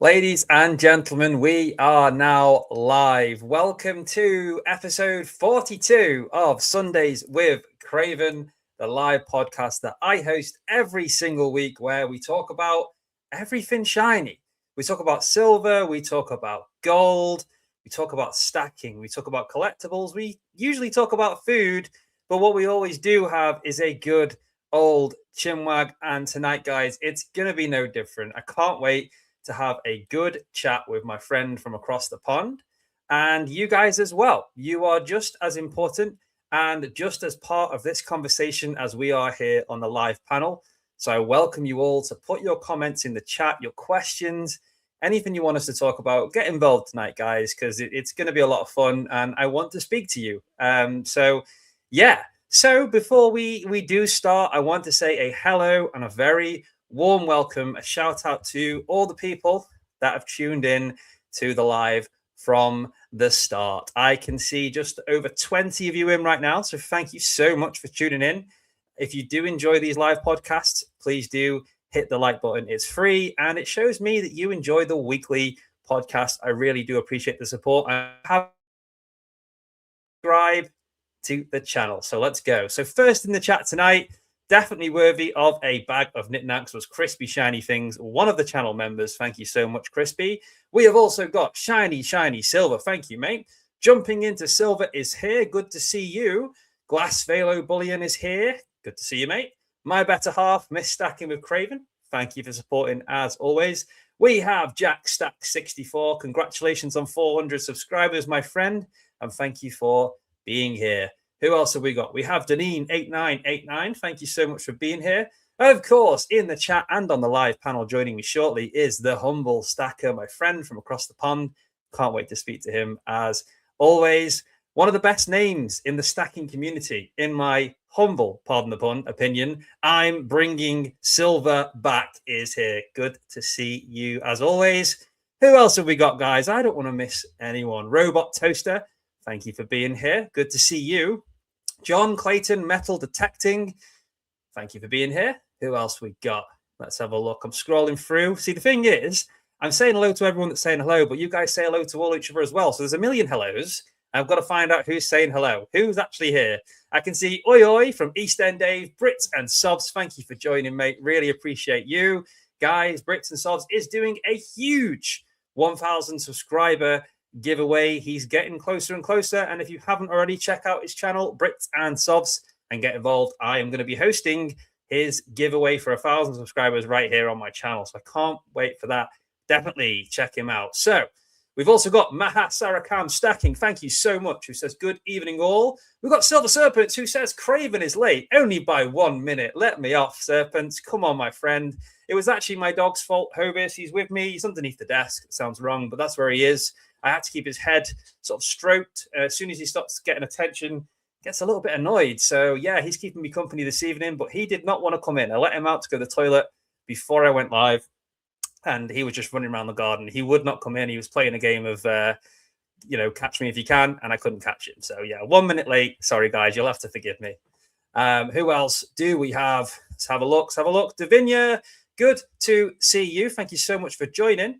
Ladies and gentlemen, we are now live. Welcome to episode 42 of Sundays with Craven, the live podcast that I host every single week where we talk about everything shiny. We talk about silver, we talk about gold, we talk about stacking, we talk about collectibles, we usually talk about food, but what we always do have is a good old chinwag. And tonight, guys, it's going to be no different. I can't wait to have a good chat with my friend from across the pond and you guys as well. You are just as important and just as part of this conversation as we are here on the live panel. So I welcome you all to put your comments in the chat, your questions, anything you want us to talk about. Get involved tonight, guys, because it's going to be a lot of fun and I want to speak to you. So before we do start, I want to say a hello and a very warm welcome, a shout out to all the people that have tuned in to the live from the start. I can see just over 20 of you in right now, so thank you so much for tuning in. If you do enjoy these live podcasts, please do hit the like button. It's free and it shows me that you enjoy the weekly podcast. I really do appreciate the support. I have subscribe to the channel, so let's go. So first in the chat tonight, definitely worthy of a bag of knickknacks, was Crispy Shiny Things, one of the channel members. Thank you so much, Crispy. We have also got Shiny Silver. Thank you, mate. Jumping into Silver is here. Good to see you. Glass Velo Bullion is here. Good to see you, mate. My better half, Miss Stacking with Craven. Thank you for supporting as always. We have Jack Stack 64. Congratulations on 400 subscribers, my friend. And thank you for being here. Who else have we got? We have Deneen8989. Thank you so much for being here. Of course, in the chat and on the live panel joining me shortly is the humble stacker, my friend from across the pond. Can't wait to speak to him as always. One of the best names in the stacking community, in my humble, pardon the pun, opinion. I'm bringing silver back is here. Good to see you as always. Who else have we got, guys? I don't want to miss anyone. Robot Toaster. Thank you for being here. Good to see you. John Clayton, Metal Detecting. Thank you for being here. Who else we got? Let's have a look. I'm scrolling through. See, the thing is, I'm saying hello to everyone that's saying hello, but you guys say hello to all each other as well. So there's a million hellos. I've got to find out who's saying hello. Who's actually here? I can see Oi Oi from East End Dave, Brits and Sobs. Thank you for joining, mate. Really appreciate you. Guys, Brits and Sobs is doing a huge 1,000 subscriber giveaway. He's getting closer and closer, and if you haven't already, check out his channel Brits and Sobs and get involved. I am going to be hosting his giveaway for 1,000 subscribers right here on my channel, so I can't wait for that. Definitely check him out. So we've also got Maha Sarakam Stacking. Thank you so much, who says good evening all. We've got Silver Serpents, who says Craven is late only by 1 minute. Let me off, Serpents. Come on, my friend. It was actually my dog's fault. Hovis, he's with me. He's underneath the desk. It sounds wrong, but that's where he is. I had to keep his head sort of stroked. As soon as he starts getting attention, gets a little bit annoyed. So, yeah, he's keeping me company this evening, but he did not want to come in. I let him out to go to the toilet before I went live, and he was just running around the garden. He would not come in. He was playing a game of, catch me if you can, and I couldn't catch him. So, yeah, 1 minute late. Sorry, guys. You'll have to forgive me. Who else do we have? Let's have a look. Davinia, good to see you. Thank you so much for joining.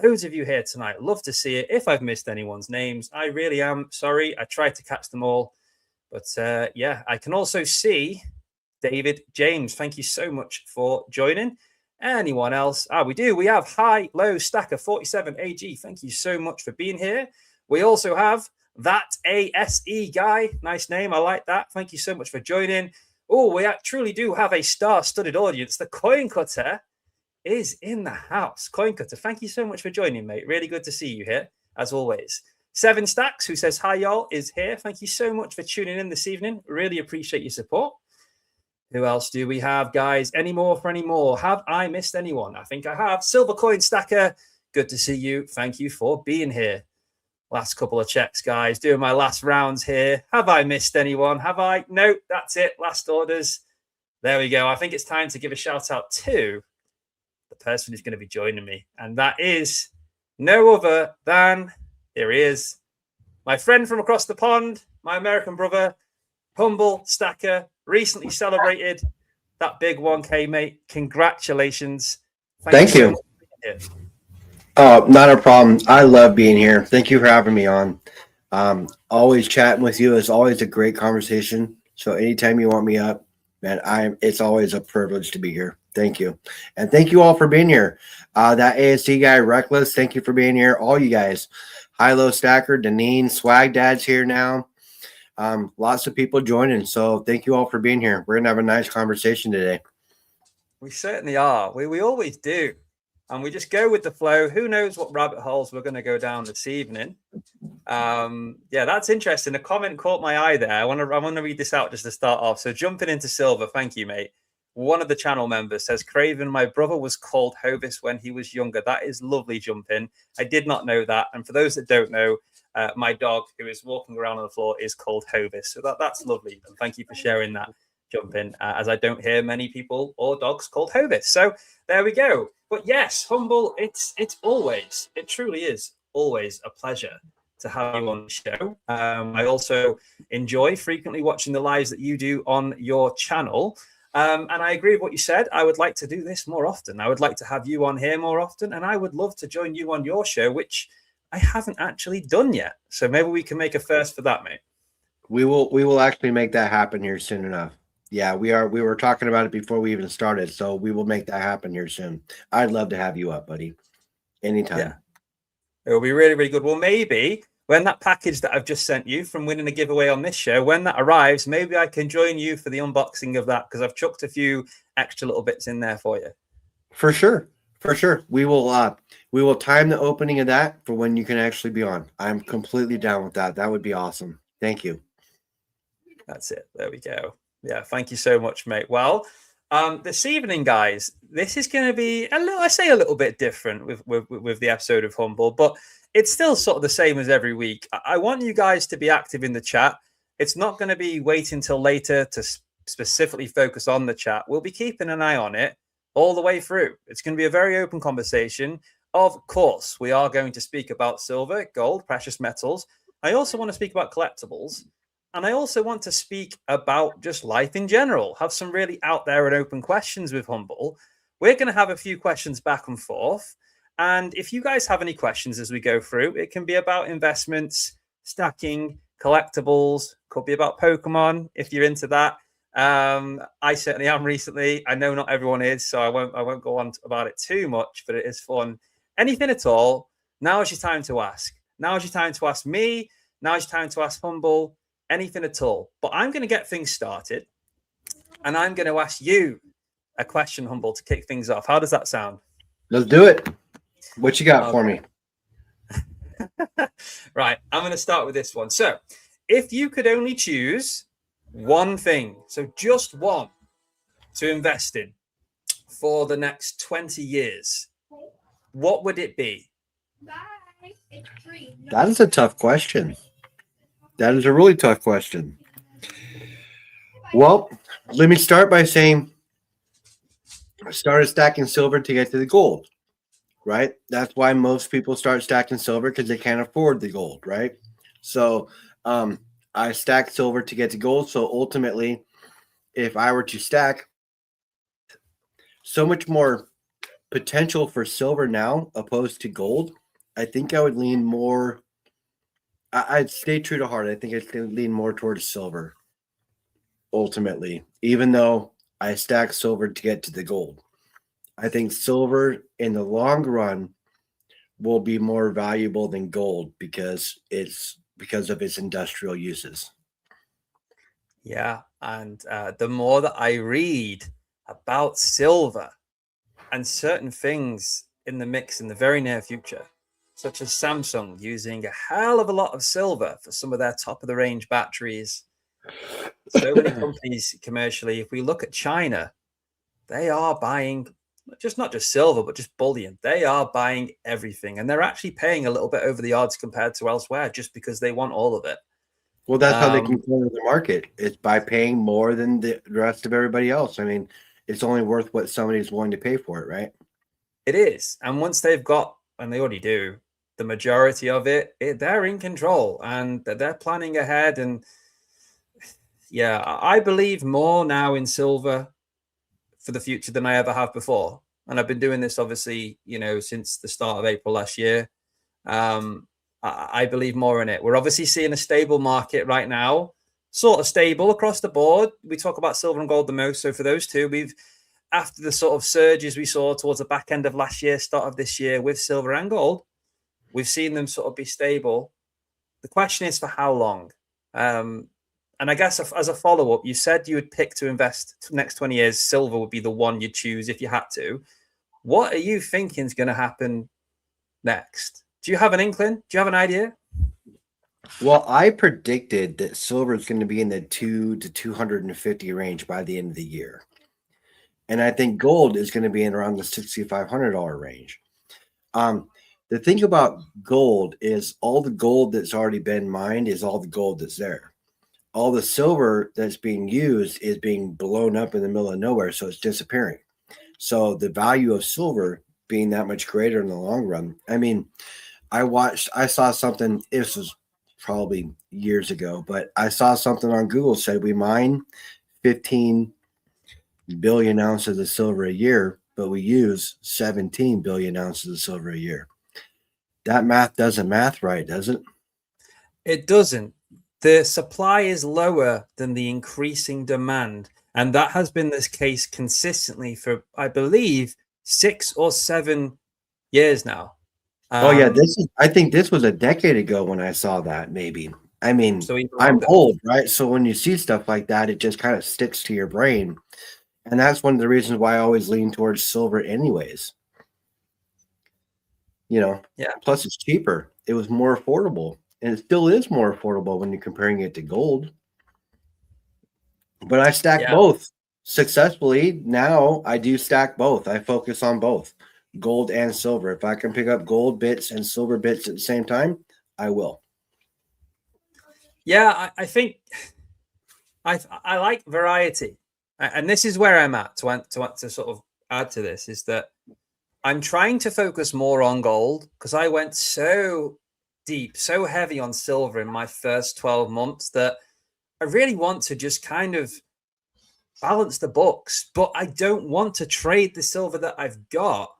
Loads of you here tonight. Love to see it. If I've missed anyone's names, I really am sorry. I tried to catch them all. But I can also see David James. Thank you so much for joining. Anyone else? We do. We have High Low Stacker 47 AG. Thank you so much for being here. We also have That ASE Guy. Nice name. I like that. Thank you so much for joining. Oh, we truly do have a star-studded audience. The Coin Cutter is in the house. Coin Cutter, thank you so much for joining, mate. Really good to see you here, as always. 7 Stacks, who says hi, y'all, is here. Thank you so much for tuning in this evening. Really appreciate your support. Who else do we have, guys? Any more? Have I missed anyone? I think I have. Silver Coin Stacker, good to see you. Thank you for being here. Last couple of checks, guys. Doing my last rounds here. Have I missed anyone? Have I? No, that's it. Last orders. There we go. I think it's time to give a shout out to the person who's going to be joining me. And that is no other than, here he is, my friend from across the pond, my American brother, humble stacker, recently celebrated that big 1K, mate. Congratulations. Thank you. Oh, not a problem. I love being here. Thank you for having me on. Always chatting with you is always a great conversation. So anytime you want me up, man, it's always a privilege to be here. Thank you. And thank you all for being here. That ASD guy, Reckless, thank you for being here. All you guys. High Low Stacker, Deneen, Swag Dad's here now. Lots of people joining. So thank you all for being here. We're gonna have a nice conversation today. We certainly are. We always do. And we just go with the flow. Who knows what rabbit holes we're going to go down this evening? Yeah, that's interesting. A comment caught my eye there. I want to read this out just to start off. So jumping into silver, thank you, mate. One of the channel members says, Craven, my brother was called Hovis when he was younger. That is lovely, jumping. I did not know that. And for those that don't know, my dog who is walking around on the floor is called Hovis. So that's lovely. And thank you for sharing that, jumping, as I don't hear many people or dogs called Hovis. So there we go. But yes, Humble, it truly is always a pleasure to have you on the show. I also enjoy frequently watching the lives that you do on your channel. And I agree with what you said. I would like to do this more often. I would like to have you on here more often. And I would love to join you on your show, which I haven't actually done yet. So maybe we can make a first for that, mate. We will actually make that happen here soon enough. Yeah, we are. We were talking about it before we even started, so we will make that happen here soon. I'd love to have you up, buddy. Anytime. Yeah, it will be really, really good. Well, maybe when that package that I've just sent you from winning a giveaway on this show, when that arrives, maybe I can join you for the unboxing of that because I've chucked a few extra little bits in there for you. For sure. For sure. We will time the opening of that for when you can actually be on. I'm completely down with that. That would be awesome. Thank you. That's it. There we go. Yeah, thank you so much, mate. Well, this evening, guys, this is going to be a little bit different with the episode of Humble, but it's still sort of the same as every week. I want you guys to be active in the chat. It's not going to be waiting till later to specifically focus on the chat. We'll be keeping an eye on it all the way through. It's going to be a very open conversation. Of course, we are going to speak about silver, gold, precious metals. I also want to speak about collectibles. And I also want to speak about just life in general, have some really out there and open questions with Humble. We're going to have a few questions back and forth. And if you guys have any questions as we go through, it can be about investments, stacking, collectibles, could be about Pokemon if you're into that. I certainly am recently. I know not everyone is, so I won't go on about it too much, but it is fun. Anything at all, now is your time to ask. Now is your time to ask me. Now is your time to ask Humble. Anything at all. But I'm going to get things started and I'm going to ask you a question, Humble, to kick things off. How does that sound? Let's do it. What you got for me? Right. I'm going to start with this one. So if you could only choose one thing, so just one, to invest in for the next 20 years, what would it be? That is a tough question. That is a really tough question. Well, let me start by saying I started stacking silver to get to the gold, right? That's why most people start stacking silver because they can't afford the gold, right? So I stacked silver to get to gold. So ultimately, if I were to stack so much more potential for silver now opposed to gold, I think I would lean more. I'd stay true to heart. I think I'd lean more towards silver ultimately, even though I stack silver to get to the gold. I think silver in the long run will be more valuable than gold because of its industrial uses. Yeah. And the more that I read about silver and certain things in the mix in the very near future, such as Samsung using a hell of a lot of silver for some of their top of the range batteries. So many companies commercially, if we look at China, they are buying not just silver, but just bullion. They are buying everything. And they're actually paying a little bit over the odds compared to elsewhere just because they want all of it. Well, that's how they can corner the market. It's by paying more than the rest of everybody else. I mean, it's only worth what somebody's willing to pay for it, right? It is. And once they've got, and they already do, the majority of they're in control and they're planning ahead. And yeah, I believe more now in silver for the future than I ever have before. and I've been doing this obviously, since the start of April last year. I believe more in it. We're obviously seeing a stable market right now, sort of stable across the board. We talk about silver and gold the most. So for those two, after the sort of surges we saw towards the back end of last year, start of this year with silver and gold, we've seen them sort of be stable. The question is for how long? And I guess as a follow-up, you said you would pick to invest next 20 years. Silver would be the one you'd choose if you had to. What are you thinking is going to happen next? Do you have an inkling? Do you have an idea? Well, I predicted that silver is going to be in the 2 to 250 range by the end of the year. And I think gold is going to be in around the $6,500 range. The thing about gold is all the gold that's already been mined is all the gold that's there. All the silver that's being used is being blown up in the middle of nowhere, so it's disappearing. So the value of silver being that much greater in the long run. I mean, I saw something, this was probably years ago, but I saw something on Google said we mine 15 billion ounces of silver a year, but we use 17 billion ounces of silver a year. That math doesn't math right, does it? It doesn't. The supply is lower than the increasing demand. And that has been this case consistently for, I believe, 6 or 7 years now. I think this was a decade ago when I saw that, maybe. I mean, so I'm old, right? So when you see stuff like that, it just kind of sticks to your brain. And that's one of the reasons why I always lean towards silver anyways. Yeah. Plus it's cheaper. It was more affordable. And it still is more affordable when you're comparing it to gold. But I stack both successfully. Now I do stack both. I focus on both gold and silver. If I can pick up gold bits and silver bits at the same time, I will. Yeah, I think I like variety. And this is where I'm at to sort of add to this, is that I'm trying to focus more on gold because I went so deep, so heavy on silver in my first 12 months that I really want to just kind of balance the books, but I don't want to trade the silver that I've got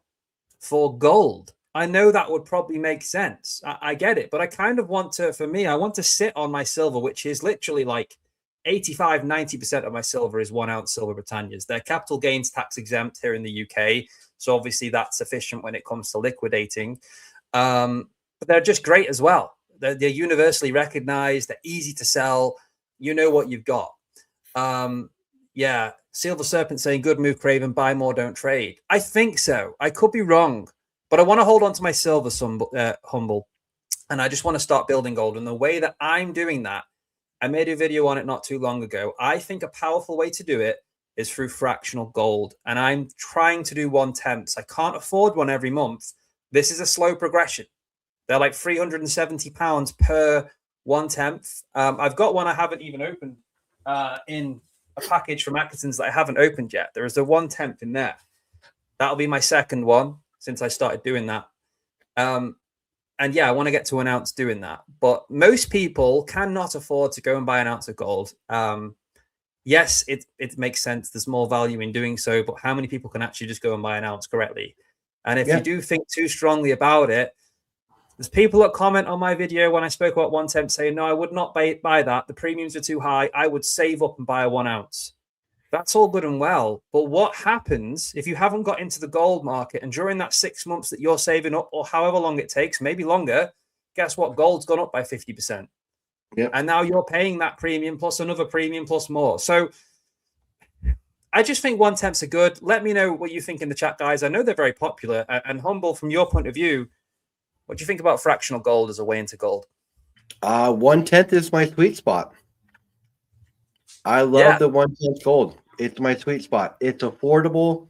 for gold. I know that would probably make sense. I get it, but I kind of want to, for me, I want to sit on my silver, which is literally like 85, 90% of my silver is 1 ounce silver Britannias. They're capital gains tax exempt here in the UK. So obviously that's sufficient when it comes to liquidating. But they're just great as well. They're universally recognized. They're easy to sell. You know what you've got. Silver Serpent saying, good move, Craven. Buy more, don't trade. I think so. I could be wrong. But I want to hold on to my silver humble. And I just want to start building gold. And the way that I'm doing that, I made a video on it not too long ago. I think a powerful way to do it is through fractional gold. And I'm trying to do 1/10. I can't afford one every month. This is a slow progression. They're like £370 per 1/10. I've got one I haven't even opened in a package from Atkinson's that I haven't opened yet. There is a 1/10 in there. That'll be my second one since I started doing that. And yeah, I want to get to 1 ounce doing that. But most people cannot afford to go and buy 1 ounce of gold. Yes, it makes sense. There's more value in doing so. But how many people can actually just go and buy 1 ounce correctly? And if you do think too strongly about it, there's people that comment on my video when I spoke about 1/10 saying, no, I would not buy that. The premiums are too high. I would save up and buy a 1 ounce. That's all good and well. But what happens if you haven't got into the gold market and during that 6 months that you're saving up or however long it takes, maybe longer, guess what? Gold's gone up by 50%. Yep. And now you're paying that premium plus another premium plus more. So I just think 1/10s are good. Let me know what you think in the chat, guys. I know they're very popular. And Humble, from your point of view, what do you think about fractional gold as a way into gold? 1/10 is my sweet spot. I love the 1/10 gold. It's my sweet spot. It's affordable,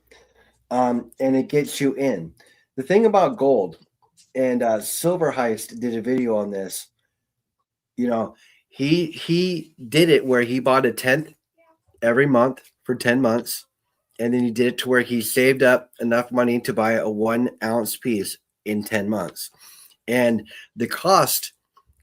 and it gets you in. The thing about gold, and Silver Heist did a video on this. He did it where he bought 1/10 every month for 10 months, and then he did it to where he saved up enough money to buy a 1 ounce piece in 10 months. And the cost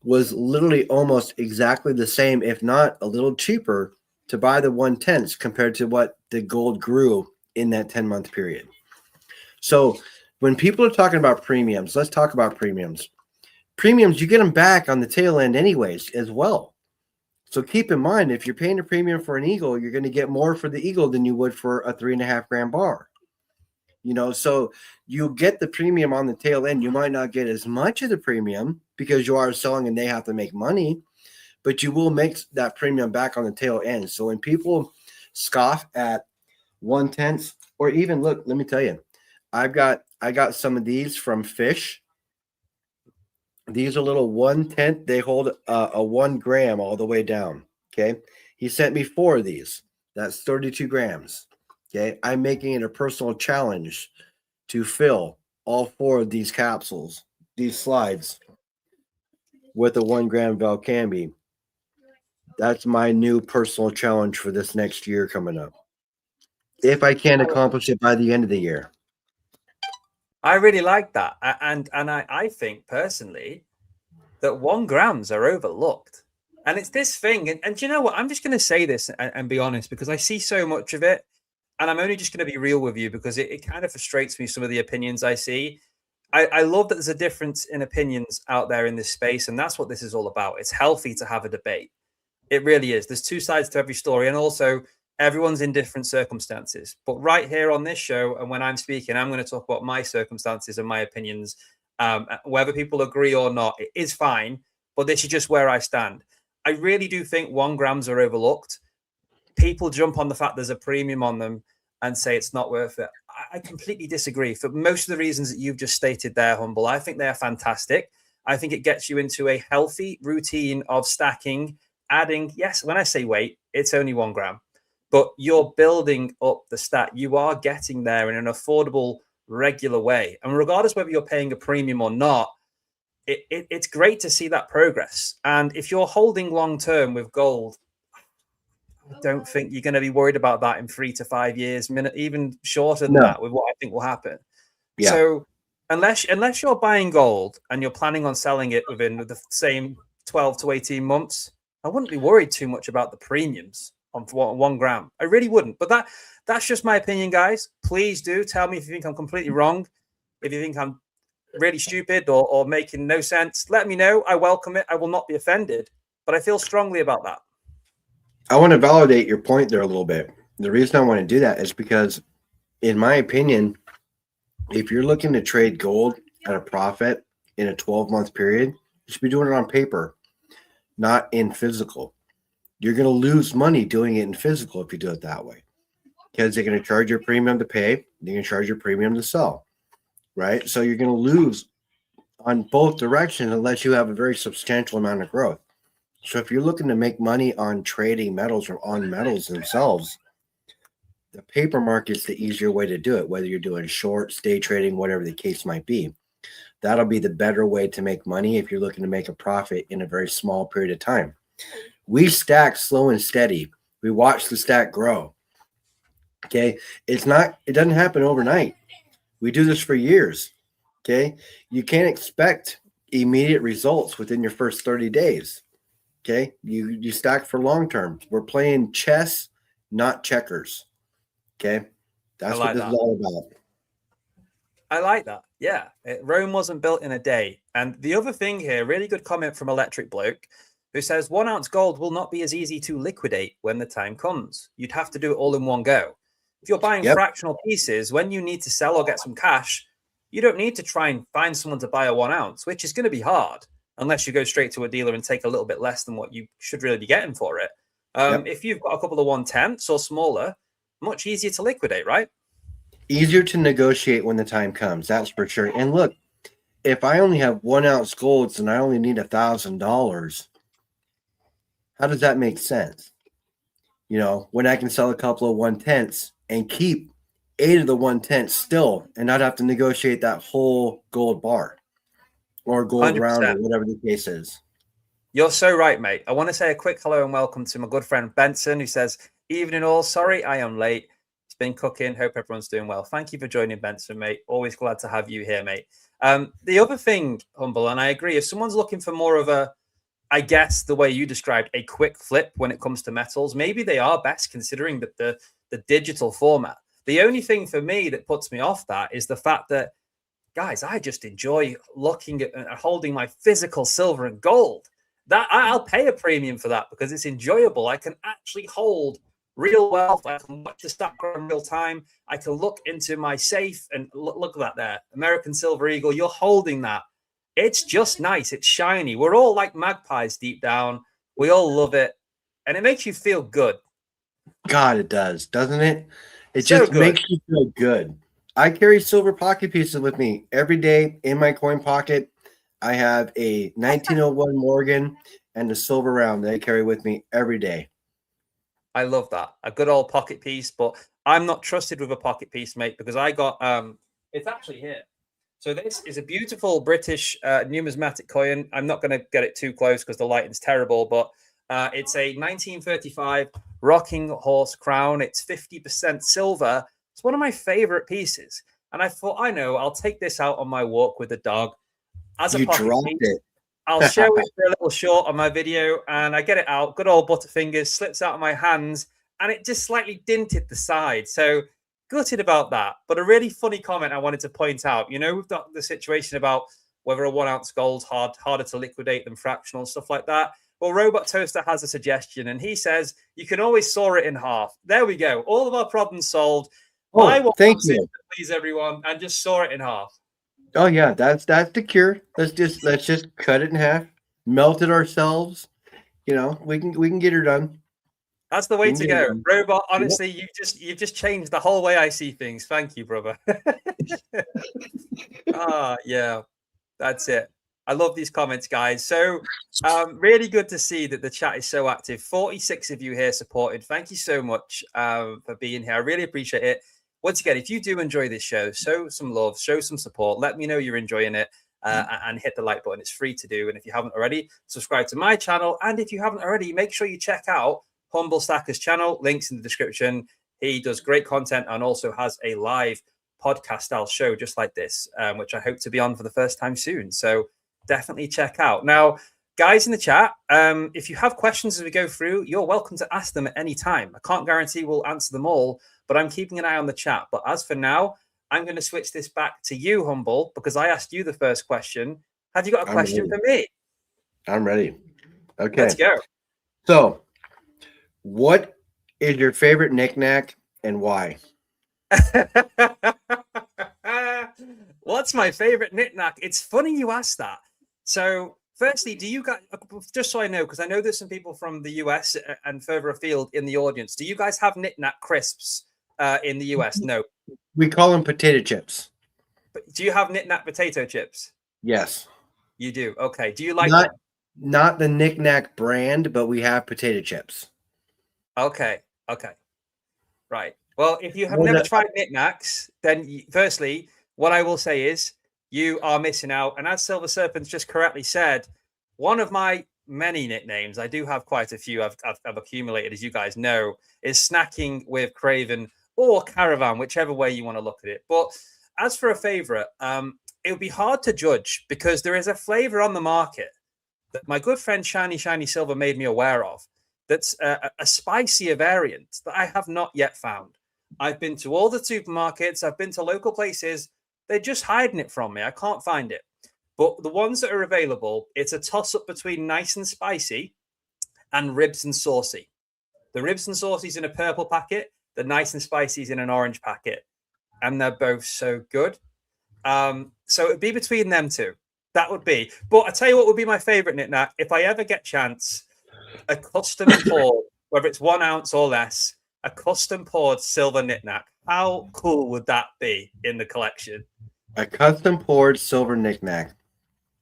was literally almost exactly the same, if not a little cheaper, to buy the 1/10 compared to what the gold grew in that 10-month period. So when people are talking about premiums, let's talk about premiums. Premiums, you get them back on the tail end anyways as well. So keep in mind, if you're paying a premium for an eagle, you're going to get more for the eagle than you would for a 3.5 gram bar. So you get the premium on the tail end. You might not get as much of the premium because you are selling and they have to make money, but you will make that premium back on the tail end. So when people scoff at 1/10, or even look, let me tell you, I got some of these from Fish. These are little 1/10. They hold a 1 gram all the way down. Okay. He sent me 4 of these. That's 32 grams. Okay. I'm making it a personal challenge to fill all 4 of these capsules, these slides, with a 1 gram Valcambi. That's my new personal challenge for this next year coming up. If I can accomplish it by the end of the year. I really like that. And I think personally that 1 grams are overlooked. And it's this thing. And you know what? I'm just going to say this and be honest, because I see so much of it. And I'm only just going to be real with you because it kind of frustrates me, some of the opinions I see. I love that there's a difference in opinions out there in this space. And that's what this is all about. It's healthy to have a debate. It really is. There's 2 sides to every story. And also, everyone's in different circumstances. But right here on this show, and when I'm speaking, I'm going to talk about my circumstances and my opinions. Whether people agree or not, it is fine. But this is just where I stand. I really do think 1 grams are overlooked. People jump on the fact there's a premium on them and say it's not worth it. I completely disagree. For most of the reasons that you've just stated there, Humble, I think they're fantastic. I think it gets you into a healthy routine of stacking, adding, yes, when I say weight, it's only 1 gram. But you're building up the stat. You are getting there in an affordable, regular way. And regardless whether you're paying a premium or not, it's great to see that progress. And if you're holding long term with gold, I don't think you're going to be worried about that in 3 to 5 years, even shorter than that with what I think will happen. Yeah. So unless you're buying gold and you're planning on selling it within the same 12 to 18 months, I wouldn't be worried too much about the premiums on 1 gram. I really wouldn't. But that's just my opinion, guys. Please do tell me if you think I'm completely wrong. If you think I'm really stupid or making no sense, let me know. I welcome it. I will not be offended. But I feel strongly about that. I want to validate your point there a little bit. The reason I want to do that is because, in my opinion, if you're looking to trade gold at a profit in a 12-month period, you should be doing it on paper, not in physical. You're going to lose money doing it in physical if you do it that way, because they're going to charge you a premium to pay. They're going to charge you a premium to sell, right? So you're going to lose on both directions unless you have a very substantial amount of growth. So if you're looking to make money on trading metals or on metals themselves, the paper market's the easier way to do it, whether you're doing shorts, day trading, whatever the case might be. That'll be the better way to make money if you're looking to make a profit in a very small period of time. We stack slow and steady. We watch the stack grow. Okay. It doesn't happen overnight. We do this for years. Okay. You can't expect immediate results within your first 30 days. Okay. You stack for long term. We're playing chess, not checkers. Okay. That's what this is all about. I like that. Yeah. Rome wasn't built in a day. And the other thing here, really good comment from Electric Bloke, who says 1 ounce gold will not be as easy to liquidate when the time comes. You'd have to do it all in one go. If you're buying fractional pieces, when you need to sell or get some cash, you don't need to try and find someone to buy a 1 ounce, which is going to be hard unless you go straight to a dealer and take a little bit less than what you should really be getting for it. If you've got a couple of 1/10 or smaller, much easier to liquidate, right? Easier to negotiate when the time comes. That's for sure. And look, if I only have 1 ounce golds and I only need $1,000, how does that make sense? When I can sell a couple of 1/10s and keep 8 of the 1/10s still and not have to negotiate that whole gold bar or gold 100%. Round or whatever the case is. You're so right, mate. I want to say a quick hello and welcome to my good friend Benson, who says, "Evening all. Sorry, I am late. It's been cooking. Hope everyone's doing well." Thank you for joining, Benson, mate. Always glad to have you here, mate. The other thing, Humble, and I agree, if someone's looking for more of a, I guess the way you described, a quick flip when it comes to metals, maybe they are best considering the digital format. The only thing for me that puts me off that is the fact that, guys, I just enjoy looking at and holding my physical silver and gold. That I'll pay a premium for that because it's enjoyable. I can actually hold real wealth. I can watch the stock grow in real time. I can look into my safe and look at that there. American Silver Eagle, you're holding that. It's just nice. It's shiny. We're all like magpies deep down. We all love it. And it makes you feel good. God, it does, doesn't it? It So just good. makes you feel good. I carry silver pocket pieces with me every day in my coin pocket. I have a 1901 Morgan and a silver round that I carry with me every day. I love that. A good old pocket piece, but I'm not trusted with a pocket piece, mate, because I got it's actually here. So this is a beautiful British numismatic coin. I'm not going to get it too close because the lighting's terrible, but it's a 1935 rocking horse crown. It's 50% silver. It's one of my favorite pieces. And I thought, I know, I'll take this out on my walk with the dog as a You pocket dropped piece. it. I'll show it for a little short on my video, and I get it out. Good old Butterfingers slips out of my hands, and it just slightly dinted the side. So gutted about that. But a really funny comment I wanted to point out. You know, we've got the situation about whether a 1 ounce gold's harder to liquidate than fractional, stuff like that. Well, Robot Toaster has a suggestion, and he says you can always saw it in half. There we go. All of our problems solved. Buy one Thank ounce you. to please everyone, and just saw it in half. Oh yeah, that's the cure. Let's just cut it in half, melt it ourselves. You know, we can get her done. That's the way to go, Robot. Honestly, you've just changed the whole way I see things. Thank you, brother. Yeah, that's it. I love these comments, guys. So really good to see that the chat is so active. 46 of you here supported. Thank you so much for being here. I really appreciate it. Once again, if you do enjoy this show, show some love, show some support. Let me know you're enjoying it and hit the like button. It's free to do. And if you haven't already, subscribe to my channel. And if you haven't already, make sure you check out Humble Stacker's channel. Links in the description. He does great content and also has a live podcast style show just like this, which I hope to be on for the first time soon. So definitely check out. Now, guys in the chat, if you have questions as we go through, you're welcome to ask them at any time. I can't guarantee we'll answer them all, but I'm keeping an eye on the chat. But as for now, I'm going to switch this back to you, Humble, because I asked you the first question. Have you got a question for me? I'm ready. Okay. Let's go. So, what is your favorite knickknack and why? What's my favorite knickknack? It's funny you asked that. So, firstly, do you guys, just so I know, because I know there's some people from the US and further afield in the audience, do you guys have knickknack crisps in the US? No. We call them potato chips. But do you have knickknack potato chips? Yes. You do. Okay. Do you like them? Not the knickknack brand, but we have potato chips. Okay. Right. Well, if you have never tried knickknacks, then firstly, what I will say is you are missing out. And as Silver Serpent's just correctly said, one of my many nicknames, I do have quite a few I've accumulated, as you guys know, is snacking with Craven or Caravan, whichever way you want to look at it. But as for a favorite, it would be hard to judge because there is a flavor on the market that my good friend Shiny Silver made me aware of. That's a spicier variant that I have not yet found. I've been to all the supermarkets. I've been to local places. They're just hiding it from me. I can't find it. But the ones that are available, it's a toss-up between nice and spicy and ribs and saucy. The ribs and saucy's in a purple packet. The nice and spicy's in an orange packet. And they're both so good. So it'd be between them two. That would be. But I tell you what would be my favorite knickknack. If I ever get chance, a custom poured, whether it's 1 ounce or less, a custom poured silver knickknack. How cool would that be in the collection? A custom poured silver knickknack.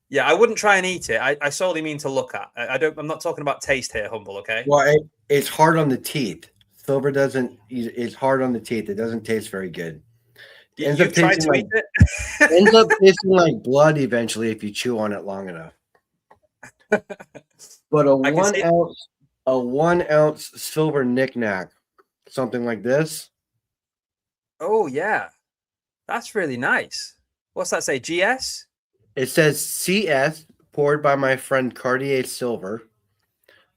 Yeah, I wouldn't try and eat it. I solely mean to look at. I'm not talking about taste here, Humble. Okay. Well, it's hard on the teeth. Silver doesn't. It's hard on the teeth. It doesn't taste very good. You've tried to eat it. Ends up tasting like blood eventually if you chew on it long enough. But a 1 ounce silver knickknack, something like this. Oh yeah, that's really nice. What's that say? GS? It says CS, poured by my friend Cartier Silver.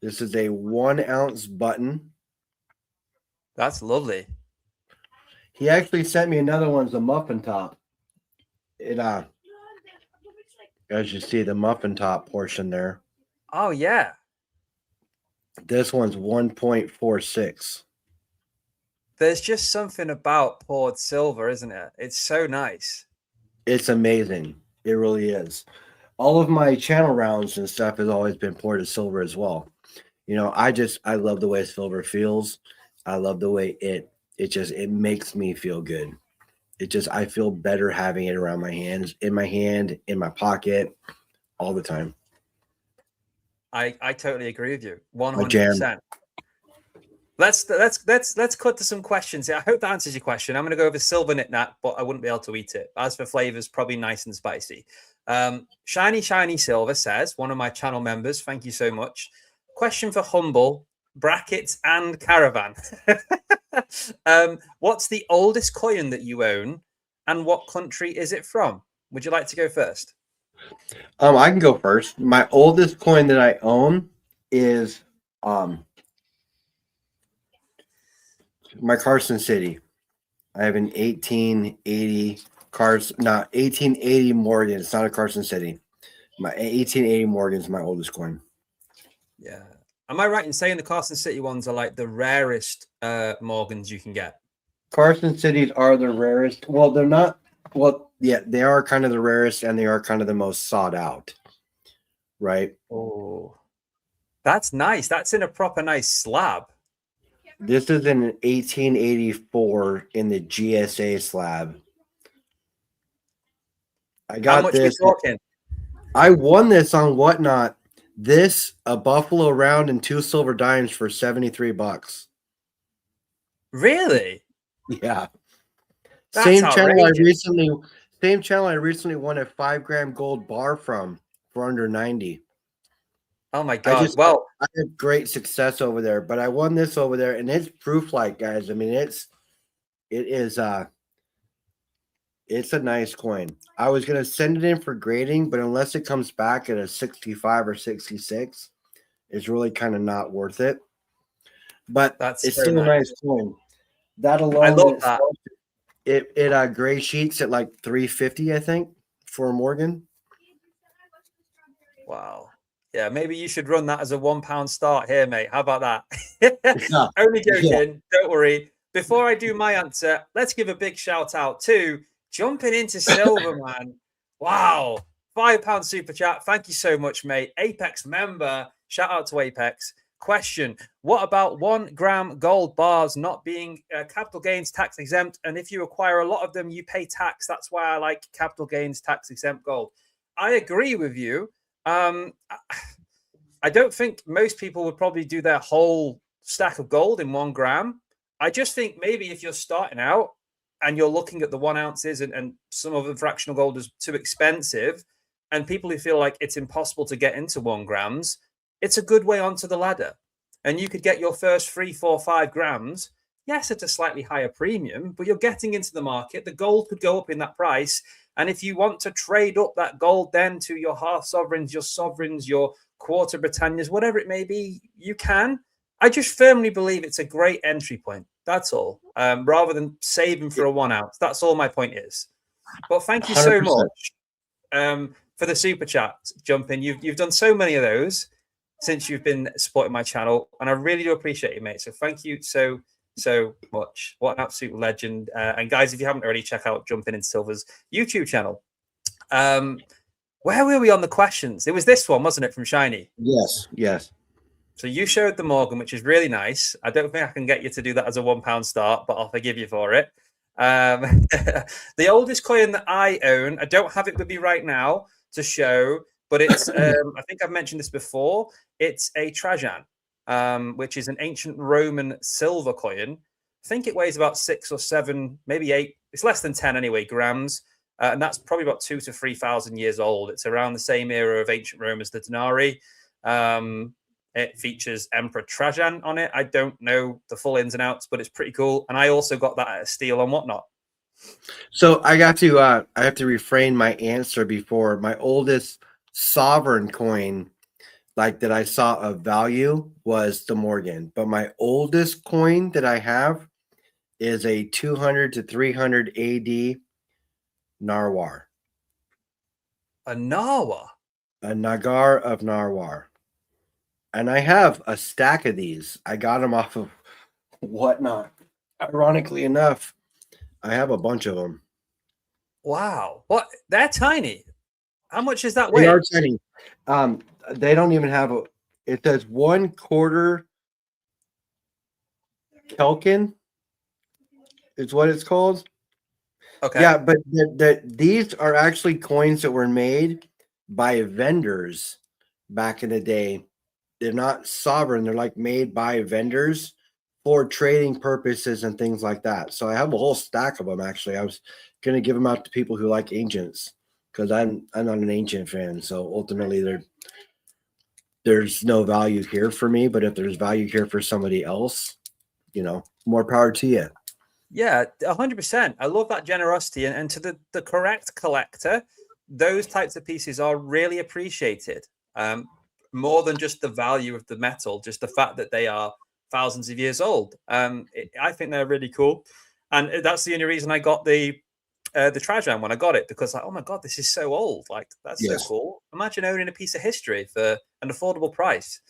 This is a 1 ounce button. That's lovely. He actually sent me another one's a muffin top. It as you see the muffin top portion there. Oh yeah. This one's 1.46. There's just something about poured silver, isn't it? It's so nice. It's amazing. It really is. All of my channel rounds and stuff has always been poured as silver as well. You know, I love the way silver feels. I love the way it makes me feel good. I feel better having it around my hands, in my hand, in my pocket, all the time. I totally agree with you. My jam. 100%. Let's cut to some questions. I hope that answers your question. I'm going to go over silver knick-knack, but I wouldn't be able to eat it. As for flavors, probably nice and spicy. Shiny Silver says, one of my channel members, thank you so much. Question for Humble, brackets and Caravan. What's the oldest coin that you own, and what country is it from? Would you like to go first? I can go first. My oldest coin that I own is my Carson City. I have an 1880 not 1880 Morgan. It's not a Carson City. My 1880 Morgan is my oldest coin. Yeah. Am I right in saying the Carson City ones are like the rarest Morgans you can get? Carson Cities are the rarest. Well, they're not. Well, yeah, they are kind of the rarest, and they are kind of the most sought out. Right? Oh, that's nice. That's in a proper nice slab. This is in 1884 in the GSA slab. I got How much this. we talking? I won this on Whatnot. This a Buffalo round and 2 silver dimes for $73. Really? Yeah. That's Same outrageous. channel I recently won a 5-gram gold bar from for under 90. Oh my god. I had great success over there, but I won this over there, and it's proof like, guys. I mean, it's a nice coin. I was gonna send it in for grading, but unless it comes back at a 65 or 66, it's really kind of not worth it. But it's still a nice coin. That alone, I love that. It gray sheets at like 350, I think, for a Morgan. Wow. Yeah, maybe you should run that as a £1 start here, mate. How about that? Yeah. Only joking. Yeah. Don't worry. Before I do my answer, let's give a big shout out to Jumping Into Silver, man. Wow. £5 super chat. Thank you so much, mate. Apex member. Shout out to Apex. Question: what about 1 gram gold bars not being capital gains tax exempt? And if you acquire a lot of them, you pay tax. That's why I like capital gains tax exempt gold. I agree with you. I don't think most people would probably do their whole stack of gold in 1 gram. I just think maybe if you're starting out and you're looking at the 1 ounces and some of the fractional gold is too expensive, and people who feel like it's impossible to get into 1 grams, it's a good way onto the ladder. And you could get your first 3, 4, 5 grams, yes, at a slightly higher premium, but you're getting into the market. The gold could go up in that price. And if you want to trade up that gold then to your half sovereigns, your quarter Britannias, whatever it may be, you can. I just firmly believe it's a great entry point. That's all. Rather than saving for a 1 ounce. That's all my point is. But thank you so 100%. much for the super chat. Jump in. You've done so many of those since you've been supporting my channel, and I really do appreciate it, mate. So thank you so much. What an absolute legend. And guys, if you haven't already, check out Jumping in Silver's YouTube channel. Where were we on the questions? It was this one, wasn't it, from Shiny? Yes. So you showed the Morgan, which is really nice. I don't think I can get you to do that as a £1 start, but I'll forgive you for it. The oldest coin that I own, I don't have it with me right now to show, but it's I think I've mentioned this before. It's a Trajan, which is an ancient Roman silver coin. I think it weighs about 6 or 7, maybe 8. It's less than 10 anyway, grams. And that's probably about 2,000 to 3,000 years old. It's around the same era of ancient Rome as the denarii. It features Emperor Trajan on it. I don't know the full ins and outs, but it's pretty cool. And I also got that at a steal and whatnot. So I have to refrain my answer before. My oldest sovereign coin, like that I saw of value, was the Morgan. But my oldest coin that I have is a 200 to 300 AD Narwhal. A Narwa. A Nagar of Narwhal. And I have a stack of these. I got them off of Whatnot. Ironically enough, I have a bunch of them. Wow. What? They're tiny. How much is that They weight? are tiny. They don't even have a. It says 1/4 Kelkin is what it's called. Okay. Yeah, but these are actually coins that were made by vendors back in the day. They're not sovereign. They're like made by vendors for trading purposes and things like that. So I have a whole stack of them. Actually, I was going to give them out to people who like ancients because I'm not an ancient fan. So ultimately, there's no value here for me. But if there's value here for somebody else, more power to you. Yeah, 100%. I love that generosity. And to the correct collector, those types of pieces are really appreciated. More than just the value of the metal, just the fact that they are thousands of years old. I think they're really cool. And that's the only reason I got the Trajan when I got it, because oh my God, this is so old. Like, that's so cool. Imagine owning a piece of history for an affordable price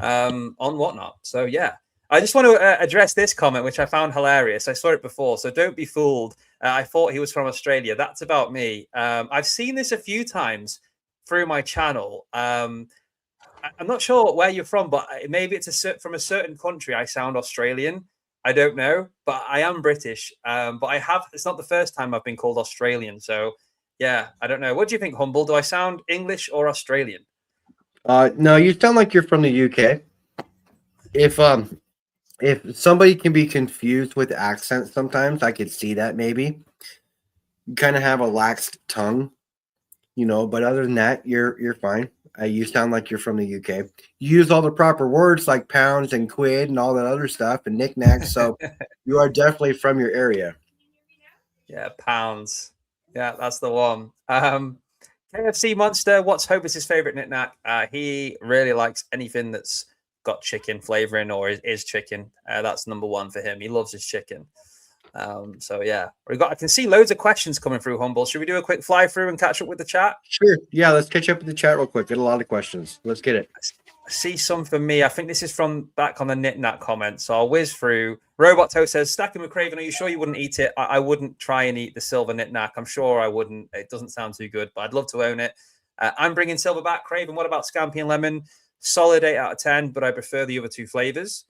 on Whatnot. So yeah. I just want to address this comment, which I found hilarious. I saw it before, so don't be fooled. I thought he was from Australia. That's about me. I've seen this a few times through my channel. I'm not sure where you're from, but maybe it's from a certain country. I sound Australian. I don't know, but I am British. But it's not the first time I've been called Australian. So yeah, I don't know. What do you think, Humble? Do I sound English or Australian? No, you sound like you're from the UK. If somebody can be confused with accents sometimes, I could see that maybe. You kind of have a laxed tongue, but other than that, you're fine. You sound like you're from the UK. You use all the proper words like pounds and quid and all that other stuff and knickknacks, so you are definitely from your area. Yeah, pounds. Yeah, that's the one. KFC Monster, what's Hobus' favorite knickknack? He really likes anything that's got chicken flavoring or is chicken. That's number one for him. He loves his chicken. So yeah, I can see loads of questions coming through, Humble. Should we do a quick fly through and catch up with the chat? Sure. Yeah, let's catch up with the chat real quick. Get a lot of questions. Let's get it. I see some for me. I think this is from back on the knickknack comment. So I'll whiz through. Robot Toe says, stacking with Craven, are you sure you wouldn't eat it? I wouldn't try and eat the silver knickknack. I'm sure I wouldn't. It doesn't sound too good, but I'd love to own it. I'm bringing silver back. Craven, what about Scampi and Lemon? Solid 8 out of 10, but I prefer the other two flavors.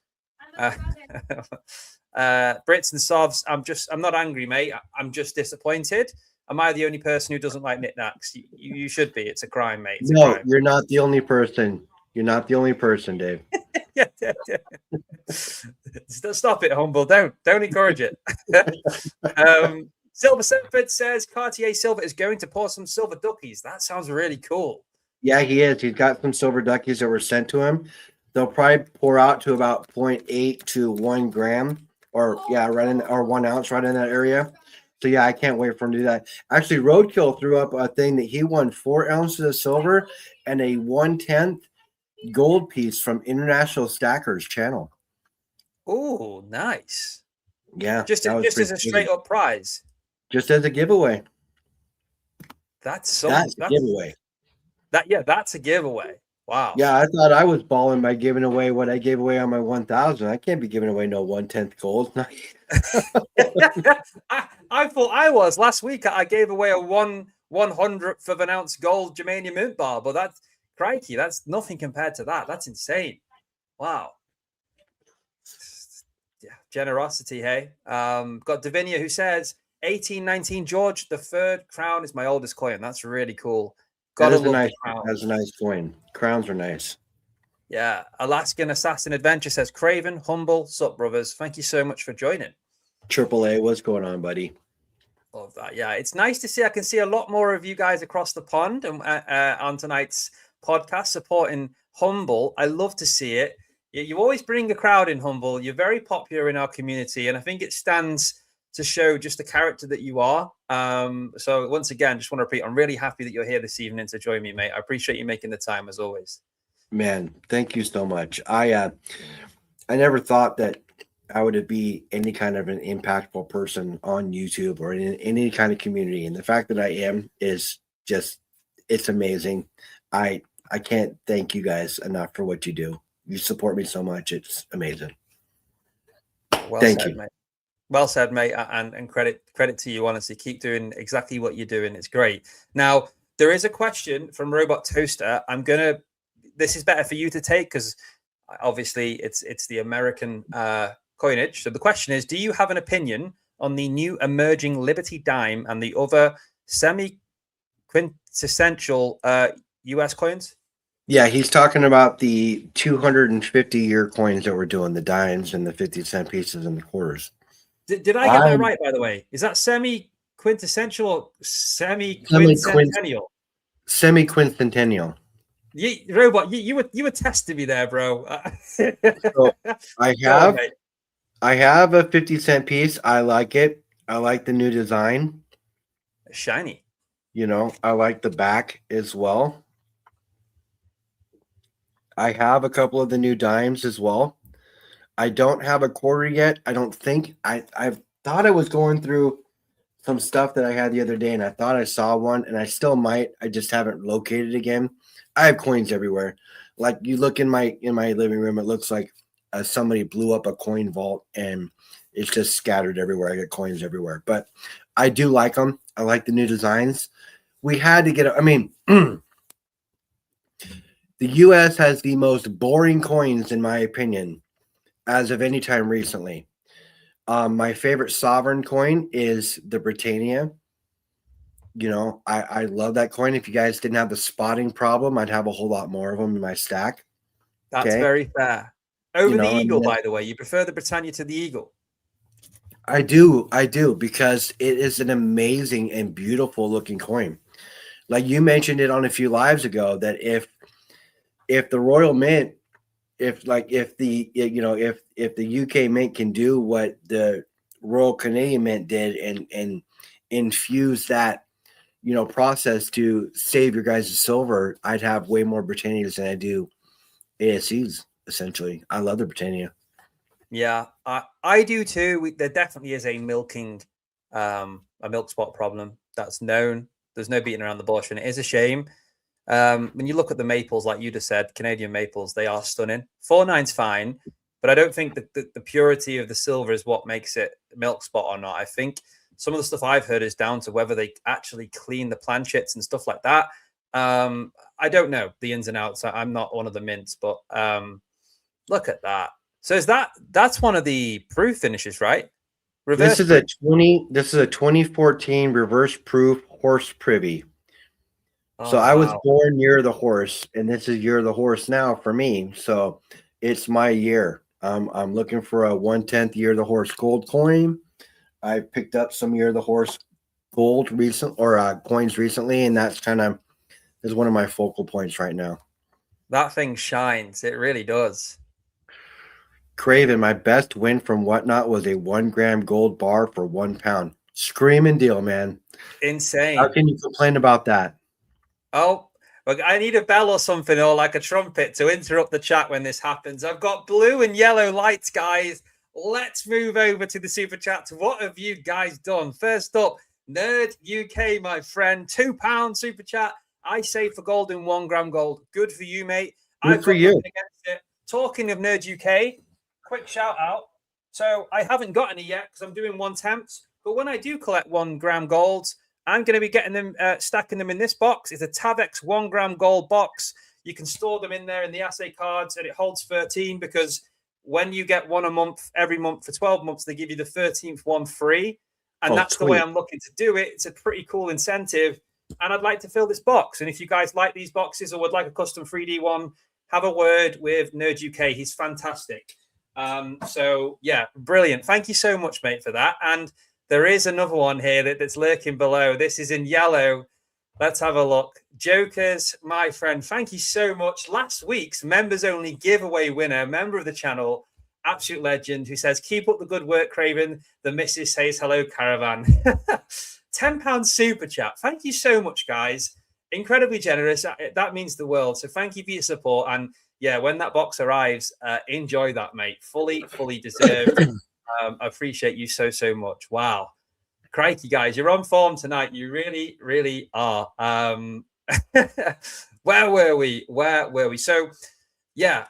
Brits and Sovs, I'm not angry, mate. I'm just disappointed. Am I the only person who doesn't like knickknacks? You should be. It's a crime, mate. No, you're not the only person. You're not the only person, Dave. yeah. Stop it, Humble. Don't encourage it. Silver Serpent says Cartier Silver is going to pour some silver duckies. That sounds really cool. Yeah, he is. He's got some silver duckies that were sent to him. They'll probably pour out to about 0.8 to 1 gram, or 1 ounce, right in that area. So yeah, I can't wait for him to do that. Actually, Roadkill threw up a thing that he won 4 ounces of silver and a 1/10 gold piece from International Stackers channel. Oh, nice. Yeah, just as a straight up prize. Just as a giveaway. That's a giveaway. That's a giveaway. Wow. Yeah, I thought I was balling by giving away what I gave away on my 1,000. I can't be giving away no 1/10 gold. I thought I was. Last week I gave away a 1/100th of an ounce gold Germanium mint bar, but that's crikey. That's nothing compared to that. That's insane. Wow. Yeah, generosity, hey. Got Davinia who says 1819 George the third crown is my oldest coin. That's really cool. That's a nice coin. Crowns are nice. Yeah. Alaskan Assassin Adventure says Craven, Humble, sup brothers. Thank you so much for joining. AAA, what's going on, buddy? Love that. Yeah, it's nice to see. I can see a lot more of you guys across the pond and on tonight's podcast supporting Humble. I love to see it. You always bring a crowd in, Humble. You're very popular in our community, and I think it stands to show just the character that you are. So once again, just want to repeat, I'm really happy that you're here this evening to join me, mate. I appreciate you making the time as always. Man, thank you so much. I never thought that I would be any kind of an impactful person on YouTube or in any kind of community. And the fact that I am is just, it's amazing. I can't thank you guys enough for what you do. You support me so much. It's amazing. Well Thank said, you. mate. Well said, mate. And credit to you, honestly. Keep doing exactly what you're doing. It's great. Now, there is a question from Robot Toaster. This is better for you to take because obviously it's the American coinage. So the question is, do you have an opinion on the new emerging Liberty Dime and the other semi-quintessential US coins? Yeah, he's talking about the 250-year coins that we're doing, the dimes and the 50-cent pieces and the quarters. Did I get that right, by the way? Is that semi-quintessential or semi-quincentennial? Semi-quincentennial. Robot, you were testing me there, bro. So I have a 50-cent piece. I like it. I like the new design. Shiny. You know, I like the back as well. I have a couple of the new dimes as well. I don't have a quarter yet. I don't think. I thought I was going through some stuff that I had the other day, and I thought I saw one, and I still might. I just haven't located it again. I have coins everywhere. Like you look in my living room, it looks like somebody blew up a coin vault, and it's just scattered everywhere. I got coins everywhere, but I do like them. I like the new designs. We had to get. I mean. The U.S. has the most boring coins, in my opinion, as of any time recently. My favorite sovereign coin is the Britannia. You know, I love that coin. If you guys didn't have the spotting problem, I'd have a whole lot more of them in my stack. That's very fair. Over the Eagle, then, by the way. You prefer the Britannia to the Eagle? I do, because it is an amazing and beautiful looking coin. Like you mentioned it on a few lives ago, that if the Royal Mint, if the UK Mint can do what the Royal Canadian Mint did and infuse that, process to save your guys' silver, I'd have way more Britannias than I do ASCs, essentially. I love the Britannia. Yeah, I do too. There definitely is a milk spot problem that's known. There's no beating around the bush, and it is a shame. When you look at the maples, like you just said, Canadian maples, they are stunning. 4.9's fine, but I don't think that the purity of the silver is what makes it milk spot or not. I think some of the stuff I've heard is down to whether they actually clean the planchets and stuff like that. I don't know the ins and outs. I'm not one of the mints, but look at that. So that's one of the proof finishes, right? This is a 2014 reverse proof horse privy. So I was born year of the horse, and this is year of the horse now for me. So it's my year. I'm looking for a 1/10 year of the horse gold coin. I picked up some year of the horse gold coins recently, and that's is one of my focal points right now. That thing shines. It really does. Craven, my best win from Whatnot was a 1 gram gold bar for £1. Screaming deal, man. Insane. How can you complain about that? Oh, well, I need a bell or something, or like a trumpet to interrupt the chat when this happens. I've got blue and yellow lights, guys. Let's move over to the super chats. What have you guys done? First up, Nerd UK, my friend, £2 super chat. I say for gold in 1 gram gold. Good for you, mate. Good for you. Against it. Talking of Nerd UK, quick shout out. So I haven't got any yet because I'm doing 1/10. But when I do collect 1 gram golds, I'm going to be getting them, stacking them in this box. It's a Tavex 1 gram gold box. You can store them in there in the assay cards, and it holds 13 because when you get one a month, every month for 12 months, they give you the 13th one free. And that's the way I'm looking to do it. It's a pretty cool incentive. And I'd like to fill this box. And if you guys like these boxes or would like a custom 3D one, have a word with Nerd UK. He's fantastic. So, yeah, brilliant. Thank you so much, mate, for that. And there is another one here that's lurking below. This is in yellow. Let's have a look. Jokers, my friend, thank you so much. Last week's members-only giveaway winner, member of the channel, absolute legend, who says, keep up the good work, Craven. The missus says hello, Caravan. £10 super chat. Thank you so much, guys. Incredibly generous. That means the world. So thank you for your support. And yeah, when that box arrives, enjoy that, mate. Fully deserved. I appreciate you so much. Wow. Crikey, guys, you're on form tonight. You really are. Where were we? So, yeah,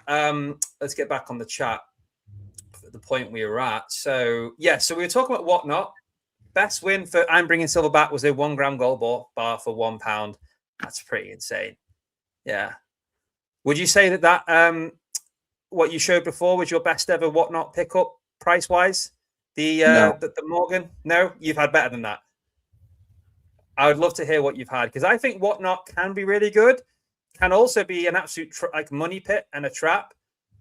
let's get back on the chat at the point we were at. So, yeah, so we were talking about Whatnot. Best win for I'm Bringing Silver Back was a 1 gram gold bar for £1. That's pretty insane. Yeah. Would you say that what you showed before was your best ever Whatnot pickup price wise? No. The Morgan? No, you've had better than that. I would love to hear what you've had because I think Whatnot can be really good, can also be an absolute like money pit and a trap,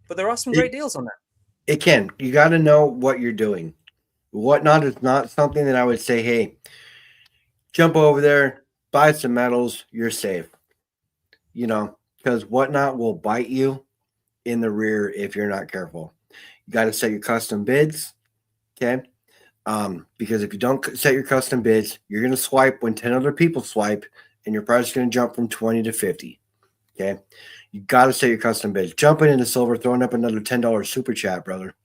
but there are some great deals on there. It can. You got to know what you're doing. Whatnot is not something that I would say, hey, jump over there, buy some metals, you're safe. You know, because Whatnot will bite you in the rear if you're not careful. You got to set your custom bids. Okay. Because if you don't set your custom bids, you're going to swipe when 10 other people swipe, and your price is going to jump from 20 to 50. Okay. You got to set your custom bids. Jumping into silver, throwing up another $10 super chat, brother.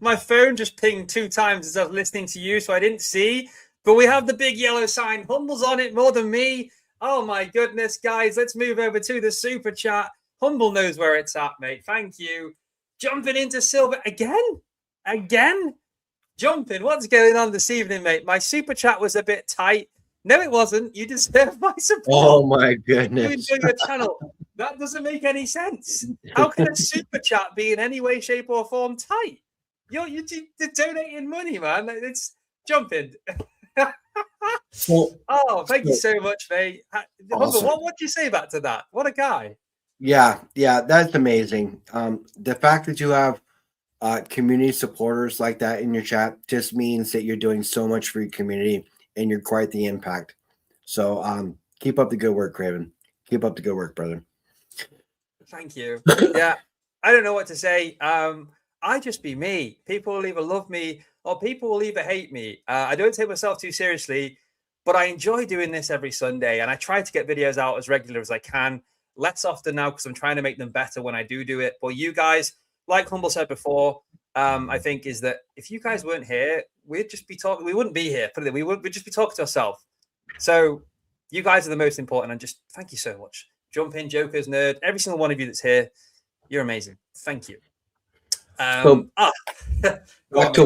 My phone just pinged 2 times as I was listening to you, so I didn't see. But we have the big yellow sign. Humble's on it more than me. Oh, my goodness, guys. Let's move over to the super chat. Humble knows where it's at, mate. Thank you. Jumping into silver again. Jumping. What's going on this evening, mate? My super chat was a bit tight. No, it wasn't. You deserve my support. Oh my goodness. You enjoy your channel. That doesn't make any sense. How can a super chat be in any way, shape, or form tight? You're donating money, man. It's jumping. Thank you so much, mate. Awesome. What do you say back to that? What a guy. Yeah, that's amazing. The fact that you have community supporters like that in your chat just means that you're doing so much for your community and you're quite the impact. So keep up the good work, Craven. Keep up the good work, brother. Thank you. Yeah, I don't know what to say. I just be me. People will either love me or people will either hate me. I don't take myself too seriously, but I enjoy doing this every Sunday, and I try to get videos out as regular as I can. Less often now because I'm trying to make them better when I do it. But you guys, like Humble said before, I think is that if you guys weren't here, we'd just be talking. We wouldn't be here. We'd just be talking to ourselves. So you guys are the most important. And just thank you so much. Jump in, Jokers, Nerd, every single one of you that's here. You're amazing. Thank you. Back to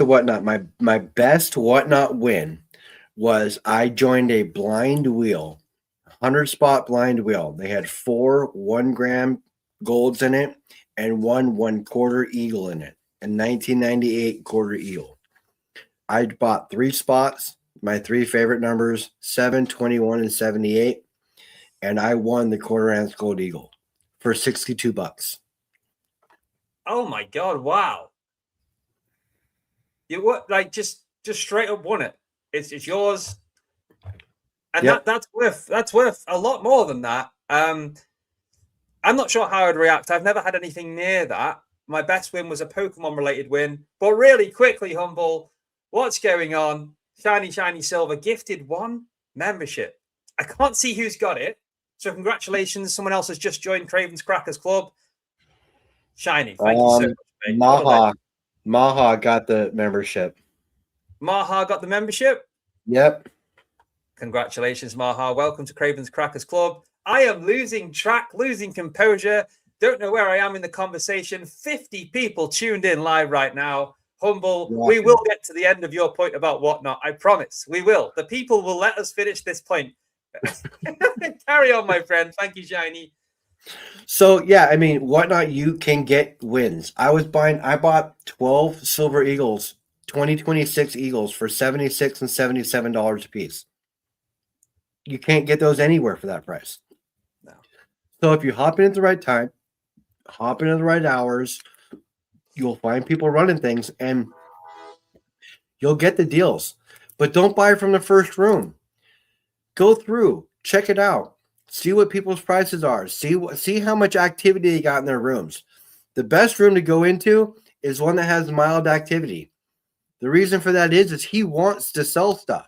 Whatnot. My best Whatnot win was I joined a blind wheel. 100-spot blind wheel. They had 4 1-gram golds in it and 1 1/4 eagle in it. A 1998 quarter eagle. I bought 3 spots. My 3 favorite numbers: 7, 21, and 78, and I won the quarter-ounce gold eagle for $62. Oh my god! Wow. You what? Like just straight up won it. It's yours. And yep. that's worth a lot more than that. I'm not sure how I'd react. I've never had anything near that. My best win was a Pokemon related win. But really quickly, Humble, what's going on? Shiny Silver gifted 1 membership. I can't see who's got it. So congratulations. Someone else has just joined Craven's Crackers Club. Shiny. Thank you so much, mate. Maha got the membership. Maha got the membership? Yep. Congratulations, Maha. Welcome to Craven's Crackers Club. I am losing track, losing composure. Don't know where I am in the conversation. 50 people tuned in live right now. Humble, we will get to the end of your point about Whatnot. I promise. We will. The people will let us finish this point. Carry on, my friend. Thank you, Shiny. So, yeah, I mean, Whatnot, you can get wins. I bought 12 Silver Eagles, 2026 Eagles for $76 and $77 a piece. You can't get those anywhere for that price. No. So if you hop in at the right time, hop in at the right hours, you'll find people running things and you'll get the deals. But don't buy from the first room. Go through, check it out, see what people's prices are, see how much activity they got in their rooms. The best room to go into is one that has mild activity. The reason for that is he wants to sell stuff.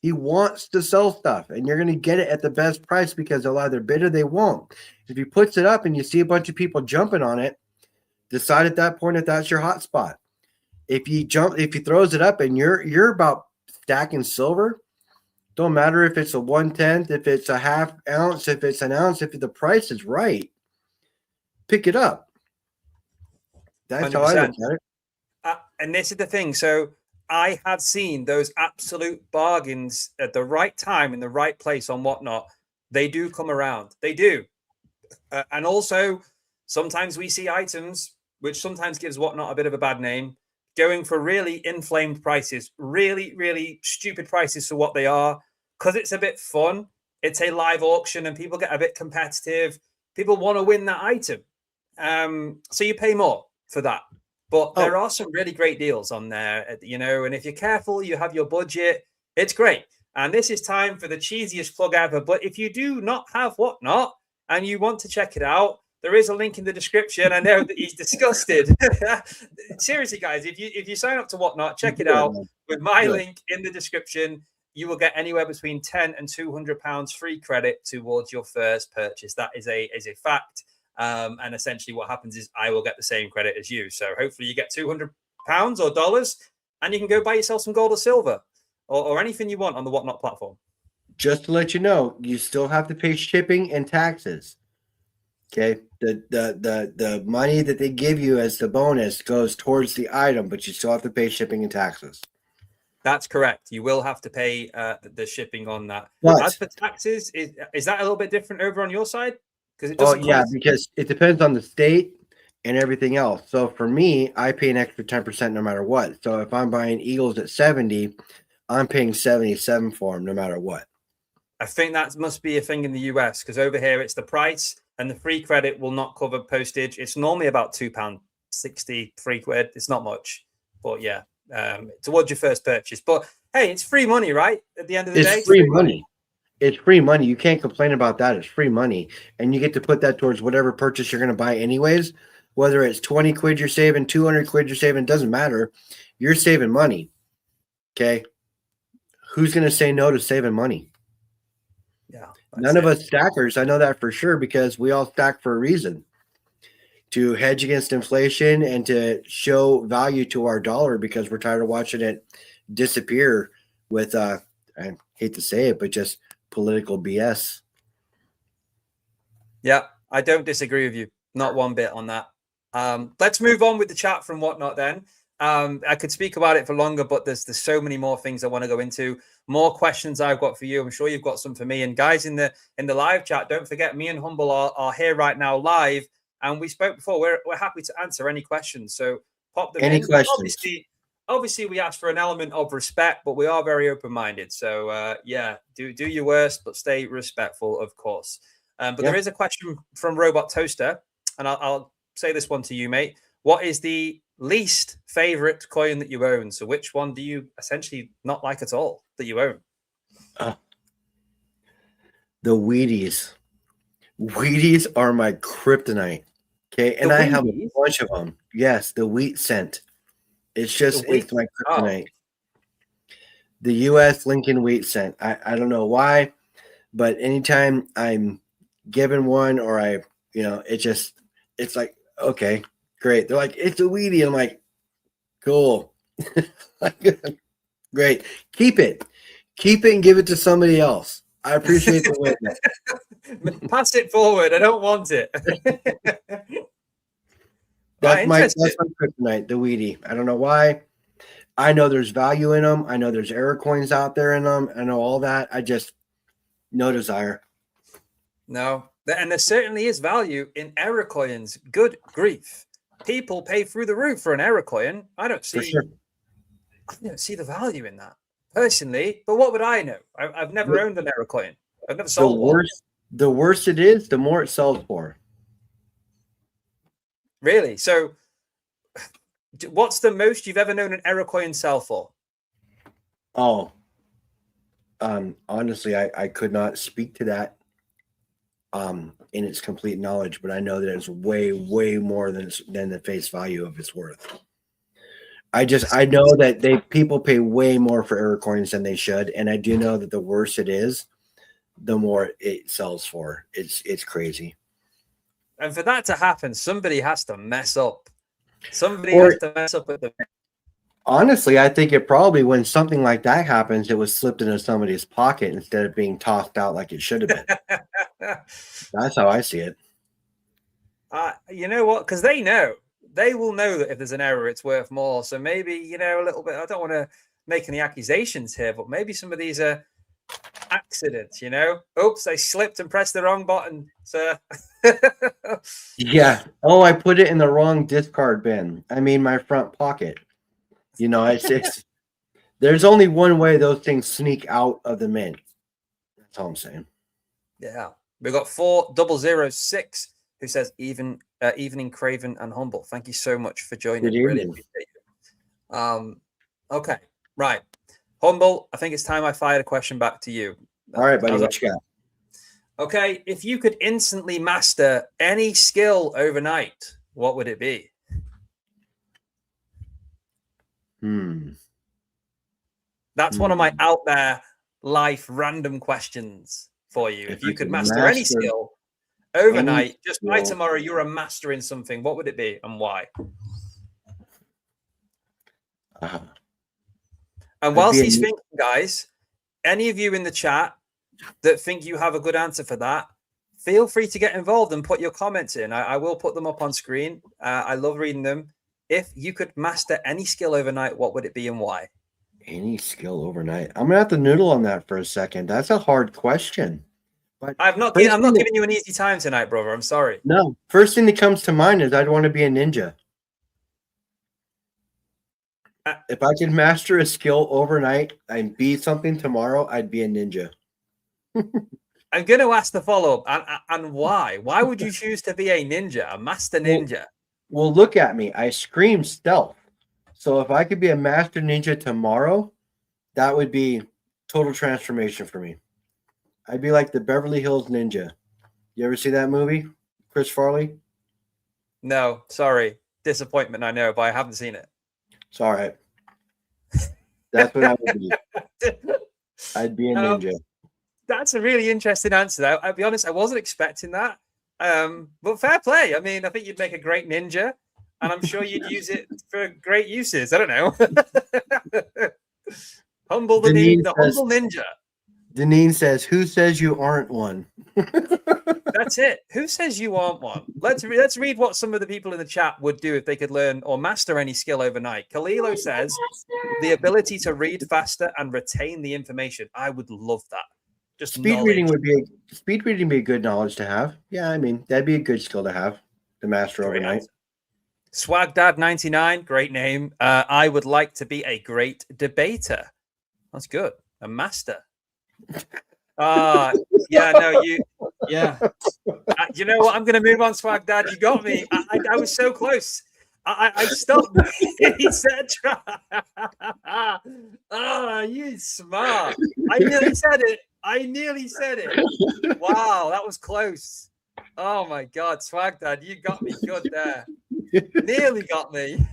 He wants to sell stuff, and you're going to get it at the best price because they'll either bid or they won't. If he puts it up and you see a bunch of people jumping on it, decide at that point if that's your hot spot. If he throws it up and you're about stacking silver, don't matter if it's a 1/10, if it's a half ounce, if it's an ounce, if the price is right, pick it up. That's 100%. how I look at it. And this is the thing. So I have seen those absolute bargains at the right time in the right place on Whatnot. They do come around. They do. And also, sometimes we see items, which sometimes gives Whatnot a bit of a bad name, going for really inflamed prices, really, really stupid prices for what they are, because it's a bit fun. It's a live auction and people get a bit competitive. People want to win that item. So you pay more for that. But there are some really great deals on there, you know, and if you're careful, you have your budget, it's great. And this is time for the cheesiest plug ever. But if you do not have Whatnot and you want to check it out, there is a link in the description. I know that he's disgusted. Seriously, guys, if you sign up to Whatnot, check it out with my link in the description. You will get anywhere between £10 and £200 free credit towards your first purchase. That is a fact. And essentially what happens is I will get the same credit as you. So hopefully you get £200 or dollars and you can go buy yourself some gold or silver or anything you want on the Whatnot platform. Just to let you know, you still have to pay shipping and taxes. Okay. The money that they give you as the bonus goes towards the item, but you still have to pay shipping and taxes. That's correct. You will have to pay the shipping on that. But, as for taxes, is that a little bit different over on your side? Because it doesn't. Yeah, because it depends on the state and everything else. So for me, I pay an extra 10% no matter what. So if I'm buying Eagles at 70, I'm paying 77 for them no matter what. I think that must be a thing in the US because over here it's the price and the free credit will not cover postage. It's normally about £2.60, £3. It's not much, but yeah, towards your first purchase. But hey, it's free money, right? At the end of the day, it's free money. It's free money. You can't complain about that. It's free money. And you get to put that towards whatever purchase you're going to buy anyways. Whether it's 20 quid you're saving, 200 quid you're saving, it doesn't matter. You're saving money. Okay? Who's going to say no to saving money? Yeah. None of us stackers. I know that for sure because we all stack for a reason. To hedge against inflation and to show value to our dollar because we're tired of watching it disappear with, I hate to say it, but just political BS. Yeah, I don't disagree with you. Not one bit on that. Let's move on with the chat from Whatnot then. I could speak about it for longer, but there's so many more things I want to go into. More questions I've got for you. I'm sure you've got some for me. And guys in the live chat, don't forget me and Humble are here right now live. And we spoke before. We're happy to answer any questions. So pop them in. Any questions? Obviously, we ask for an element of respect, but we are very open-minded. So, yeah, do your worst, but stay respectful, of course. But there is a question from Robot Toaster, and I'll say this one to you, mate. What is the least favorite coin that you own? So which one do you essentially not like at all that you own? The Wheaties. Wheaties are my kryptonite. Okay, and I have a bunch of them. Yes, the wheat scent. It's my kryptonite. The U.S. Lincoln wheat scent. I don't know why, but anytime I'm given one or it's like, okay, great. They're like, it's a Wheatie. I'm like, cool. Great. Keep it and give it to somebody else. I appreciate the witness. Pass it forward. I don't want it. That's my kryptonite, the Wheatie. I don't know why. I know there's value in them. I know there's error coins out there in them. I know all that. I just no desire. No. And there certainly is value in error coins. Good grief. People pay through the roof for an error coin. I don't see the value in that personally. But what would I know? I've never owned an error coin. I've never sold one. The worse it is, the more it sells for. Really? So what's the most you've ever known an error coin sell for? Oh, honestly, I could not speak to that in its complete knowledge, but I know that it's way, way more than the face value of its worth. I know that people pay way more for error coins than they should, and I do know that the worse it is, the more it sells for. It's crazy. And for that to happen, somebody has to mess up. Somebody Or has to mess up at the. honestly, I think it probably when something like that happens, it was slipped into somebody's pocket instead of being tossed out like it should have been. That's how I see it. You know what? Because they will know that if there's an error, it's worth more. So maybe, a little bit. I don't want to make any accusations here, but maybe some of these are accidents. Oops, I slipped and pressed the wrong button. So Yeah. Oh, I put it in the wrong discard bin. I mean, my front pocket. It's there's only one way those things sneak out of the mint. That's all I'm saying. Yeah, we got 4006 who says evening Craven and Humble. Thank you so much for joining. Really appreciate you. Okay, right. Humble, I think it's time I fired a question back to you. All right, buddy, what you got? Okay, if you could instantly master any skill overnight, what would it be? That's one of my out there life random questions for you. If you could master any skill overnight, just by tomorrow, you're a master in something, what would it be and why? And whilst he's thinking, guys, any of you in the chat that think you have a good answer for that, feel free to get involved and put your comments in. I will put them up on screen. I love reading them. If you could master any skill overnight, what would it be and why? Any skill overnight? I'm gonna have to noodle on that for a second. That's a hard question. But I'm not giving you an easy time tonight, brother. I'm sorry. No, first thing that comes to mind is I'd want to be a ninja. If I could master a skill overnight and be something tomorrow, I'd be a ninja. I'm going to ask the follow-up. And why? Why would you choose to be a ninja, a master ninja? Well, look at me. I scream stealth. So if I could be a master ninja tomorrow, that would be total transformation for me. I'd be like the Beverly Hills Ninja. You ever see that movie? Chris Farley? No, sorry. Disappointment, I know, but I haven't seen it. It's all right. That's what I would be. I'd be a ninja. That's a really interesting answer, though. I'll be honest, I wasn't expecting that. But fair play. I mean, I think you'd make a great ninja, and I'm sure you'd use it for great uses. I don't know. Humble the humble ninja. Deneen says, "Who says you aren't one?" That's it. Who says you aren't one? Let's read what some of the people in the chat would do if they could learn or master any skill overnight. Kalilo says, the ability to read faster and retain the information. I would love that. Just speed reading would be a good knowledge to have. Yeah, I mean, that'd be a good skill to have to master overnight. Swag Dad 99, great name. I would like to be a great debater. That's good. A master. Yeah, no, you know what? I'm going to move on, Swag Dad. You got me. I was so close. I stopped. He said, "Oh, you smart." I nearly said it. Wow, that was close. Oh my God, Swag Dad, you got me good there. Nearly got me.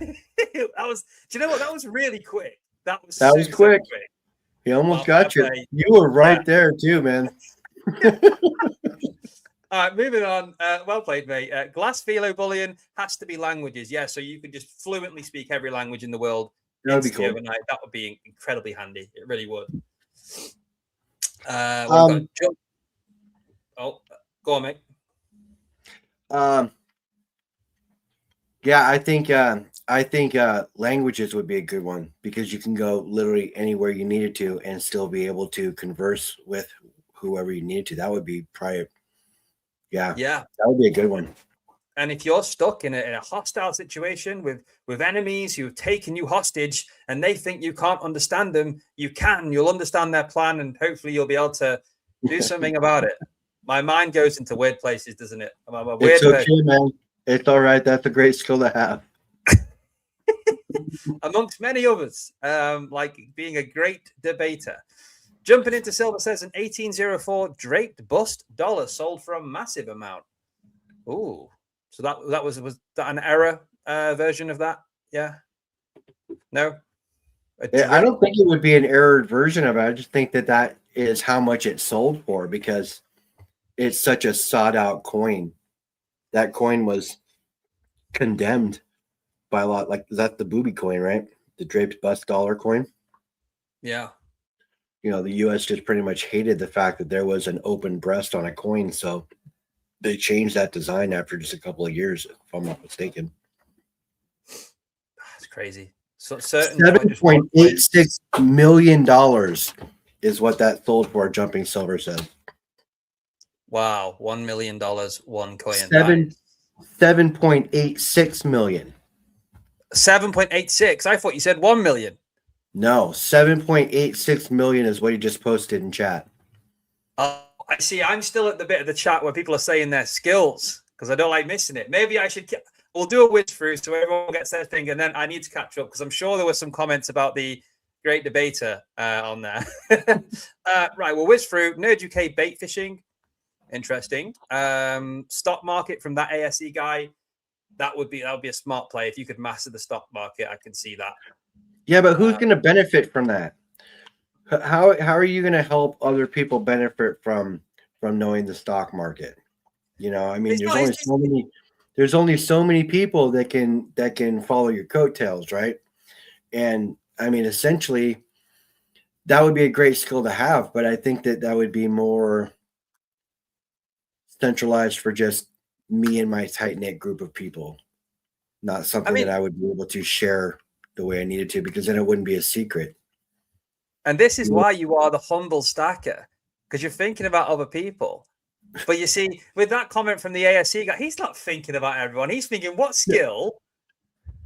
That was. Do you know what? That was really quick. That was quick. He almost got you. You were right there too, man. All right, moving on. Well played, mate. Glass Philo Bullion has to be languages. Yeah, so you could just fluently speak every language in the world. That would be cool. Overnight. That would be incredibly handy. It really would. Oh, go on, mate. Yeah, I think languages would be a good one because you can go literally anywhere you needed to and still be able to converse with whoever you needed to. That would be probably, yeah, that would be a good one. And if you're stuck in a hostile situation with enemies who've taken you hostage and they think you can't understand them, you'll understand their plan and hopefully you'll be able to do something about it. My mind goes into weird places, doesn't it? I'm a weird person, man. It's all right. That's a great skill to have. Amongst many others, like being a great debater. Jumping into silver says an 1804 draped bust dollar sold for a massive amount. Ooh, so that was that an error version of that? Yeah. No. I don't think it would be an errored version of it. I just think that is how much it sold for because it's such a sought out coin. That coin was condemned by a lot. Like that's the booby coin, right? The draped bust dollar coin. Yeah. You know, the U.S. just pretty much hated the fact that there was an open breast on a coin, so they changed that design after just a couple of years, if I'm not mistaken. That's crazy. So certain $7.86 million is what that sold for. Jumping Silver said. Wow, $1 million, one coin. 7.86 million. 7.86. I thought you said 1 million. No, 7.86 million is what you just posted in chat. I see. I'm still at the bit of the chat where people are saying their skills because I don't like missing it. Maybe I should. We'll do a whiz through so everyone gets their thing, and then I need to catch up because I'm sure there were some comments about the great debater on there. Right, we'll whiz through Nerd UK bait fishing. Interesting. Stock market from that ASE guy. That would be a smart play if you could master the stock market. I can see that. Yeah, but who's going to benefit from that? How are you going to help other people benefit from knowing the stock market? You know, I mean, there's only so many people that can follow your coattails, right? And I mean, essentially, that would be a great skill to have, but I think that would be more centralized for just me and my tight knit group of people, not something that I would be able to share the way I needed to, because then it wouldn't be a secret. And this is why you are the humble stacker, because you're thinking about other people. But you see, with that comment from the ASC guy, he's not thinking about everyone. He's thinking, what skill?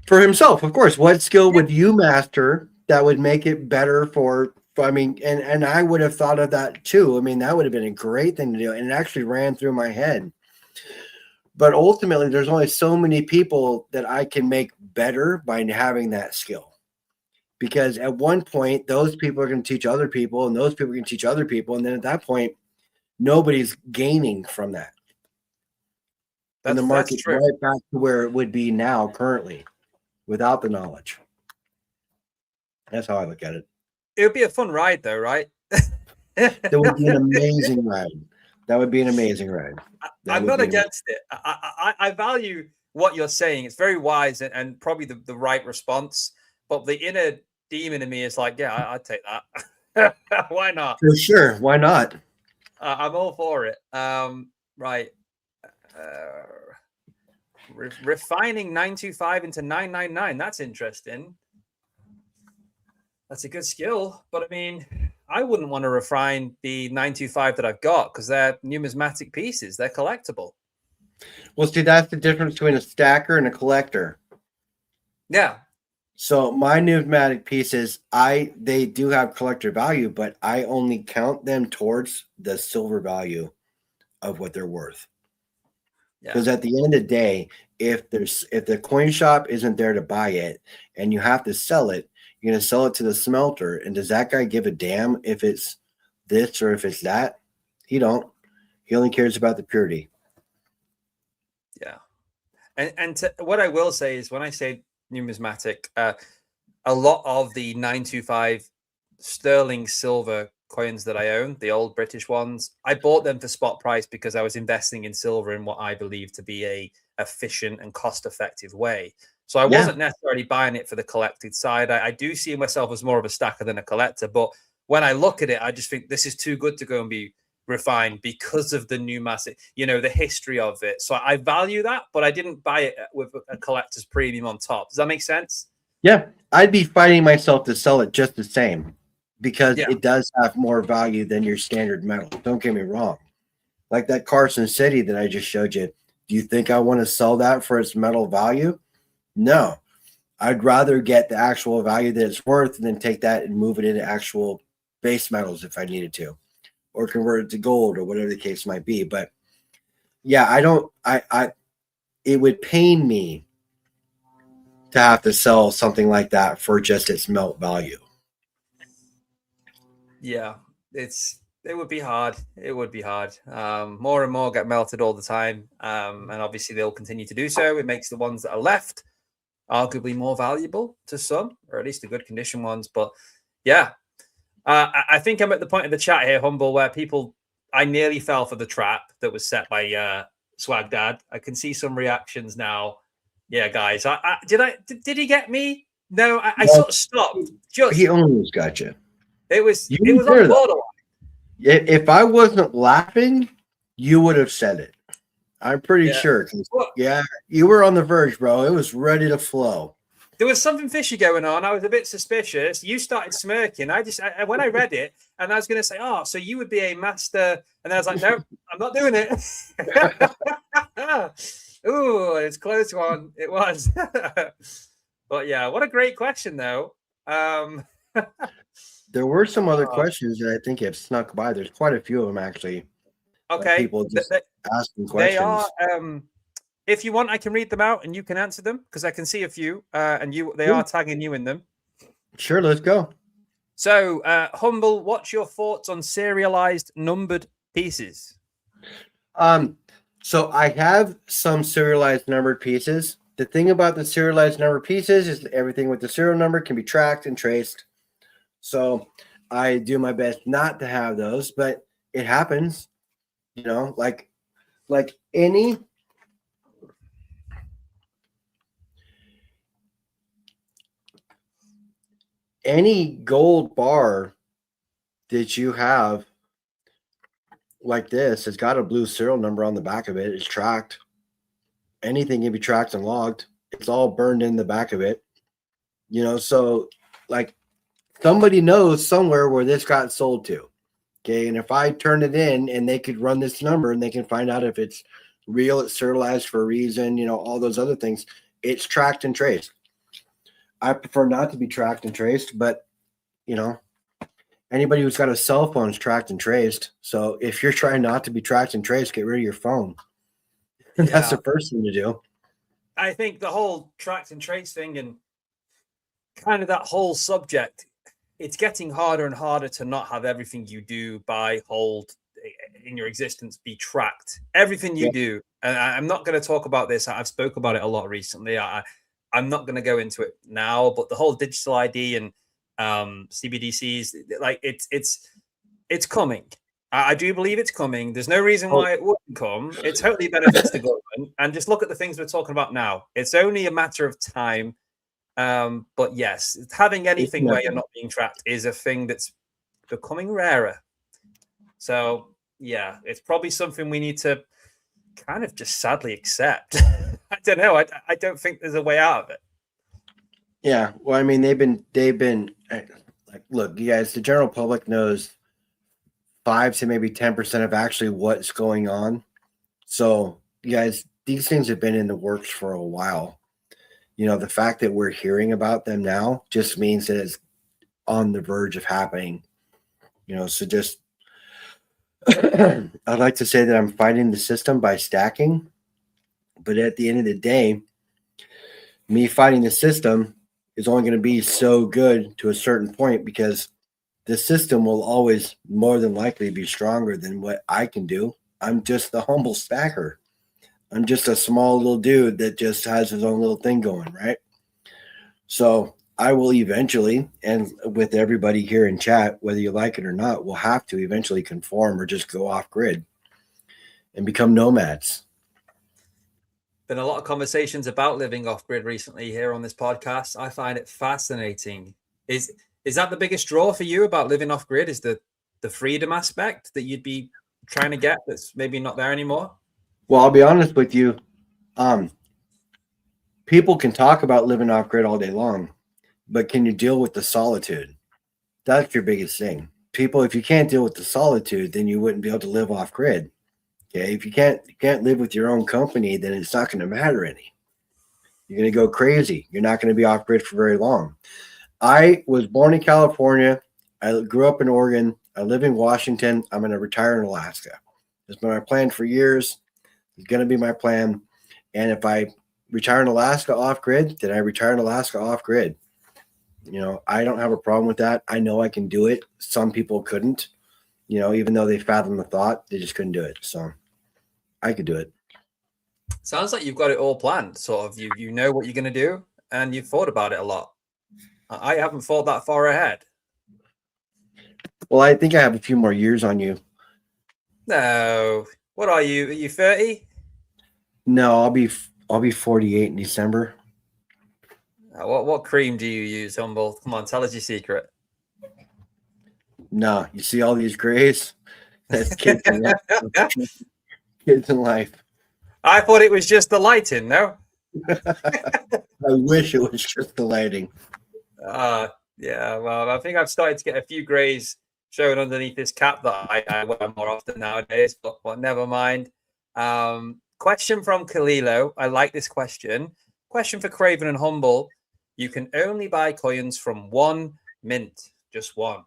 For himself, of course. What skill would you master that would make it better for I mean, and I would have thought of that too. I mean, that would have been a great thing to do. And it actually ran through my head. But ultimately, there's only so many people that I can make better by having that skill. Because at one point, those people are going to teach other people, and those people are going to teach other people. And then at that point, nobody's gaining from that. And the market's right back to where it would be now currently without the knowledge. That's how I look at it. It would be a fun ride, though, right? That would be an amazing ride. That would be an amazing ride. I'm not against it. I value what you're saying. It's very wise and probably the right response. But the inner demon in me is like, yeah, I'd take that. Why not? For sure. Why not? I'm all for it. Right. Refining 925 into 999. That's interesting. That's a good skill. But I mean, I wouldn't want to refine the 925 that I've got because they're numismatic pieces. They're collectible. Well, see, that's the difference between a stacker and a collector. Yeah. So my numismatic pieces, they do have collector value, but I only count them towards the silver value of what they're worth. Because at the end of the day, if the coin shop isn't there to buy it and you have to sell it, you're going to sell it to the smelter. And does that guy give a damn if it's this or if it's that? He don't. He only cares about the purity. Yeah. And what I will say is when I say numismatic, a lot of the 925 sterling silver coins that I own, the old British ones, I bought them for spot price because I was investing in silver in what I believe to be a efficient and cost-effective way. So I wasn't necessarily buying it for the collected side. I do see myself as more of a stacker than a collector. But when I look at it, I just think this is too good to go and be refined because of the numismatic, the history of it. So I value that, but I didn't buy it with a collector's premium on top. Does that make sense? Yeah. I'd be fighting myself to sell it just the same because it does have more value than your standard metal. Don't get me wrong. Like that Carson City that I just showed you. Do you think I want to sell that for its metal value? No, I'd rather get the actual value that it's worth and then take that and move it into actual base metals if I needed to, or convert it to gold or whatever the case might be. But yeah, it would pain me to have to sell something like that for just its melt value. Yeah, it would be hard. It would be hard. More and more get melted all the time. And obviously they'll continue to do so. It makes the ones that are left arguably more valuable to some, or at least the good condition ones. But yeah, I think I'm at the point of the chat here, Humble, where I nearly fell for the trap that was set by Swag Dad. I can see some reactions now. Yeah, guys, did he get me? No, I sort of stopped. He almost got you. It was You on borderline. If I wasn't laughing, you would have said it. I'm pretty sure. Yeah, you were on the verge, bro. It was ready to flow. There was something fishy going on. I was a bit suspicious. You started smirking. When I read it, and I was going to say, "Oh, so you would be a master," and then I was like, "No, I'm not doing it." Ooh, it's a close one. It was. But yeah, what a great question, though. There were some other questions that I think have snuck by. There's quite a few of them, actually. Okay. People just asking questions. They are. If you want, I can read them out and you can answer them because I can see a few, and they are tagging you in them. Sure, let's go. So, Humble, what's your thoughts on serialized numbered pieces? So I have some serialized numbered pieces. The thing about the serialized numbered pieces is that everything with the serial number can be tracked and traced. So I do my best not to have those, but it happens. You know, like any gold bar that you have like this has got a blue serial number on the back of it. It's tracked. Anything can be tracked and logged. It's all burned in the back of it. You know, so like somebody knows somewhere where this got sold to. Okay. And if I turn it in and they could run this number and they can find out if it's real, it's serialized for a reason, you know, all those other things, it's tracked and traced. I prefer not to be tracked and traced, but you know, anybody who's got a cell phone is tracked and traced. So if you're trying not to be tracked and traced, get rid of your phone. Yeah. That's the first thing to do. I think the whole tracked and trace thing and kind of that whole subject, it's getting harder and harder to not have everything you do, buy, hold in your existence be tracked. Everything you do. And I'm not going to talk about this. I've spoke about it a lot recently. I'm not going to go into it now, but the whole digital ID and CBDCs, like it's coming. I do believe it's coming. There's no reason why it wouldn't come. It totally benefits the government. And just look at the things we're talking about now. It's only a matter of time. But yes, having anything where you're not being tracked is a thing that's becoming rarer. So yeah, it's probably something we need to kind of just sadly accept. I don't know. I don't think there's a way out of it. Yeah. Well, I mean, they've been like, look, you guys, the general public knows 5 to maybe 10% of actually what's going on. So you guys, these things have been in the works for a while. You know, the fact that we're hearing about them now just means that it's on the verge of happening. You know, so just I'd like to say that I'm fighting the system by stacking, but at the end of the day, me fighting the system is only going to be so good to a certain point because the system will always more than likely be stronger than what I can do. I'm just the humble stacker. I'm just a small little dude that just has his own little thing going, right? So I will eventually, and with everybody here in chat, whether you like it or not, will have to eventually conform or just go off grid and become nomads. Been a lot of conversations about living off grid recently here on this podcast. I find it fascinating. Is that the biggest draw for you about living off grid? Is the freedom aspect that you'd be trying to get that's maybe not there anymore? Well, I'll be honest with you. People can talk about living off grid all day long, but can you deal with the solitude? That's your biggest thing. People, if you can't deal with the solitude, then you wouldn't be able to live off grid. Okay, if you can't live with your own company, then it's not going to matter any. You're going to go crazy. You're not going to be off grid for very long. I was born in California. I grew up in Oregon. I live in Washington. I'm going to retire in Alaska. It's been my plan for years. It's going to be my plan. And if I retire in Alaska off grid, then I retire in Alaska off grid. You know, I don't have a problem with that. I know I can do it. Some people couldn't, you know, even though they fathomed the thought, they just couldn't do it. So I could do it. Sounds like you've got it all planned. Sort of, you know what you're going to do. and you've thought about it a lot. I haven't thought that far ahead. Well, I think I have a few more years on you. No. What are you? Are you 30? No, I'll be 48 in December. What cream do you use, Humble? Come on, tell us your secret. No, you see all these grays? That's kids in life. Kids in life. I thought it was just the lighting, no? I wish it was just the lighting. Yeah, well, I think I've started to get a few grays showing underneath this cap that I wear more often nowadays, but never mind. Question from Kalilo. I like this question. Question for Craven and Humble. You can only buy coins from one mint, just one,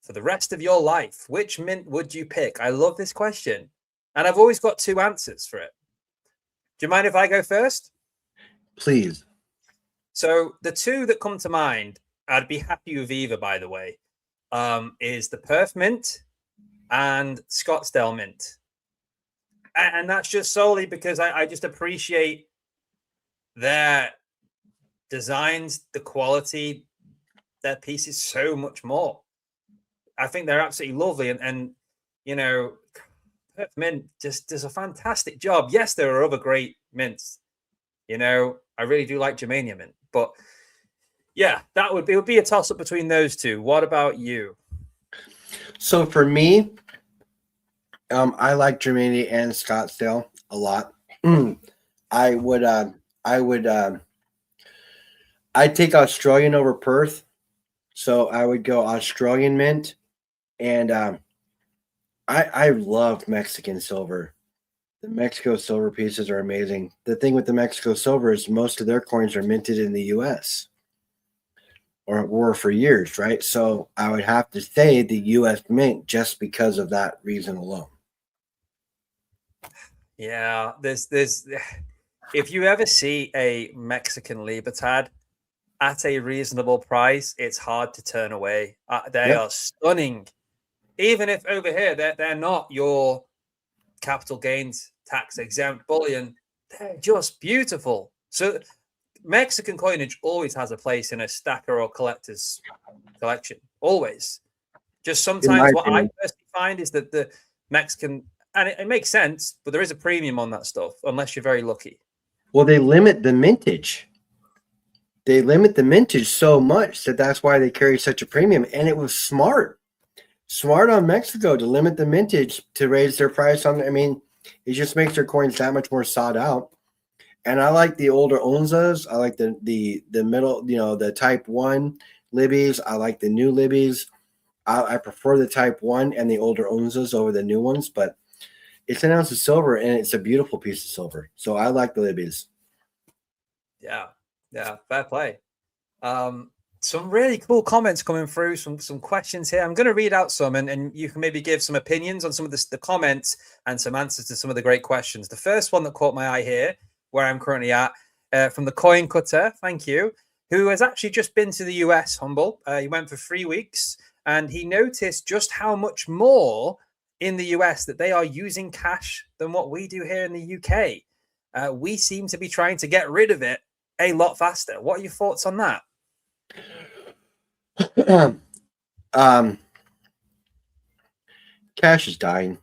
for the rest of your life. Which mint would you pick? I love this question. And I've always got two answers for it. Do you mind if I go first? Please. So the two that come to mind, I'd be happy with either, by the way, is the Perth Mint and Scottsdale Mint. And that's just solely because I just appreciate their designs, the quality, their pieces so much more. I think they're absolutely lovely. And you know, Perth Mint just does a fantastic job. Yes, there are other great mints. You know, I really do like Germania Mint. But yeah, it would be a toss-up between those two. What about you? So for me, I like Germania and Scottsdale a lot. I'd take Australian over Perth. So I would go Australian mint. And I love Mexican silver. The Mexico silver pieces are amazing. The thing with the Mexico silver is most of their coins are minted in the U.S. or were for years, right? So I would have to say the U.S. mint just because of that reason alone. Yeah, there's if you ever see a Mexican Libertad at a reasonable price, it's hard to turn away. They are stunning. Even if over here they're not your capital gains tax exempt bullion, they're just beautiful. So Mexican coinage always has a place in a stacker or collector's collection. Always. Just sometimes what I personally find is that the Mexican, and it makes sense, but there is a premium on that stuff unless you're very lucky. Well, they limit the mintage. They limit the mintage so much that's why they carry such a premium. And it was smart on Mexico to limit the mintage to raise their price on. I mean, it just makes their coins that much more sought out. And I like the older onzas. I like the middle, the type 1 libbies. I like the new libbies. I prefer the type 1 and the older onzas over the new ones, but it's an ounce of silver and it's a beautiful piece of silver. So I like the libbies. Yeah, fair play. Some really cool comments coming through, some questions here. I'm going to read out some, and you can maybe give some opinions on some of the comments and some answers to some of the great questions. The first one that caught my eye here, where I'm currently at, from the Coin Cutter, thank you, who has actually just been to the US, Humble. He went for 3 weeks, and he noticed just how much more in the US that they are using cash than what we do here in the UK. We seem to be trying to get rid of it a lot faster. What are your thoughts on that? Cash is dying.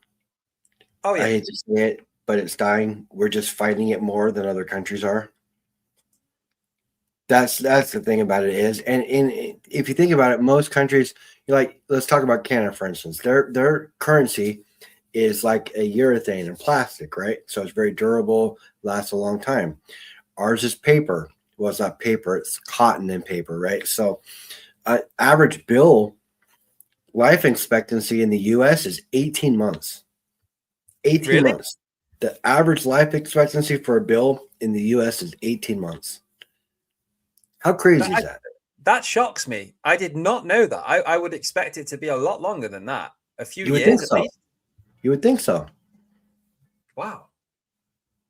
Oh yeah. I hate to say it, but it's dying. We're just fighting it more than other countries are. That's the thing about it is, and if you think about it, most countries, let's talk about Canada, for instance. Their currency is like a urethane and plastic, right? So it's very durable, lasts a long time. Ours is paper. Well, it's not paper; it's cotton and paper, right? So average bill life expectancy in the U.S. is 18 months. 18 Really? months. The average life expectancy for a bill in the U.S. is 18 months. How crazy is that? That shocks me. I did not know that. I would expect it to be a lot longer than that. A few You would years think at so. least. You would think so. Wow.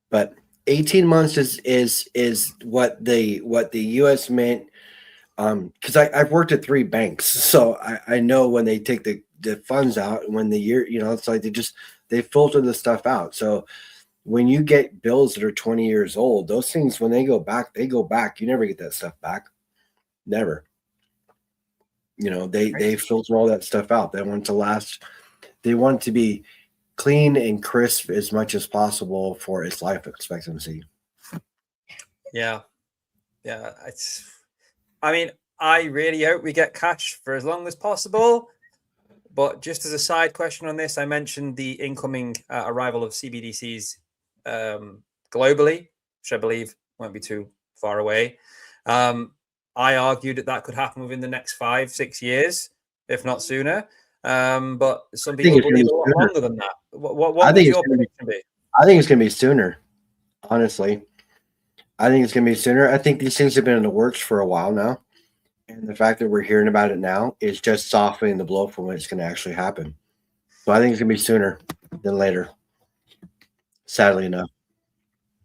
But 18 months is what the U.S. meant. Because I've worked at 3 banks, so I know when they take the funds out and when the year, it's like they filter the stuff out. So when you get bills that are 20 years old, those things, when they go back, they go back. You never get that stuff back. Never. You know, they filter all that stuff out. They want it to last. They want it to be clean and crisp as much as possible for its life expectancy. Yeah. Yeah. I mean, I really hope we get cash for as long as possible. But just as a side question on this, I mentioned the incoming arrival of CBDCs globally, which I believe won't be too far away. I argued that could happen within the next 5-6 years, if not sooner. But some people believe a lot longer than that. What would your prediction be? I think it's going to be sooner, honestly. I think it's going to be sooner. I think these things have been in the works for a while now. And the fact that we're hearing about it now is just softening the blow for when it's going to actually happen. So I think it's going to be sooner than later, sadly enough.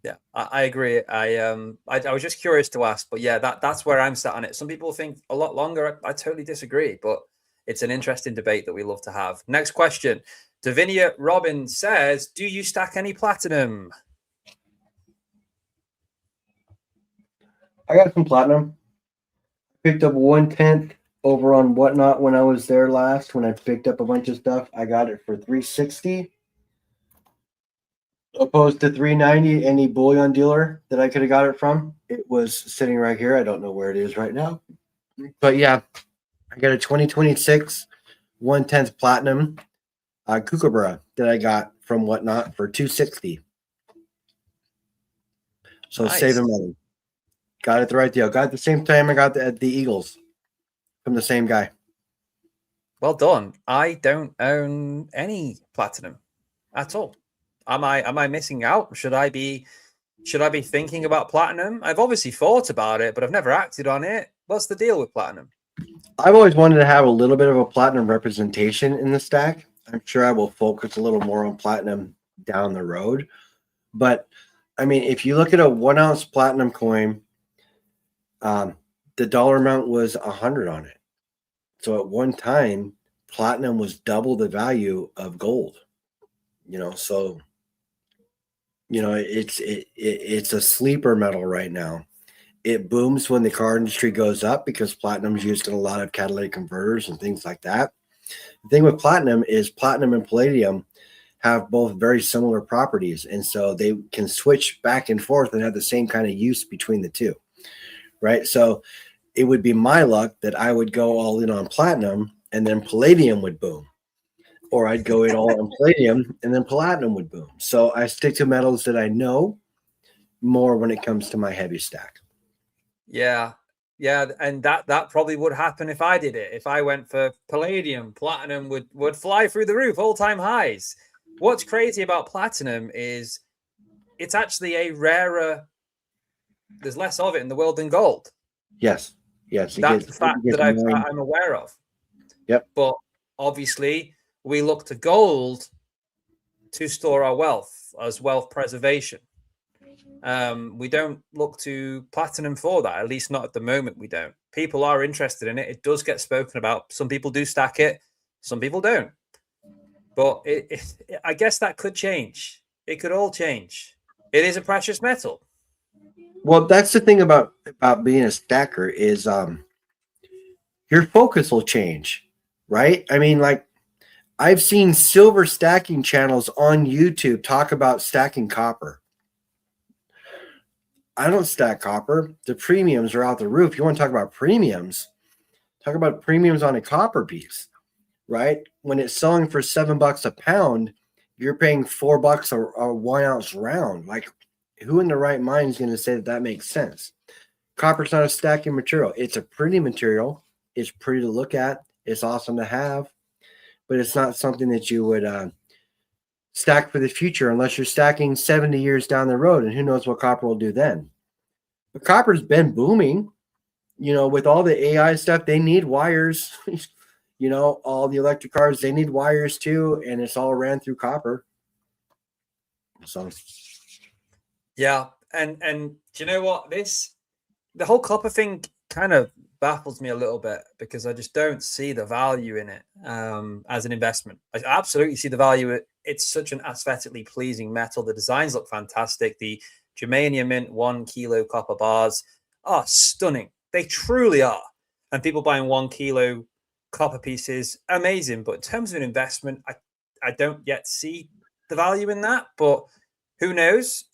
Yeah, I agree. I was just curious to ask, but yeah, that's where I'm sat on it. Some people think a lot longer. I totally disagree, but it's an interesting debate that we love to have. Next question. Davinia Robin says, do you stack any platinum? I got some platinum. Picked up 1/10 over on Whatnot when I was there last. When I picked up a bunch of stuff, I got it for $360, opposed to $390. Any bullion dealer that I could have got it from, it was sitting right here. I don't know where it is right now, but yeah, I got a 2026 1/10 platinum kookaburra that I got from Whatnot for $260. So Nice. saving money. Got it the right deal. Got it at the same time I got the Eagles from the same guy. Well done. I don't own any platinum at all. Am I missing out? Should I be thinking about platinum? I've obviously thought about it, but I've never acted on it. What's the deal with platinum? I've always wanted to have a little bit of a platinum representation in the stack. I'm sure I will focus a little more on platinum down the road. But I mean, if you look at a 1 ounce platinum coin, the dollar amount was 100 on it. So at one time, platinum was double the value of gold. You know, so you know it's a sleeper metal right now. It booms when the car industry goes up because platinum is used in a lot of catalytic converters and things like that. The thing with platinum is platinum and palladium have both very similar properties, and so they can switch back and forth and have the same kind of use between the two, right? So it would be my luck that I would go all in on platinum and then palladium would boom, or I'd go in all on palladium and then platinum would boom. So I stick to metals that I know more when it comes to my heavy stack. Yeah, and that probably would happen if I did it. If I went for palladium, platinum would fly through the roof, all-time highs. What's crazy about platinum is it's actually a rarer. There's less of it in the world than gold. Yes. That's the fact that I'm aware of. Yep. But obviously, we look to gold to store our wealth as wealth preservation. We don't look to platinum for that, at least not at the moment. We don't. People are interested in it. It does get spoken about. Some people do stack it, some people don't. But I guess that could change. It could all change. It is a precious metal. Well, that's the thing about being a stacker is your focus will change, right? I mean, like I've seen silver stacking channels on YouTube talk about stacking copper. I don't stack copper. The premiums are out the roof. You want to talk about premiums? Talk about premiums on a copper piece, right? When it's selling for $7 a pound, you're paying $4 a 1 ounce round. Like, who in the right mind is going to say that makes sense? Copper's not a stacking material. It's a pretty material. It's pretty to look at. It's awesome to have, but it's not something that you would stack for the future unless you're stacking 70 years down the road, and who knows what copper will do then. But copper's been booming, you know, with all the AI stuff. They need wires. You know, all the electric cars, they need wires too, and it's all ran through copper. So yeah, and do you know what, the whole copper thing kind of baffles me a little bit because I just don't see the value in it as an investment. I absolutely see the value it's such an aesthetically pleasing metal. The designs look fantastic. The Germania Mint 1 kilo copper bars are stunning. They truly are. And people buying 1 kilo copper pieces, amazing. But in terms of an investment, I don't yet see the value in that. But who knows?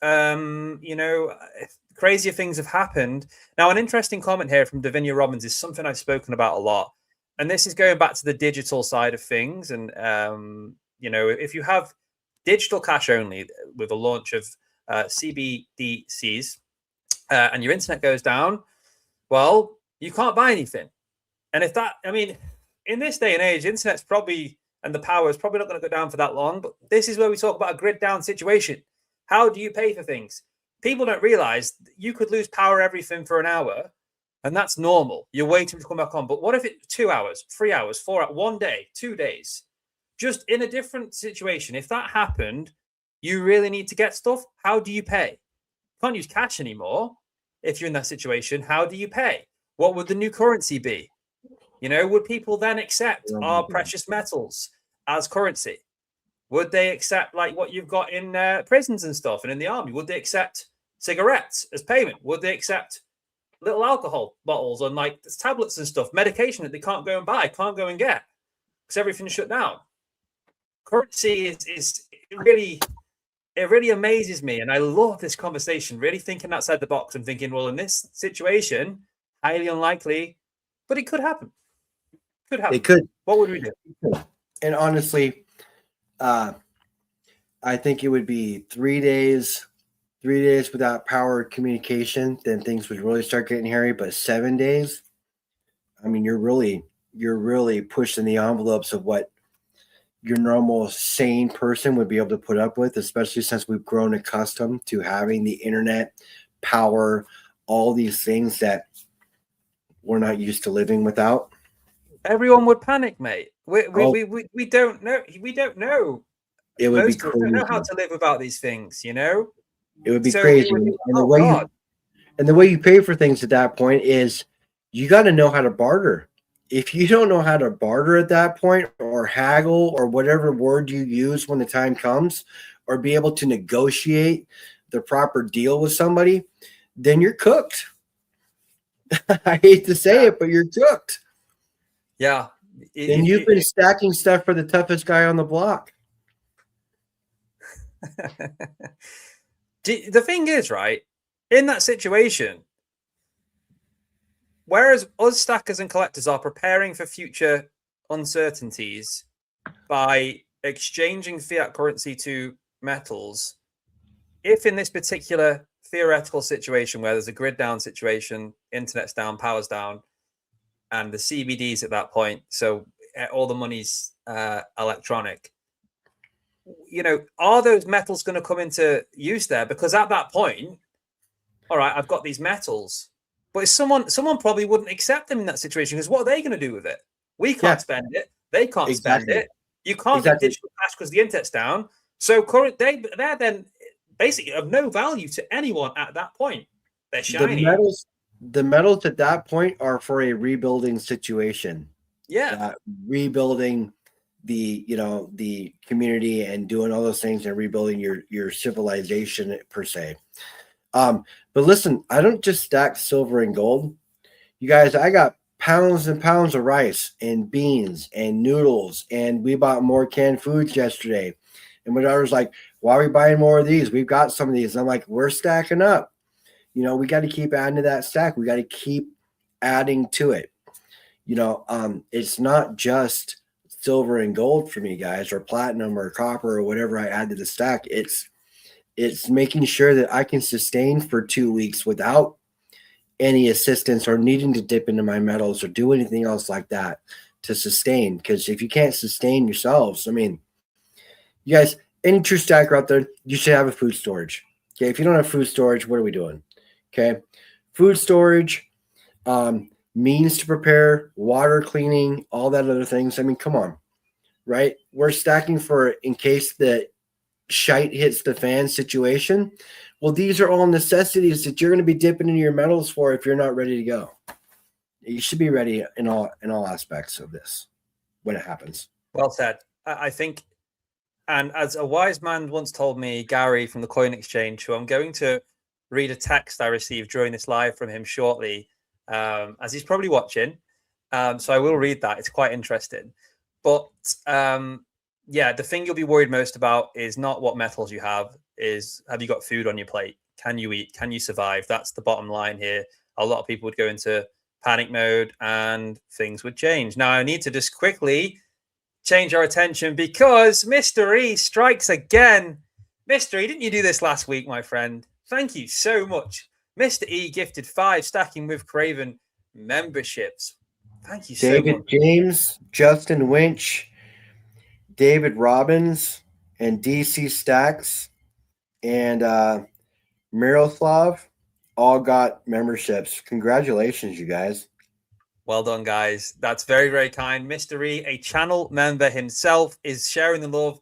Crazier things have happened. Now, an interesting comment here from Davinia Robbins is something I've spoken about a lot. And this is going back to the digital side of things. And, if you have digital cash only with the launch of CBDCs and your internet goes down, well, you can't buy anything. And in this day and age, internet's probably, and the power is probably not going to go down for that long. But this is where we talk about a grid down situation. How do you pay for things? People don't realize you could lose power everything for an hour, and that's normal. You're waiting to come back on. But what if it's 2 hours, 3 hours, 4 hours, 1 day, 2 days? Just in a different situation. If that happened, you really need to get stuff. How do you pay? You can't use cash anymore. If you're in that situation, how do you pay? What would the new currency be? Would people then accept our precious metals as currency? Would they accept like what you've got in prisons and stuff and in the army? Would they accept cigarettes as payment? Would they accept little alcohol bottles and like tablets and stuff, medication that they can't go and buy, can't go and get because everything's shut down? Currency is it really amazes me. And I love this conversation, really thinking outside the box and thinking, well, in this situation, highly unlikely, but it could happen. Could happen. It could. What would we do? And honestly, I think it would be 3 days without power communication, then things would really start getting hairy. But 7 days, I mean, you're really pushing the envelopes of what your normal sane person would be able to put up with, especially since we've grown accustomed to having the internet, power, all these things that we're not used to living without. Everyone would panic, mate. We don't know. We don't know. It would be crazy. We don't know how to live without these things, It would be crazy. And the way you pay for things at that point is you got to know how to barter. If you don't know how to barter at that point or haggle or whatever word you use when the time comes or be able to negotiate the proper deal with somebody, then you're cooked. I hate to say it, but you're cooked. Yeah. And you've been stacking stuff for the toughest guy on the block. The thing is, right, in that situation, whereas us stackers and collectors are preparing for future uncertainties by exchanging fiat currency to metals, if in this particular theoretical situation where there's a grid down situation, internet's down, power's down, and the CBDs at that point, so all the money's electronic, are those metals going to come into use there? Because at that point, all right, I've got these metals, but someone probably wouldn't accept them in that situation because what are they going to do with it? We can't spend it. They can't spend it. You can't get digital cash because the internet's down. So they're then basically of no value to anyone at that point. They're shiny. The metals at that point are for a rebuilding situation. Yeah. Rebuilding the community and doing all those things and rebuilding your civilization per se. But listen, I don't just stack silver and gold. You guys, I got pounds and pounds of rice and beans and noodles, and we bought more canned foods yesterday. And my daughter's like, why are we buying more of these? We've got some of these. And I'm like, we're stacking up. We got to keep adding to that stack. We got to keep adding to it. It's not just silver and gold for me, guys, or platinum or copper or whatever I add to the stack. It's making sure that I can sustain for 2 weeks without any assistance or needing to dip into my metals or do anything else like that to sustain. Because if you can't sustain yourselves, I mean, you guys, any true stacker out there, you should have a food storage. Okay, if you don't have food storage, what are we doing? Okay, food storage, means to prepare, water cleaning, all that other things. I mean, come on, right? We're stacking for in case the shite hits the fan situation. Well, these are all necessities that you're going to be dipping into your metals for if you're not ready to go. You should be ready in all aspects of this when it happens. Well said. I think And as a wise man once told me, Gary from the Coin Exchange, who I'm going to read a text I received during this live from him shortly, as he's probably watching. So I will read that. It's quite interesting. But yeah, the thing you'll be worried most about is not what metals you have you got food on your plate? Can you eat? Can you survive? That's the bottom line here. A lot of people would go into panic mode and things would change. Now, I need to just quickly change our attention because Mr. E strikes again. Mr. E, didn't you do this last week, my friend? Thank you so much. Mr. E gifted 5 Stacking with Craven memberships. Thank you so much. David James, Justin Winch, David Robbins, and DC Stacks, and Miroslav all got memberships. Congratulations, you guys. Well done, guys. That's very, very kind. Mr. E, a channel member himself, is sharing the love,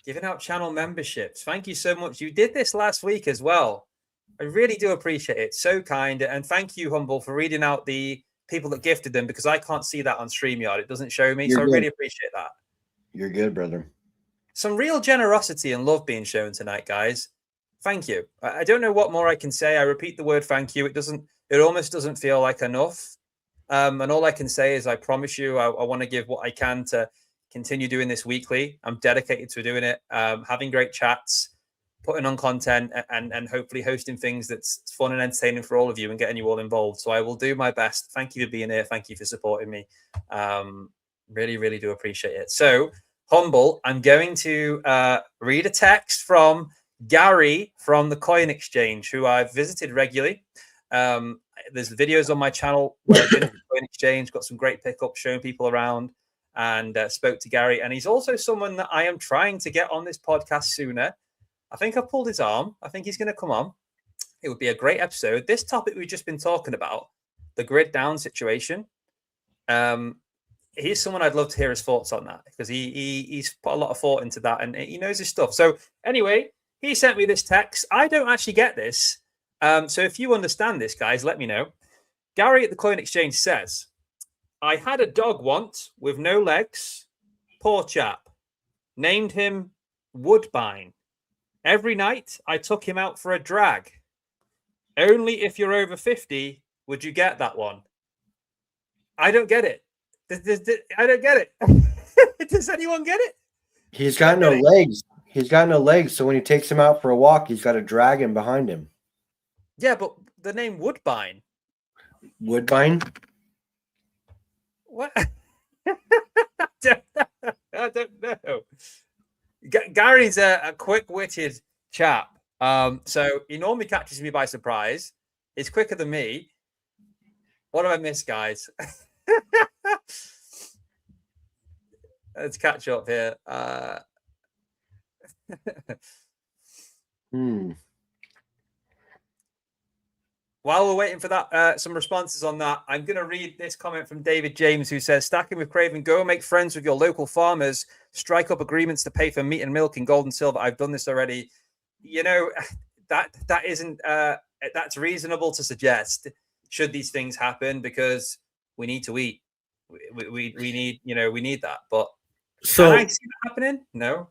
giving out channel memberships. Thank you so much. You did this last week as well. I really do appreciate it. So kind. And thank you, Humble, for reading out the people that gifted them, because I can't see that on StreamYard. It doesn't show me. So I really appreciate that. You're good, brother. Some real generosity and love being shown tonight, guys. Thank you. I don't know what more I can say. I repeat the word thank you. It almost doesn't feel like enough. And all I can say is I promise you I want to give what I can to continue doing this weekly. I'm dedicated to doing it, having great chats, putting on content, and hopefully hosting things that's fun and entertaining for all of you and getting you all involved. So I will do my best. Thank you for being here. Thank you for supporting me. Really, really do appreciate it. So, Humble, I'm going to read a text from Gary from the Coin Exchange, who I've visited regularly. There's videos on my channel where I've been to the Coin Exchange, got some great pickups, showing people around, and spoke to Gary. And he's also someone that I am trying to get on this podcast sooner. I think I've pulled his arm. I think he's going to come on. It would be a great episode. This topic we've just been talking about, the grid down situation. He's someone I'd love to hear his thoughts on that, because he's put a lot of thought into that and he knows his stuff. So anyway, he sent me this text. I don't actually get this. So if you understand this, guys, let me know. Gary at the Coin Exchange says, I had a dog once with no legs. Poor chap. Named him Woodbine. Every night I took him out for a drag. Only if you're over 50 would you get that one. I don't get it. I don't get it. Does anyone get it? He's got no legs. He's got no legs. So when he takes him out for a walk, he's got a dragon behind him. Yeah, but the name Woodbine. Woodbine? What? I don't know. Gary's a quick-witted chap. So he normally catches me by surprise. He's quicker than me. What have I missed, guys? Let's catch up here. While we're waiting for that, some responses on that, I'm going to read this comment from David James, who says, Stacking with Craven, go and make friends with your local farmers, strike up agreements to pay for meat and milk in gold and silver. I've done this already. You know, that isn't, that's reasonable to suggest, should these things happen, because we need to eat. We need, we need that. But so can I see that happening? No.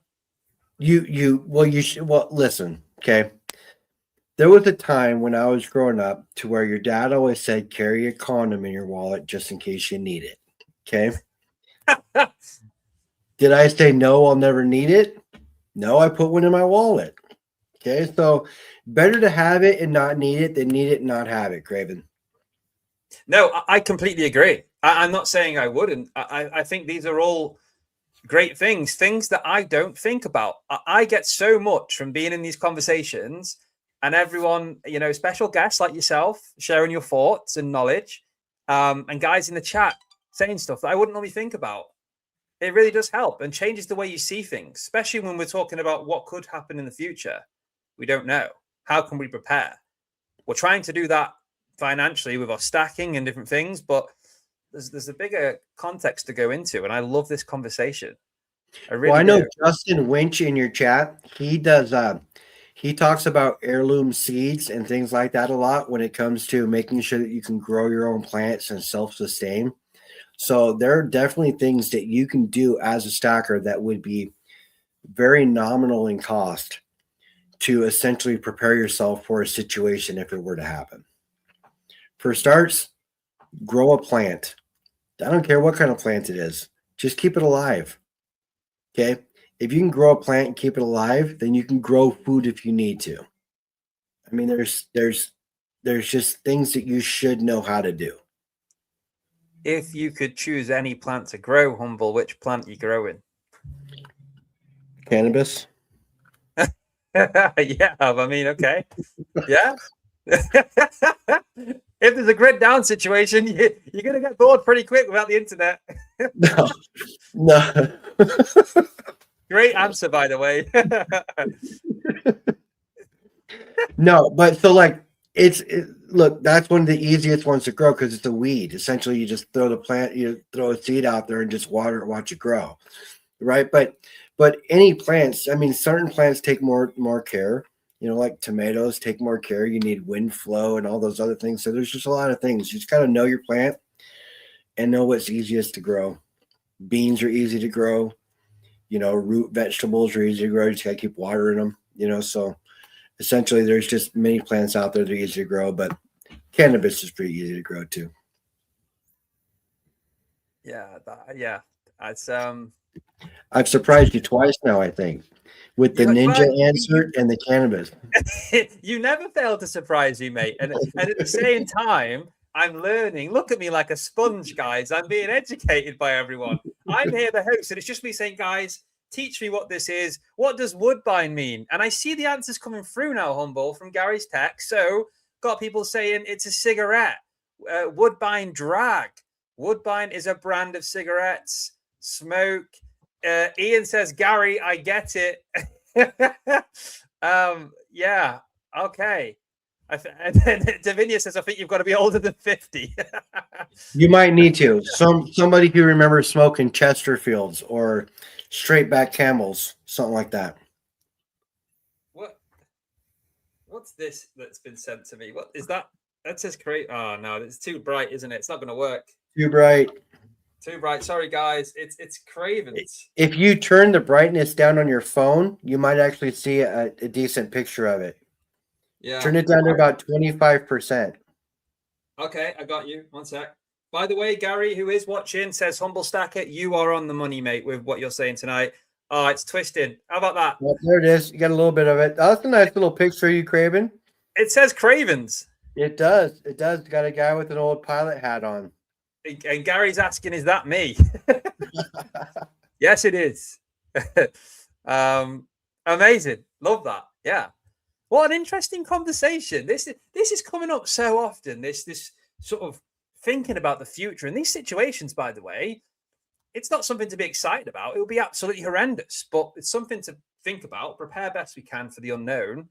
You should, listen, okay. There was a time when I was growing up to where your dad always said, carry a condom in your wallet just in case you need it. Okay. Did I say, no, I'll never need it? No, I put one in my wallet. Okay. So better to have it and not need it than need it and not have it, Craven. No, I completely agree. I'm not saying I wouldn't. I think these are all great things that I don't think about. I get so much from being in these conversations, and everyone, special guests like yourself, sharing your thoughts and knowledge, and guys in the chat saying stuff that I wouldn't normally think about. It really does help and changes the way you see things, especially when we're talking about what could happen in the future. We don't know. How can we prepare? We're trying to do that financially with our stacking and different things, but there's a bigger context to go into, and I love this conversation. I know Justin Winch in your chat. He does. He talks about heirloom seeds and things like that a lot when it comes to making sure that you can grow your own plants and self-sustain. So there are definitely things that you can do as a stacker that would be very nominal in cost to essentially prepare yourself for a situation if it were to happen. For starts, grow a plant. I don't care what kind of plant it is. Just keep it alive. Okay? If you can grow a plant and keep it alive, then you can grow food if you need to. I mean, there's just things that you should know how to do. If you could choose any plant to grow, Humble, which plant you growing? Cannabis. Yeah, I mean, okay. Yeah. If there's a grid down situation, you're going to get bored pretty quick without the internet. No, no. Great answer, by the way. No, but so like look, that's one of the easiest ones to grow because it's a weed. Essentially, you just throw the plant, you throw a seed out there and just water it, watch it grow, right? But any plants, I mean, certain plants take more care. You know, like tomatoes take more care. You need wind flow and all those other things. So there's just a lot of things. You just got to know your plant and know what's easiest to grow. Beans are easy to grow. You know, root vegetables are easy to grow. You just got to keep watering them. You know, so essentially, there's just many plants out there that are easy to grow, but cannabis is pretty easy to grow too. Yeah, it's I've surprised you twice now, I think, with the ninja answer and the cannabis. You never fail to surprise me, mate. And at the same time, I'm learning. Look at me like a sponge, guys. I'm being educated by everyone. I'm here, the host, and it's just me saying, guys, teach me what this is. What does woodbine mean? And I see the answers coming through now, Humble, from Gary's text. So got people saying it's a cigarette. Woodbine drag. Woodbine is a brand of cigarettes. Smoke. Ian says, Gary, I get it. Yeah. Okay. And then Davinia says, I think you've got to be older than 50. You might need to. Somebody who remembers smoking Chesterfields or straight back Camels, something like that. What's this that's been sent to me? What is that? That says create. Oh no, it's too bright, isn't it? It's not going to work. Too bright. Too bright. Sorry, guys. It's Craven's. If you turn the brightness down on your phone, you might actually see a decent picture of it. Yeah. Turn it down to about 25%. Okay, I got you. One sec. By the way, Gary, who is watching, says, Humble Stacker, you are on the money, mate, with what you're saying tonight. Oh, it's twisting. How about that? Well, there it is. You got a little bit of it. That's a nice little picture of you, Craven. It says Craven's. It does. It does. Got a guy with an old pilot hat on. And Gary's asking, is that me? Yes, it is. Amazing. Love that. Yeah. What an interesting conversation. This is coming up so often. This sort of thinking about the future and these situations, by the way, it's not something to be excited about. It will be absolutely horrendous, but it's something to think about, prepare best we can for the unknown.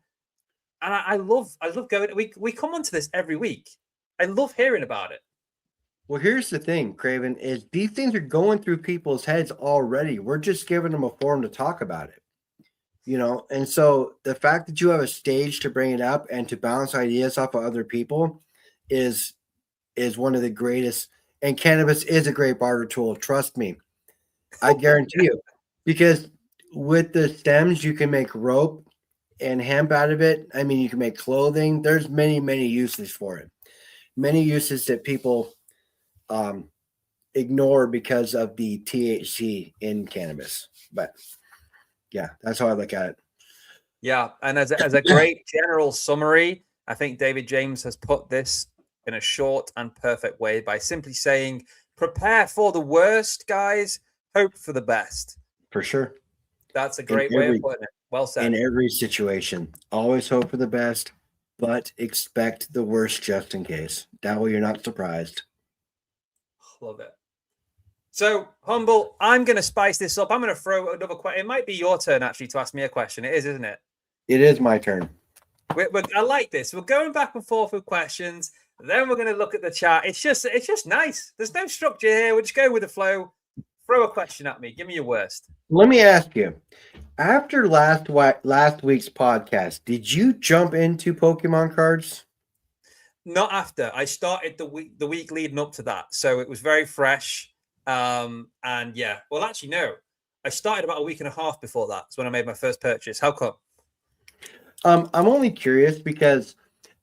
And I love going. We come onto this every week. I love hearing about it. Well, here's the thing, Craven, is these things are going through people's heads already. We're just giving them a forum to talk about it. You know, and so the fact that you have a stage to bring it up and to bounce ideas off of other people is one of the greatest. And cannabis is a great barter tool. Trust me. I guarantee you. Because with the stems, you can make rope and hemp out of it. I mean, you can make clothing. There's many, many uses for it. Many uses that people ignore because of the THC in cannabis. But yeah, that's how I look at it. Yeah, and as a great general summary, I think David James has put this in a short and perfect way by simply saying, prepare for the worst, guys, hope for the best. For sure. That's a great way of putting it. Well said. In every situation, always hope for the best, but expect the worst just in case. That way you're not surprised. Love it. So, Humble, I'm going to spice this up. I'm going to throw another question. It might be your turn, actually, to ask me a question. It is, isn't it? It is my turn. I like this. We're going back and forth with questions. Then we're going to look at the chat. It's just nice. There's no structure here. We'll just go with the flow. Throw a question at me. Give me your worst. Let me ask you. After last week's podcast, did you jump into Pokemon cards? Not after. I started the week leading up to that, so it was very fresh. And yeah, well, actually, no. I started about a week and a half before that. That's when I made my first purchase. How come? I'm only curious because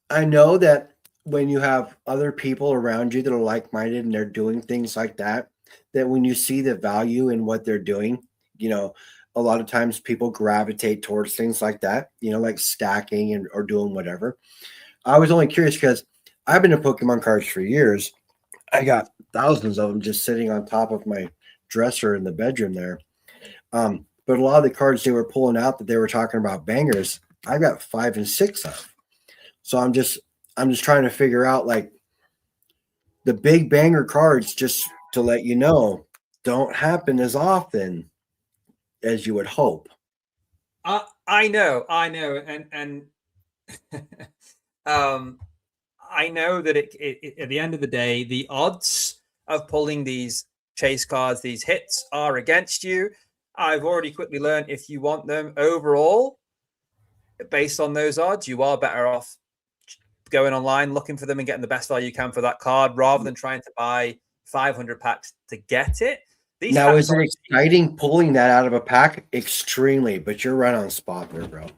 I know that when you have other people around you that are like-minded and they're doing things like that, that when you see the value in what they're doing, you know, a lot of times people gravitate towards things like that, you know, like stacking and or doing whatever. I was only curious because I've been in Pokemon cards for years. I got thousands of them just sitting on top of my dresser in the bedroom there. But a lot of the cards they were pulling out that they were talking about bangers, I got 5 and 6 of. So I'm just trying to figure out like the big banger cards, just to let you know, don't happen as often as you would hope. I know, and I know that it at the end of the day, the odds of pulling these chase cards, these hits, are against you. I've already quickly learned if you want them overall, based on those odds, you are better off going online, looking for them and getting the best value you can for that card rather than trying to buy 500 packs to get it. These now, is it exciting pulling that out of a pack? Extremely, but you're right on spot there, bro.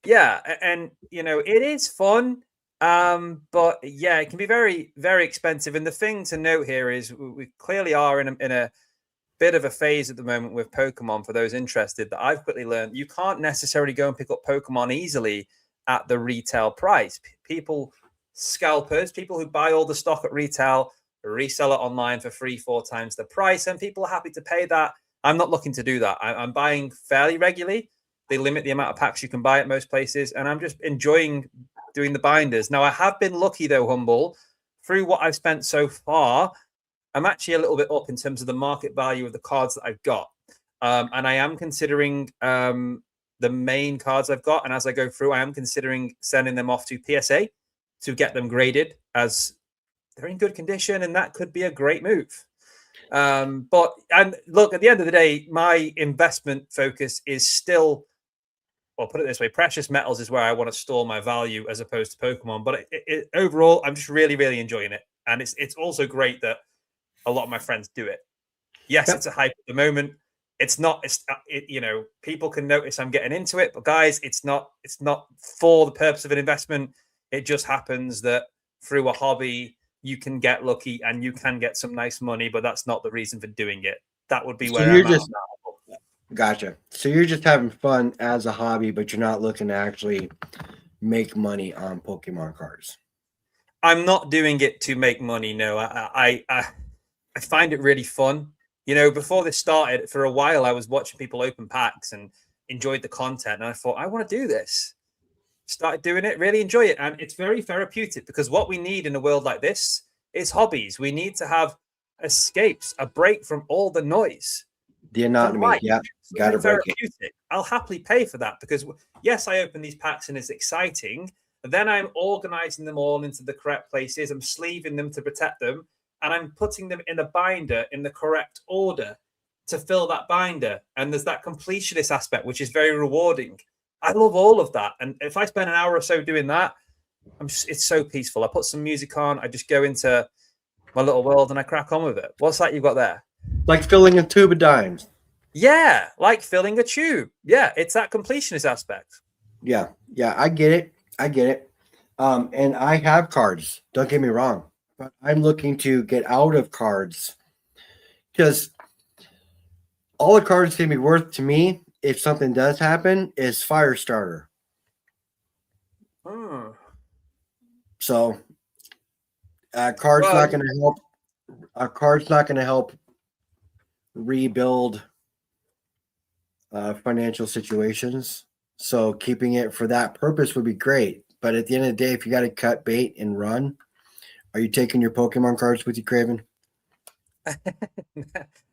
Yeah, and you know, it is fun. But yeah, it can be very, very expensive. And the thing to note here is we clearly are in a bit of a phase at the moment with Pokemon. For those interested, that I've quickly learned, you can't necessarily go and pick up Pokemon easily at the retail price. People, scalpers, people who buy all the stock at retail, resell it online for 3-4 times the price, and people are happy to pay that. I'm not looking to do that. I'm buying fairly regularly. They limit the amount of packs you can buy at most places, and I'm just enjoying doing the binders. Now, I have been lucky, though, Humble, through what I've spent so far. I'm actually a little bit up in terms of the market value of the cards that I've got. And I am considering the main cards I've got. And as I go through, I am considering sending them off to PSA to get them graded as they're in good condition. And that could be a great move. But look, at the end of the day, my investment focus is still, well, put it this way, precious metals is where I want to store my value as opposed to Pokemon. But overall, I'm just really, really enjoying it. And it's also great that a lot of my friends do it. Yes, It's a hype at the moment. It's not, you know, people can notice I'm getting into it, but guys, it's not for the purpose of an investment. It just happens that through a hobby, you can get lucky and you can get some nice money, but that's not the reason for doing it. That would be where I'm at now. Gotcha. So you're just having fun as a hobby, but you're not looking to actually make money on Pokemon cards. I'm not doing it to make money. No, I find it really fun. You know, before this started, for a while, I was watching people open packs and enjoyed the content. And I thought, I want to do this. Started doing it, really enjoy it. And it's very therapeutic because what we need in a world like this is hobbies. We need to have escapes, a break from all the noise. The anatomy, yeah, got to break it. I'll happily pay for that because, yes, I open these packs and it's exciting. Then I'm organizing them all into the correct places. I'm sleeving them to protect them. And I'm putting them in a binder in the correct order to fill that binder. And there's that completionist aspect, which is very rewarding. I love all of that. And if I spend an hour or so doing that, it's so peaceful. I put some music on. I just go into my little world and I crack on with it. What's that you've got there? Like filling a tube of dimes. Yeah, like filling a tube. Yeah, it's that completionist aspect. Yeah, I get it. And I have cards. Don't get me wrong. But I'm looking to get out of cards because all the cards can be worth to me if something does happen is Firestarter. So card's not going to help. A card's not going to help rebuild financial situations. So keeping it for that purpose would be great. But at the end of the day, if you got to cut bait and run, are you taking your Pokemon cards with you, Craven?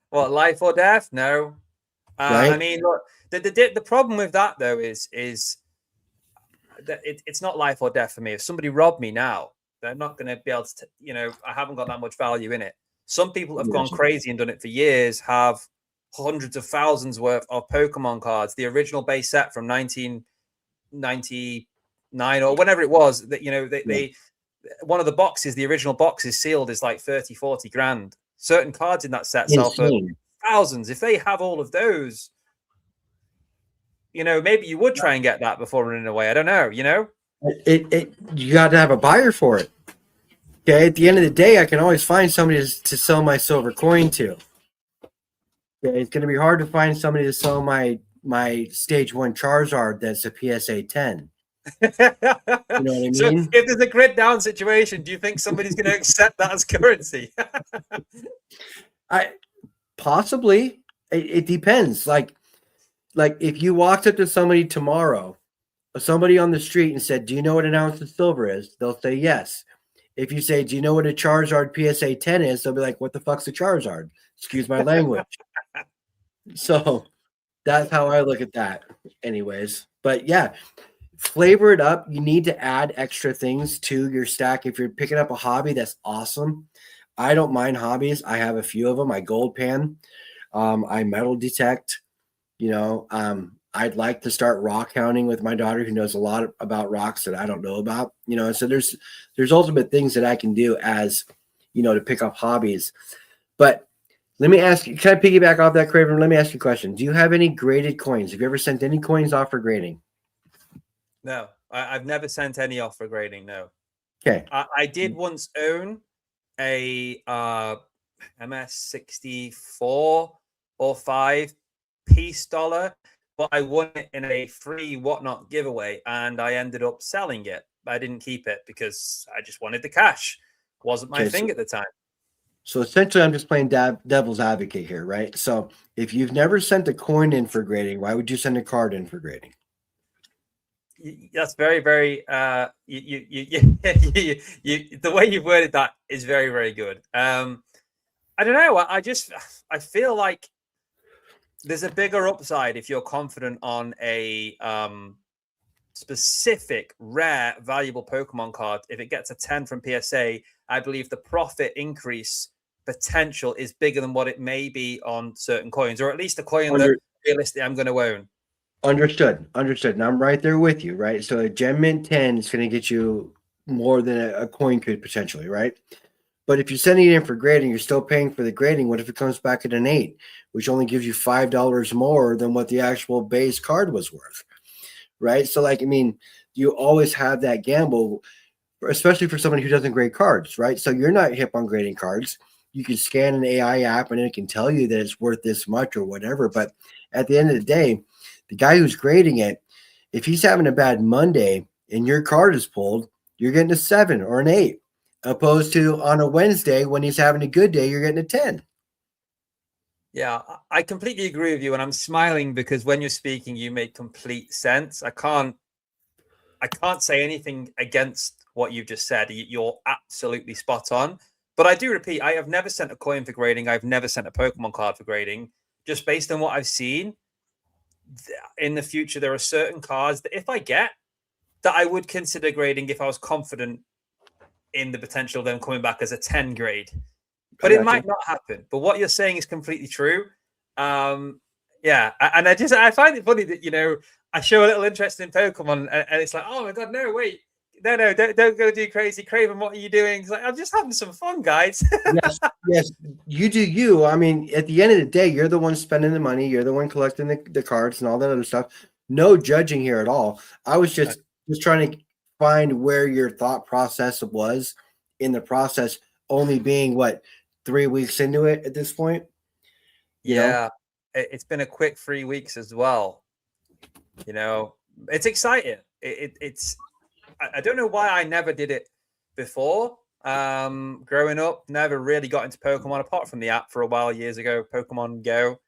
What, life or death? No. Right? I mean, look, the problem with that though is that it's not life or death for me. If somebody robbed me now, they're not going to be able to. You know, I haven't got that much value in it. Some people have gone crazy and done it for years. Have hundreds of thousands worth of Pokemon cards, the original base set from 1999 or whenever it was. That, you know, they one of the boxes, the original box is sealed, is like 30-40 grand. Certain cards in that set sell for thousands. If they have all of those, maybe you would try and get that before running away. I don't know, You got to have a buyer for it. Okay, at the end of the day, I can always find somebody to sell my silver coin to. Okay, it's going to be hard to find somebody to sell my stage 1 Charizard that's a PSA 10. You know what I mean? So if there's a grid down situation, do you think somebody's going to accept that as currency? Possibly. It depends. Like if you walked up to somebody tomorrow, somebody on the street, and said, "Do you know what an ounce of silver is?" They'll say yes. If you say, "Do you know what a Charizard PSA 10 is?" They'll be like, "What the fuck's a Charizard?" Excuse my language. So that's how I look at that, anyways. But yeah, flavor it up. You need to add extra things to your stack. If you're picking up a hobby, that's awesome. I don't mind hobbies. I have a few of them. I gold pan. I metal detect. I'd like to start rock hounding with my daughter, who knows a lot about rocks that I don't know about. So there's ultimate things that I can do as, to pick up hobbies. But let me ask you, can I piggyback off that, Craven? Let me ask you a question. Do you have any graded coins? Have you ever sent any coins off for grading? No, I've never sent any off for grading. No. Okay. I did once own a MS64 or 5 piece dollar, but I won it in a free whatnot giveaway, and I ended up selling it. I didn't keep it because I just wanted the cash. Wasn't my thing at the time. So essentially, I'm just playing devil's advocate here, right? So if you've never sent a coin in for grading, why would you send a card in for grading? That's very, very. The way you've worded that is very, very good. I don't know. I feel like there's a bigger upside if you're confident on a specific, rare, valuable Pokemon card. If it gets a 10 from PSA, I believe the profit increase potential is bigger than what it may be on certain coins, or at least a coin that realistically I'm going to own. Understood. And I'm right there with you, right? So a Gem Mint 10 is going to get you more than a coin could potentially, right? But if you're sending it in for grading, you're still paying for the grading. What if it comes back at an 8, which only gives you $5 more than what the actual base card was worth, right? So, you always have that gamble, especially for somebody who doesn't grade cards, right? So you're not hip on grading cards. You can scan an AI app and it can tell you that it's worth this much or whatever. But at the end of the day, the guy who's grading it, if he's having a bad Monday and your card is pulled, you're getting a 7 or an 8, opposed to on a Wednesday when he's having a good day, you're getting a 10. Yeah, I completely agree with you. And I'm smiling because when you're speaking, you make complete sense. I can't say anything against what you've just said. You're absolutely spot on. But I do repeat, I have never sent a coin for grading. I've never sent a Pokemon card for grading. Just based on what I've seen, in the future, there are certain cards that if I get, that I would consider grading if I was confident in the potential of them coming back as a 10 grade. But it might not happen. But what you're saying is completely true. Yeah. And I find it funny that, I show a little interest in Pokemon and it's like, oh my God, no, wait. No, don't go do crazy. Craven, what are you doing? It's like, I'm just having some fun, guys. Yes, you do you. I mean, at the end of the day, you're the one spending the money. You're the one collecting the cards and all that other stuff. No judging here at all. I was just trying to find where your thought process was in the process, only being, 3 weeks into it at this point? Yeah, it's been a quick 3 weeks as well. It's exciting. It's I don't know why I never did it before. Growing up, never really got into Pokemon apart from the app for a while years ago, Pokemon Go.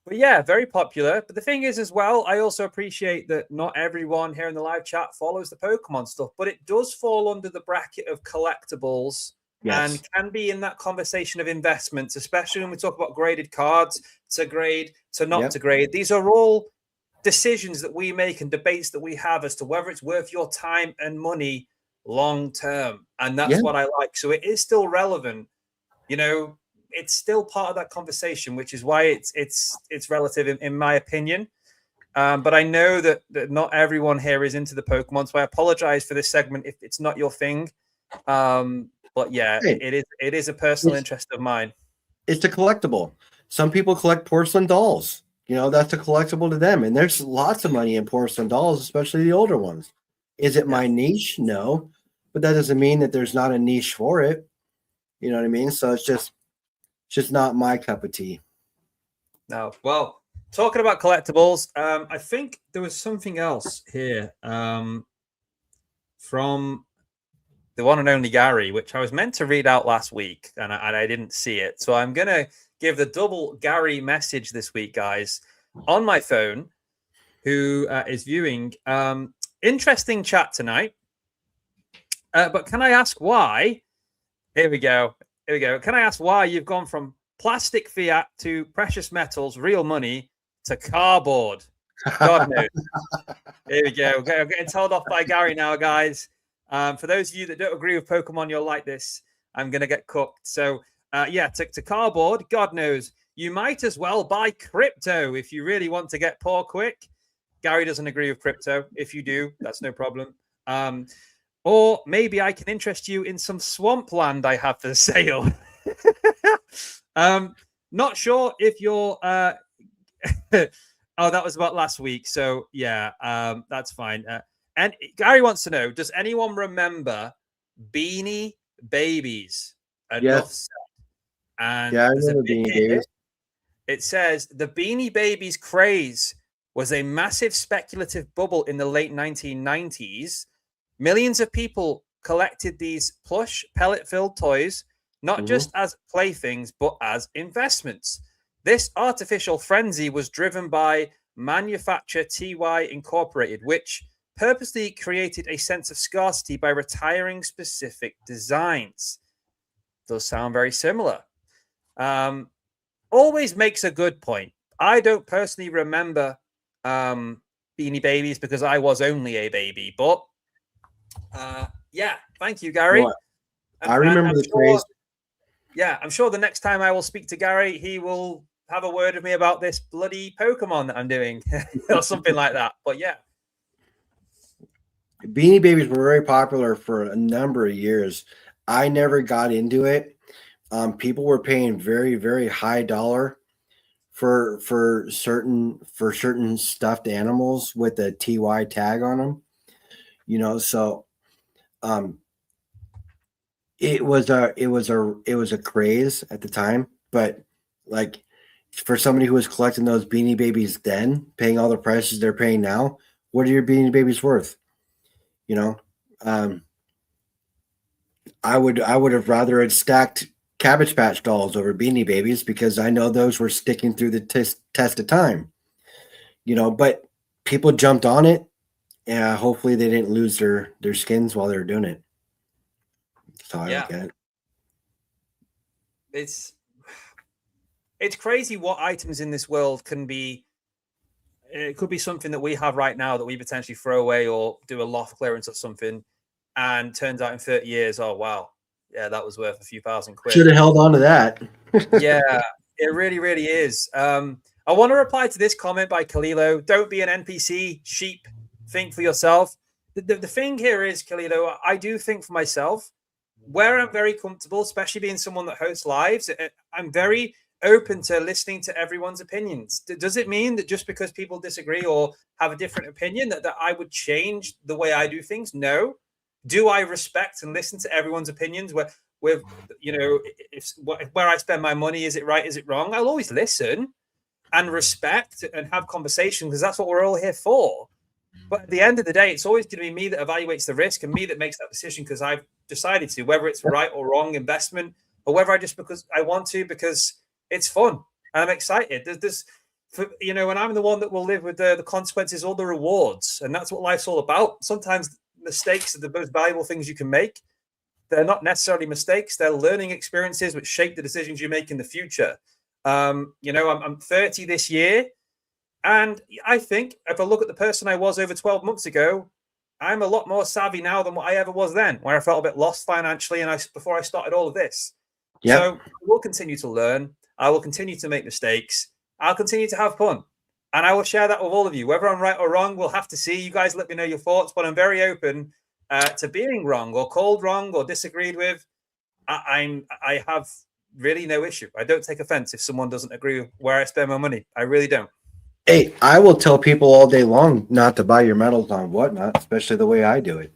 But yeah, very popular. But the thing is as well, I also appreciate that not everyone here in the live chat follows the Pokemon stuff, but it does fall under the bracket of collectibles and can be in that conversation of investments, especially when we talk about graded cards, to grade, to not to grade. These are all decisions that we make and debates that we have as to whether it's worth your time and money long term. And that's what I like. So it is still relevant. It's still part of that conversation, which is why it's relative in my opinion. But I know that not everyone here is into the Pokemon, so I apologize for this segment if it's not your thing. But yeah, it is a personal interest of mine. It's a collectible. Some people collect porcelain dolls. That's a collectible to them. And there's lots of money in porcelain dolls, especially the older ones. Is it my niche? No. But that doesn't mean that there's not a niche for it. You know what I mean? So it's just not my cup of tea. No. Well, talking about collectibles, I think there was something else here from the one and only Gary, which I was meant to read out last week, and I didn't see it. So I'm going to give the double Gary message this week, guys, on my phone, who is viewing. Interesting chat tonight. But can I ask why? Here we go. Can I ask why you've gone from plastic fiat to precious metals, real money, to cardboard? God knows. Here we go. Okay, I'm getting told off by Gary now, guys. For those of you that don't agree with Pokemon, you'll like this. I'm going to get cooked. So, to cardboard, God knows. You might as well buy crypto if you really want to get poor quick. Gary doesn't agree with crypto. If you do, that's no problem. Or maybe I can interest you in some swampland I have for sale. Not sure if you're... oh, that was about last week. So, yeah, that's fine. And Gary wants to know, does anyone remember Beanie Babies? Yes. And yeah, I remember Beanie Babies. It says, the Beanie Babies craze was a massive speculative bubble in the late 1990s. Millions of people collected these plush, pellet-filled toys, not just as playthings, but as investments. This artificial frenzy was driven by manufacturer TY Incorporated, which purposely created a sense of scarcity by retiring specific designs. Does sound very similar. Always makes a good point. I don't personally remember Beanie Babies because I was only a baby, but thank you, Gary. Well, I remember the craze. Yeah, I'm sure the next time I will speak to Gary, he will have a word with me about this bloody Pokemon that I'm doing or something like that. But yeah. Beanie Babies were very popular for a number of years. I never got into it. People were paying very, very high dollar for certain stuffed animals with a TY tag on them. So it was a craze at the time, but like for somebody who was collecting those Beanie Babies then, paying all the prices they're paying now, what are your Beanie Babies worth? I would have rather had stacked Cabbage Patch dolls over Beanie Babies because I know those were sticking through the test of time. But people jumped on it, and hopefully they didn't lose their skins while they were doing it. So I look at it. It's crazy what items in this world can be. It could be something that we have right now that we potentially throw away or do a loft clearance or something, and turns out in 30 years, oh wow, yeah, that was worth a few thousand quid. Should have held on to that. Yeah, it really, really is. I want to reply to this comment by Kalilo. Don't be an NPC sheep. Think for yourself. The thing here is, Kalilo, I do think for myself, where I'm very comfortable, especially being someone that hosts lives, I'm very open to listening to everyone's opinions. Does it mean that just because people disagree or have a different opinion that I would change the way I do things? No. Do I respect and listen to everyone's opinions? Where I spend my money, is it right? Is it wrong? I'll always listen and respect and have conversation because that's what we're all here for. But at the end of the day, it's always going to be me that evaluates the risk and me that makes that decision because I've decided to, whether it's right or wrong investment or whether I just because I want to because it's fun and I'm excited. And I'm the one that will live with the consequences or the rewards, and that's what life's all about. Sometimes mistakes are the most valuable things you can make. They're not necessarily mistakes; they're learning experiences which shape the decisions you make in the future. I'm 30 this year, and I think if I look at the person I was over 12 months ago, I'm a lot more savvy now than what I ever was then, where I felt a bit lost financially before I started all of this. Yep. So we'll continue to learn. I will continue to make mistakes. I'll continue to have fun. And I will share that with all of you. Whether I'm right or wrong, we'll have to see. You guys let me know your thoughts. But I'm very open to being wrong or called wrong or disagreed with. I have really no issue. I don't take offense if someone doesn't agree with where I spend my money. I really don't. Hey, I will tell people all day long not to buy your metals on Whatnot, especially the way I do it.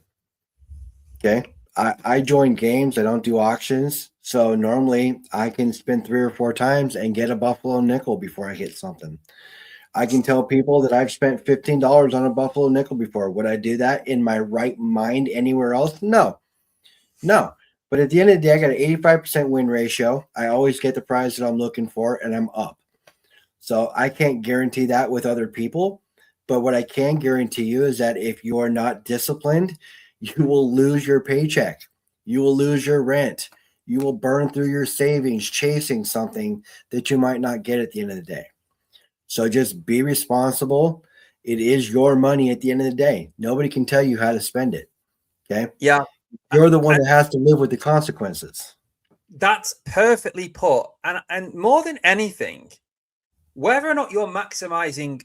Okay. I join games. I don't do auctions. So normally I can spend 3 or 4 times and get a Buffalo nickel before I hit something. I can tell people that I've spent $15 on a Buffalo nickel before. Would I do that in my right mind anywhere else? No. No. But at the end of the day, I got an 85% win ratio. I always get the prize that I'm looking for, and I'm up. So I can't guarantee that with other people. But what I can guarantee you is that if you are not disciplined, you will lose your paycheck. You will lose your rent. You will burn through your savings chasing something that you might not get at the end of the day. So just be responsible. It is your money at the end of the day. Nobody can tell you how to spend it. Okay. Yeah. You're the one that has to live with the consequences. That's perfectly put. And more than anything, whether or not you're maximizing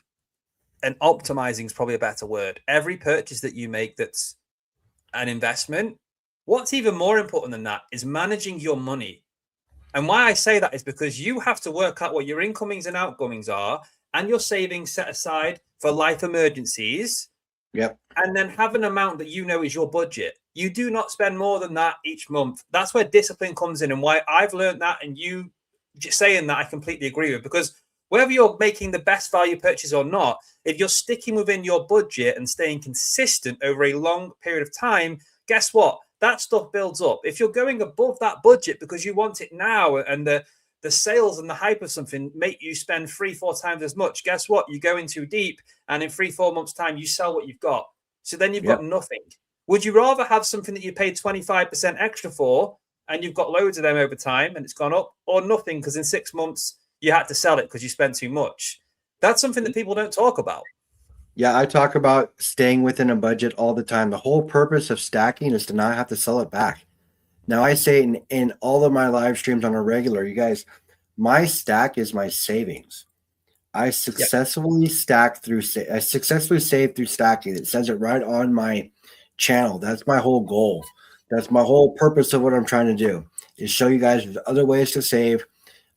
and optimizing is probably a better word. Every purchase that you make that's an investment, what's even more important than that is managing your money. And why I say that is because you have to work out what your incomings and outgoings are and your savings set aside for life emergencies. Yep. And then have an amount that you know is your budget. You do not spend more than that each month. That's where discipline comes in, and why I've learned that, and you just saying that I completely agree with, because whether you're making the best value purchase or not, if you're sticking within your budget and staying consistent over a long period of time, guess what? That stuff builds up. If you're going above that budget because you want it now and the sales and the hype of something make you spend 3-4 times as much, guess what? You go in too deep, and in 3-4 months' time, you sell what you've got. So then you've got nothing. Would you rather have something that you paid 25% extra for and you've got loads of them over time and it's gone up, or nothing because in 6 months you had to sell it because you spent too much? That's something that people don't talk about. Yeah, I talk about staying within a budget all the time. The whole purpose of stacking is to not have to sell it back. Now, I say in all of my live streams on a regular, you guys, my stack is my savings. I successfully saved through stacking. It says it right on my channel. That's my whole goal. That's my whole purpose of what I'm trying to do, is show you guys there's other ways to save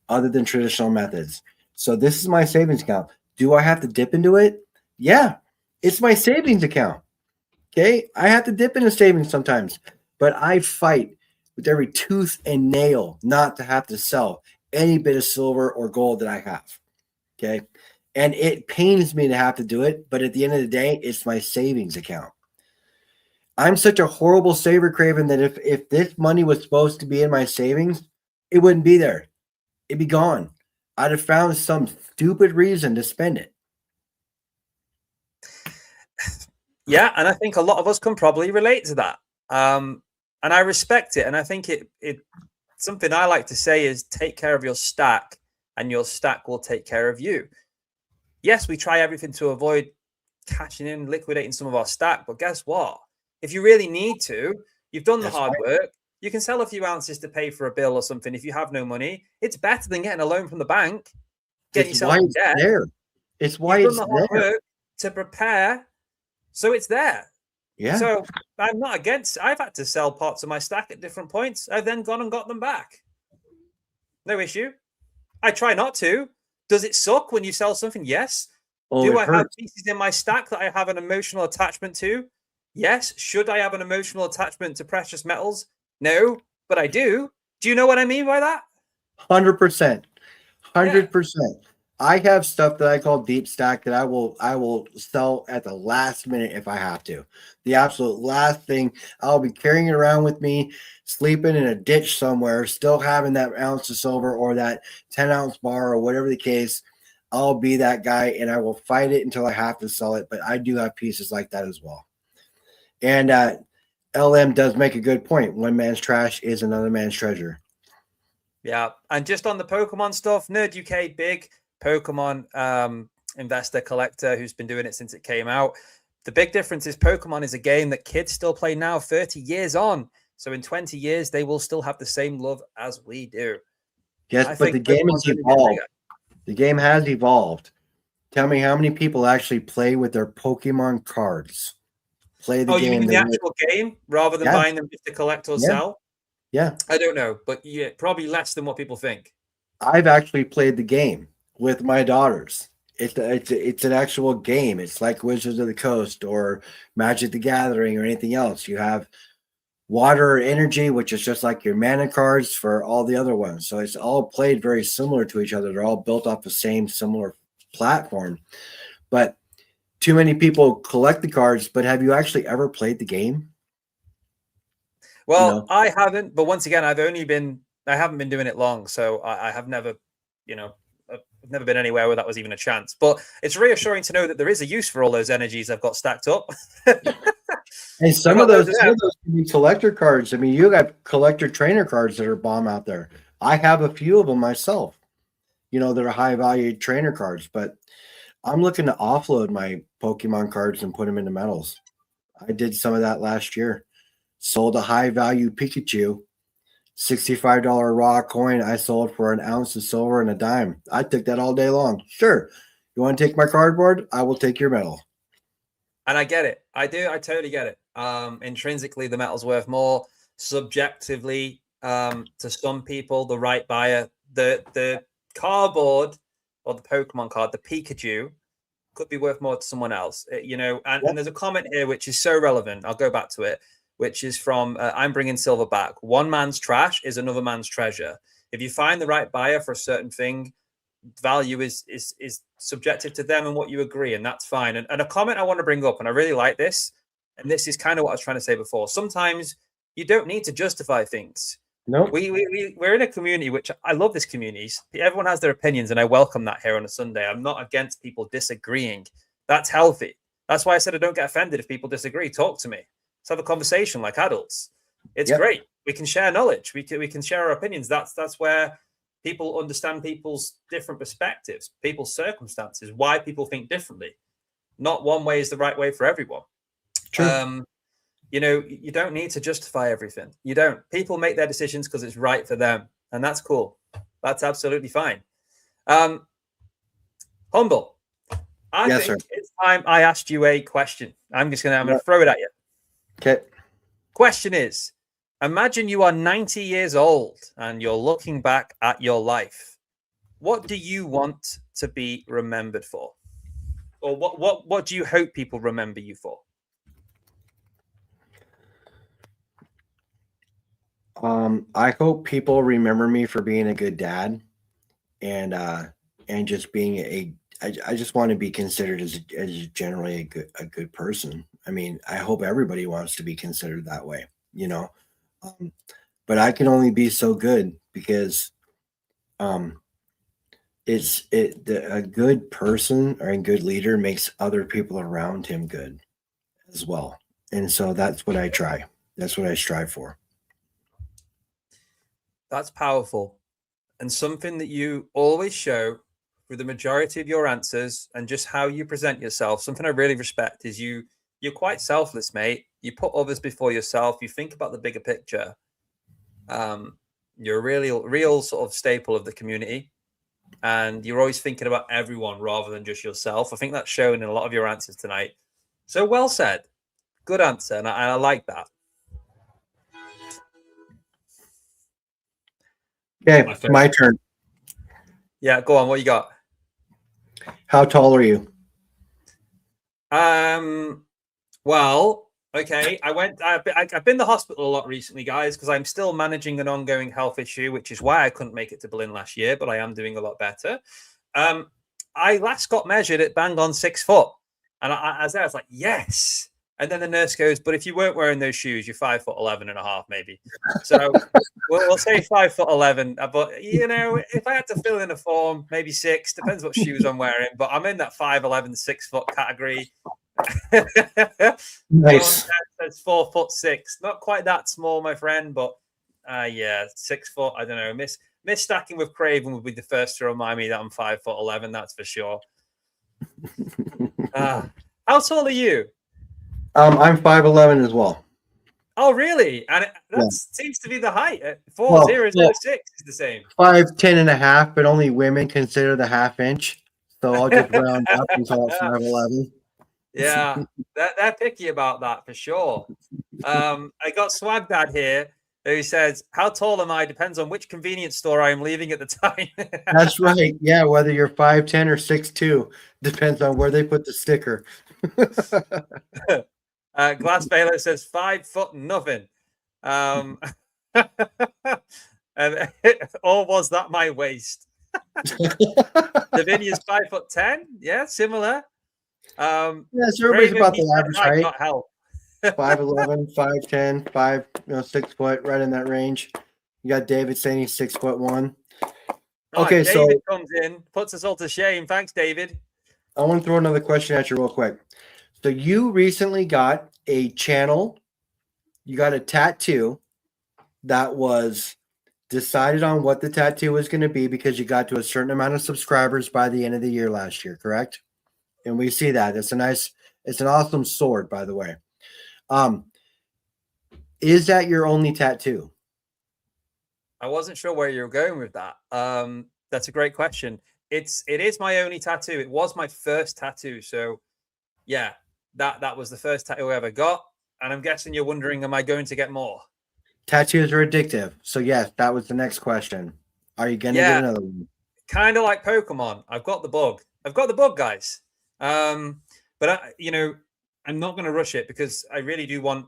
other than traditional methods. So this is my savings account. Do I have to dip into it? Yeah, it's my savings account. Okay, I have to dip into savings sometimes, but I fight with every tooth and nail not to have to sell any bit of silver or gold that I have. Okay, and it pains me to have to do it, but at the end of the day, it's my savings account. I'm such a horrible saver, Craven, that if this money was supposed to be in my savings, it wouldn't be there. It'd be gone. I'd have found some stupid reason to spend it. Yeah, and I think a lot of us can probably relate to that. And I respect it. And I think it something I like to say is take care of your stack and your stack will take care of you. Yes, we try everything to avoid cashing in, liquidating some of our stack. But guess what? If you really need to, you've done the hard work. You can sell a few ounces to pay for a bill or something. If you have no money, it's better than getting a loan from the bank. Getting yourself in debt. It's why it's there. You've done the hard work to prepare, so it's there. Yeah. So I'm not against. I've had to sell parts of my stack at different points. I've then gone and got them back. No issue. I try not to. Does it suck when you sell something? Yes. Do I have pieces in my stack that I have an emotional attachment to? Yes. Should I have an emotional attachment to precious metals? No, but I do. Do you know what I mean by that? 100%. 100%. I have stuff that I call deep stack that I will sell at the last minute if I have to. The absolute last thing. I'll be carrying it around with me, sleeping in a ditch somewhere, still having that ounce of silver or that 10-ounce bar or whatever the case. I'll be that guy and I will fight it until I have to sell it. But I do have pieces like that as well. And LM does make a good point. One man's trash is another man's treasure. Yeah. And just on the Pokemon stuff, Nerd UK, big Pokemon investor collector who's been doing it since it came out. The big difference is Pokemon is a game that kids still play now 30 years on. So in 20 years, they will still have the same love as we do. Yes, but the game has evolved. The game has evolved. Tell me how many people actually play with their Pokemon cards? Play the game. You mean the actual game rather than buying them just to collect or sell? Yeah. I don't know, but yeah, probably less than what people think. I've actually played the game with my daughters. It's an actual game. It's like Wizards of the Coast or Magic the Gathering or anything else. You have water energy, which is just like your mana cards for all the other ones. So it's all played very similar to each other. They're all built off the same similar platform. But too many people collect the cards, but have you actually ever played the game? You Well, know? I haven't, but once again, I haven't been doing it long, so I have never, you know, I've never been anywhere where that was even a chance. But it's reassuring to know that there is a use for all those energies I've got stacked up. And I've got loads of some them. of those can be collector cards. I mean, you got collector trainer cards that are bomb out there. I have a few of them myself, that are high value trainer cards, but I'm looking to offload my Pokemon cards and put them into metals. I did some of that last year. Sold a high value Pikachu, $65 raw coin. I sold for an ounce of silver and a dime. I took that all day long. Sure. You want to take my cardboard? I will take your metal. And I get it. I do. I totally get it. Intrinsically, the metal's worth more. Subjectively, to some people, the right buyer, the cardboard or the Pokemon card, the Pikachu, could be worth more to someone else. And there's a comment here which is so relevant. I'll go back to it, which is from I'm bringing silver back. One man's trash is another man's treasure. If you find the right buyer for a certain thing, value is subjective to them and what you agree, and that's fine. And a comment I want to bring up, and I really like this, and this is kind of what I was trying to say before. Sometimes you don't need to justify things. No, We're in a community which I love. This community, everyone has their opinions, and I welcome that here on a Sunday. I'm not against people disagreeing. That's healthy. That's why I said I don't get offended if people disagree. Talk to me. Let's have a conversation like adults. It's great. We can share knowledge. We can share our opinions. That's where people understand people's different perspectives, people's circumstances, why people think differently. Not one way is the right way for everyone. true. You don't need to justify everything. You don't. People make their decisions because it's right for them, and that's cool. That's absolutely fine. Humble, I think it's time I asked you a question. I'm gonna throw it at you. Okay. Question is, imagine you are 90 years old and you're looking back at your life. What do you want to be remembered for? Or what do you hope people remember you for? I hope people remember me for being a good dad and just being I just want to be considered as generally a good person. I mean, I hope everybody wants to be considered that way, but I can only be so good because a good person or a good leader makes other people around him good as well. And so that's what I try. That's what I strive for. That's powerful. And something that you always show through the majority of your answers and just how you present yourself. Something I really respect is you're quite selfless, mate. You put others before yourself. You think about the bigger picture. You're a really real sort of staple of the community. And you're always thinking about everyone rather than just yourself. I think that's shown in a lot of your answers tonight. So well said. Good answer. And I like that. Okay, my turn. Yeah, go on. What you got? How tall are you? Well, okay. I've been to the hospital a lot recently, guys, because I'm still managing an ongoing health issue, which is why I couldn't make it to Berlin last year, but I am doing a lot better. I last got measured at bang on 6 foot. And I was like, yes. And then the nurse goes, but if you weren't wearing those shoes, you're 5'11" and a half, maybe. So we'll say 5'11". But if I had to fill in a form, maybe 6, depends what shoes I'm wearing. But I'm in that 5'11", 6 foot category. Nice. That's 4'6". Not quite that small, my friend, but 6 foot. I don't know. Miss stacking with Craven would be the first to remind me that I'm 5'11". That's for sure. How tall are you? I'm 5'11" as well. Oh, really? And that seems to be the height. 4'006" is the same. 5'10" and a half, but only women consider the half inch. So I'll just round up and call it 5'11". Yeah, they're picky about that for sure. I got Swag Dad here. Who says, "How tall am I? Depends on which convenience store I am leaving at the time." That's right. Yeah, whether you're 5'10" or 6'2", depends on where they put the sticker. Glass Baylor says 5 foot nothing. Um, and, or was that my waist? Davinia's 5'10". Yeah, similar. Yeah, so everybody's Craven, about he the said average height, height. not health. 5'11", 5'10", 6 foot, right in that range. You got David saying he's 6'1". All Okay, right, David so comes in, puts us all to shame. Thanks, David. I want to throw another question at you real quick. So you recently got a channel, you got a tattoo that was decided on what the tattoo was going to be because you got to a certain amount of subscribers by the end of the year last year, correct? And we see that. It's an awesome sword, by the way. Is that your only tattoo? I wasn't sure where you were going with that. That's a great question. It is my only tattoo. It was my first tattoo. So yeah, that was the first tattoo I ever got. And I'm guessing you're wondering, am I going to get more? Tattoos are addictive. So yes, that was the next question. Are you going to get Yeah, another one? kind of like Pokemon. I've got the bug. I've got the bug, guys. But I'm not going to rush it because I really do want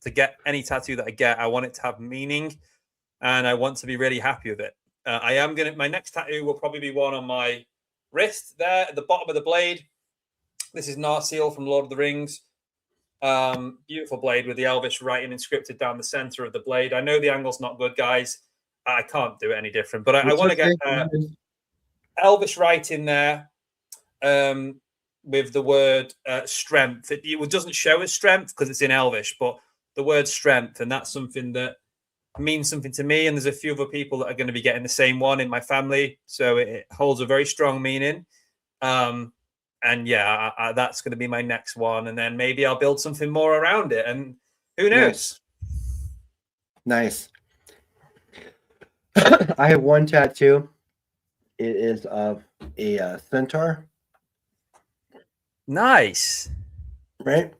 to get any tattoo that I get. I want it to have meaning, and I want to be really happy with it. I am gonna. My next tattoo will probably be one on my wrist there at the bottom of the blade. This is Narsil from Lord of the Rings. Beautiful blade with the Elvish writing inscripted down the center of the blade. I know the angle's not good, guys. I can't do it any different, but I want to get Elvish writing there with the word strength. It doesn't show as strength because it's in Elvish, but the word strength, and that's something that means something to me. And there's a few other people that are going to be getting the same one in my family, so it holds a very strong meaning. And yeah, that's going to be my next one, and then maybe I'll build something more around it, and who knows? Nice. I have one tattoo. It is of a centaur. Nice. Right?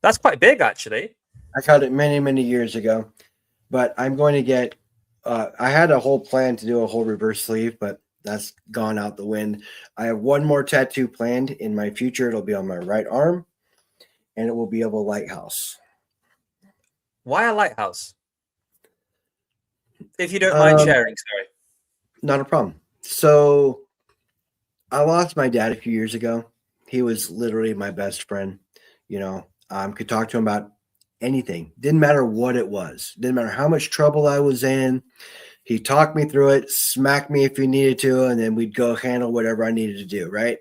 That's quite big, actually. I got it many, many years ago, but I'm going to get. I had a whole plan to do a whole reverse sleeve, but that's gone out the wind. I have one more tattoo planned in my future. It'll be on my right arm, and it will be of a lighthouse. Why a lighthouse? If you don't mind sharing, sorry. Not a problem. So I lost my dad a few years ago. He was literally my best friend. Could talk to him about anything. Didn't matter what it was. Didn't matter how much trouble I was in. He talked me through it, smacked me if he needed to, and then we'd go handle whatever I needed to do, right?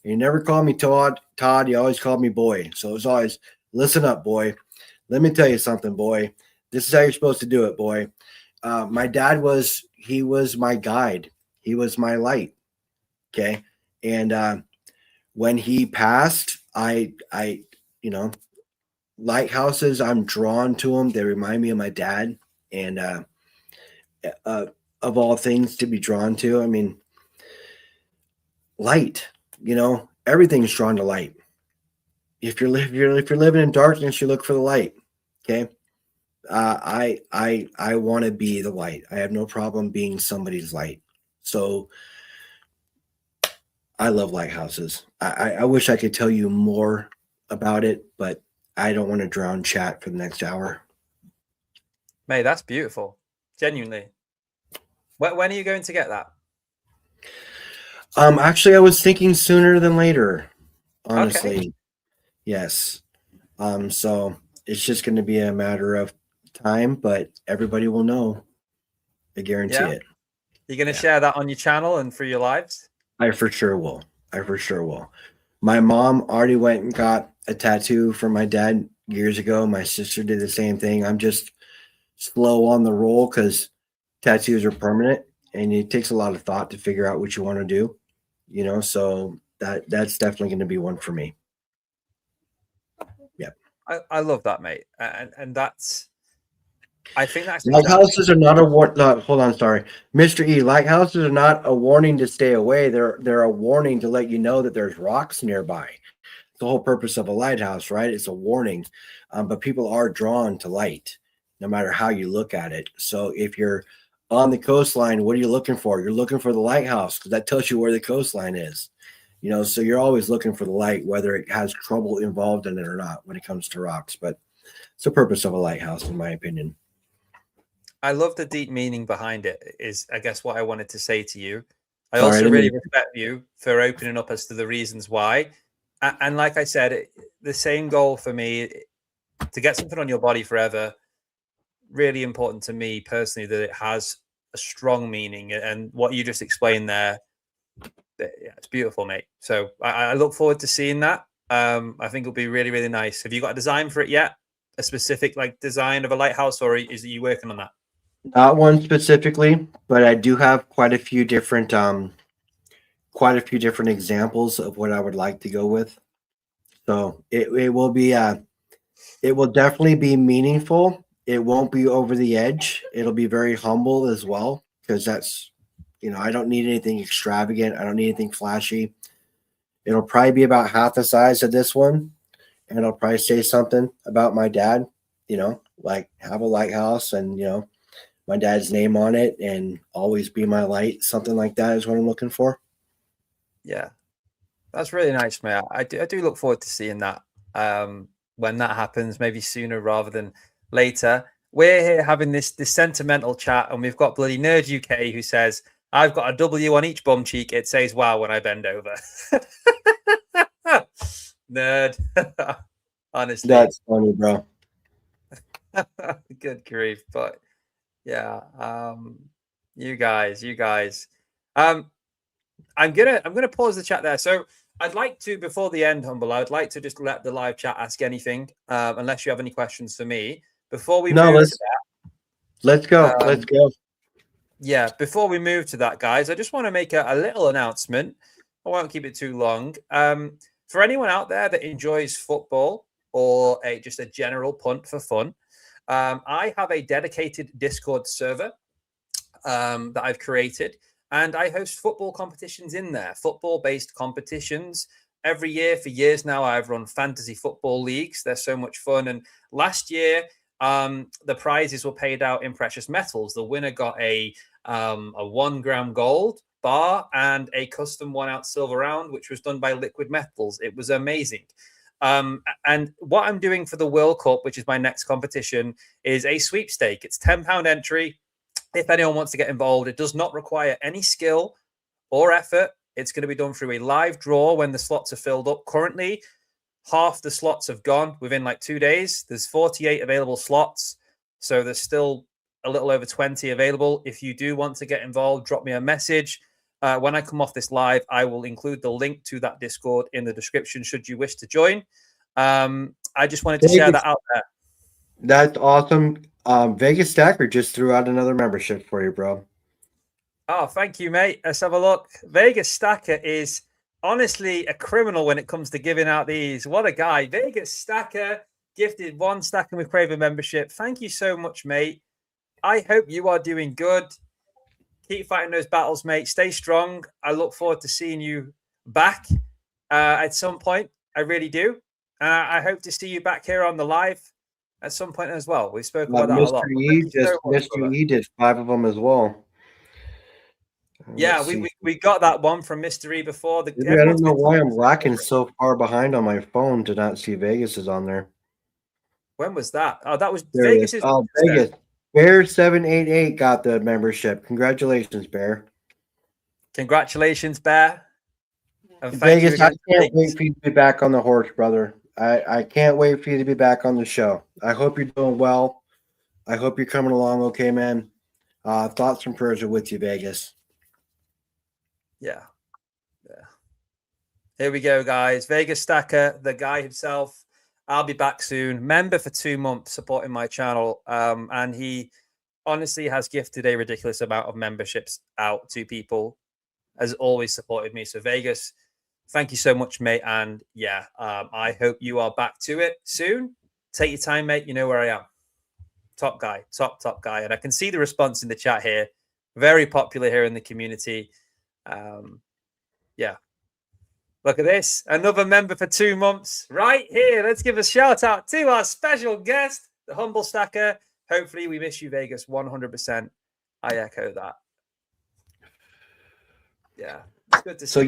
And he never called me Todd. He always called me boy. So it was always, listen up, boy. Let me tell you something, boy. This is how you're supposed to do it, boy. My dad was my guide. He was my light. Okay. And when he passed, lighthouses, I'm drawn to them. They remind me of my dad. And of all things to be drawn to, I mean, light, everything's drawn to light. If you're living in darkness, you look for the light. Okay. I want to be the light. I have no problem being somebody's light. So I love lighthouses. I wish I could tell you more about it, but I don't want to drown chat for the next hour. Mate, that's beautiful. Genuinely. When are you going to get that? Actually, I was thinking sooner than later, honestly. Okay. Yes. So it's just going to be a matter of time, but everybody will know. I guarantee it. You're going to share that on your channel and through your lives? I for sure will. My mom already went and got a tattoo from my dad years ago. My sister did the same thing. I'm just slow on the roll because tattoos are permanent and it takes a lot of thought to figure out what you want to do, so that's definitely going to be one for me. Yeah. I love that, mate. And that's, I think that's lighthouses are not a warning. Hold on, sorry, Mr. E. Lighthouses are not a warning to stay away. They're a warning to let you know that there's rocks nearby. The whole purpose of a lighthouse, right? It's a warning, but people are drawn to light, no matter how you look at it. So if you're on the coastline, what are you looking for? You're looking for the lighthouse because that tells you where the coastline is. So you're always looking for the light, whether it has trouble involved in it or not when it comes to rocks. But it's the purpose of a lighthouse, in my opinion. I love the deep meaning behind it, is I guess what I wanted to say to you. I Sorry, also really respect you for opening up as to the reasons why. And like I said, the same goal for me, to get something on your body forever, really important to me personally, that it has a strong meaning. And what you just explained there, yeah, it's beautiful, mate. So I look forward to seeing that. I think it'll be really, really nice. Have you got a design for it yet? A specific design of a lighthouse, or is you working on that? Not one specifically, but I do have quite a few different examples of what I would like to go with. So it will be it will definitely be meaningful. It won't be over the edge. It'll be very humble as well, because that's I don't need anything extravagant. I don't need anything flashy. It'll probably be about half the size of this one, and I'll probably say something about my dad. Like have a lighthouse and my dad's name on it and always be my light. Something like that is what I'm looking for. Yeah, that's really nice, mate. I do look forward to seeing that when that happens, maybe sooner rather than later. We're here having this sentimental chat, and we've got bloody Nerd UK who says, I've got a W on each bum cheek. It says wow when I bend over. Nerd. Honestly. That's funny, bro. Good grief. But yeah, you guys. I'm gonna pause the chat there. So I'd like to, before the end, Humble, I'd like to just let the live chat ask anything, unless you have any questions for me. Before we move to that, let's go. Let's go. Yeah, before we move to that, guys, I just want to make a little announcement. I won't keep it too long. For anyone out there that enjoys football or just a general punt for fun, I have a dedicated Discord server that I've created, and I host football competitions in there, football-based competitions. Every year for years now, I've run fantasy football leagues. They're so much fun. And last year, the prizes were paid out in precious metals. The winner got a 1 gram gold bar and a custom 1 ounce silver round, which was done by Liquid Metals. It was amazing. And what I'm doing for the World Cup, which is my next competition, is a sweepstake. It's £10 entry. If anyone wants to get involved, it does not require any skill or effort. It's going to be done through a live draw when the slots are filled up. Currently, half the slots have gone within like 2 days. There's 48 available slots. So there's still a little over 20 available. If you do want to get involved, drop me a message. When I come off this live, I will include the link to that Discord in the description should you wish to join. I just wanted to share that out there. That's awesome. Vegas Stacker just threw out another membership for you, bro. Oh, thank you, mate. Let's have a look. Vegas Stacker is honestly a criminal when it comes to giving out these. What a guy. Vegas Stacker gifted 1 Stacking with Craven membership. Thank you so much, mate. I hope you are doing good. Keep fighting those battles, mate. Stay strong. I look forward to seeing you back at some point. I really do. I hope to see you back here on the live at some point as well. We spoke about that a lot. Mr. E did 5 of them as well. Yeah, we got that one from Mr. E before. I don't know why I'm lacking so far behind on my phone to not see Vegas is on there. When was that? Oh, that was Vegas. Oh, Vegas. Bear788 got the membership. Congratulations, Bear. Congratulations, Bear. And Vegas, I can't wait for you to be back on the horse, brother. I can't wait for you to be back on the show. I hope you're doing well. I hope you're coming along okay, man. Thoughts and prayers are with you, Vegas. Yeah. Here we go, guys. Vegas Stacker, the guy himself. I'll be back soon. Member for 2 months supporting my channel. And he honestly has gifted a ridiculous amount of memberships out to people. Has always supported me. So Vegas, thank you so much, mate. And yeah, I hope you are back to it soon. Take your time, mate. You know where I am. Top guy, top guy. And I can see the response in the chat here. Very popular here in the community. Yeah. Look at this. Another member for 2 months right here. Let's give a shout out to our special guest, the Humble Stacker. Hopefully, we miss you, Vegas. 100%. I echo that. Yeah, it's good to see. So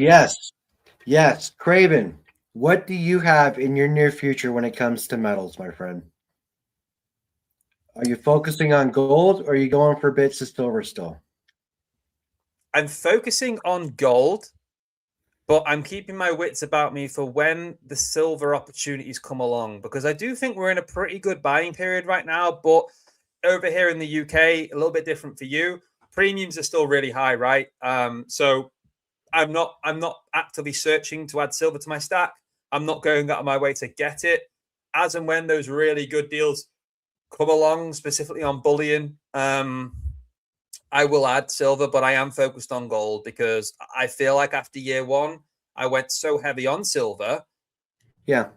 yes, Craven, what do you have in your near future when it comes to metals, my friend? Are you focusing on gold or are you going for bits of silver still? I'm focusing on gold, but I'm keeping my wits about me for when the silver opportunities come along, because I do think we're in a pretty good buying period right now. But over here in the UK, a little bit different for you. Premiums are still really high, right? So I'm not actively searching to add silver to my stack. I'm not going out of my way to get it. As and when those really good deals come along, specifically on bullion, I will add silver, but I am focused on gold because I feel like after year one, I went so heavy on silver. Yeah.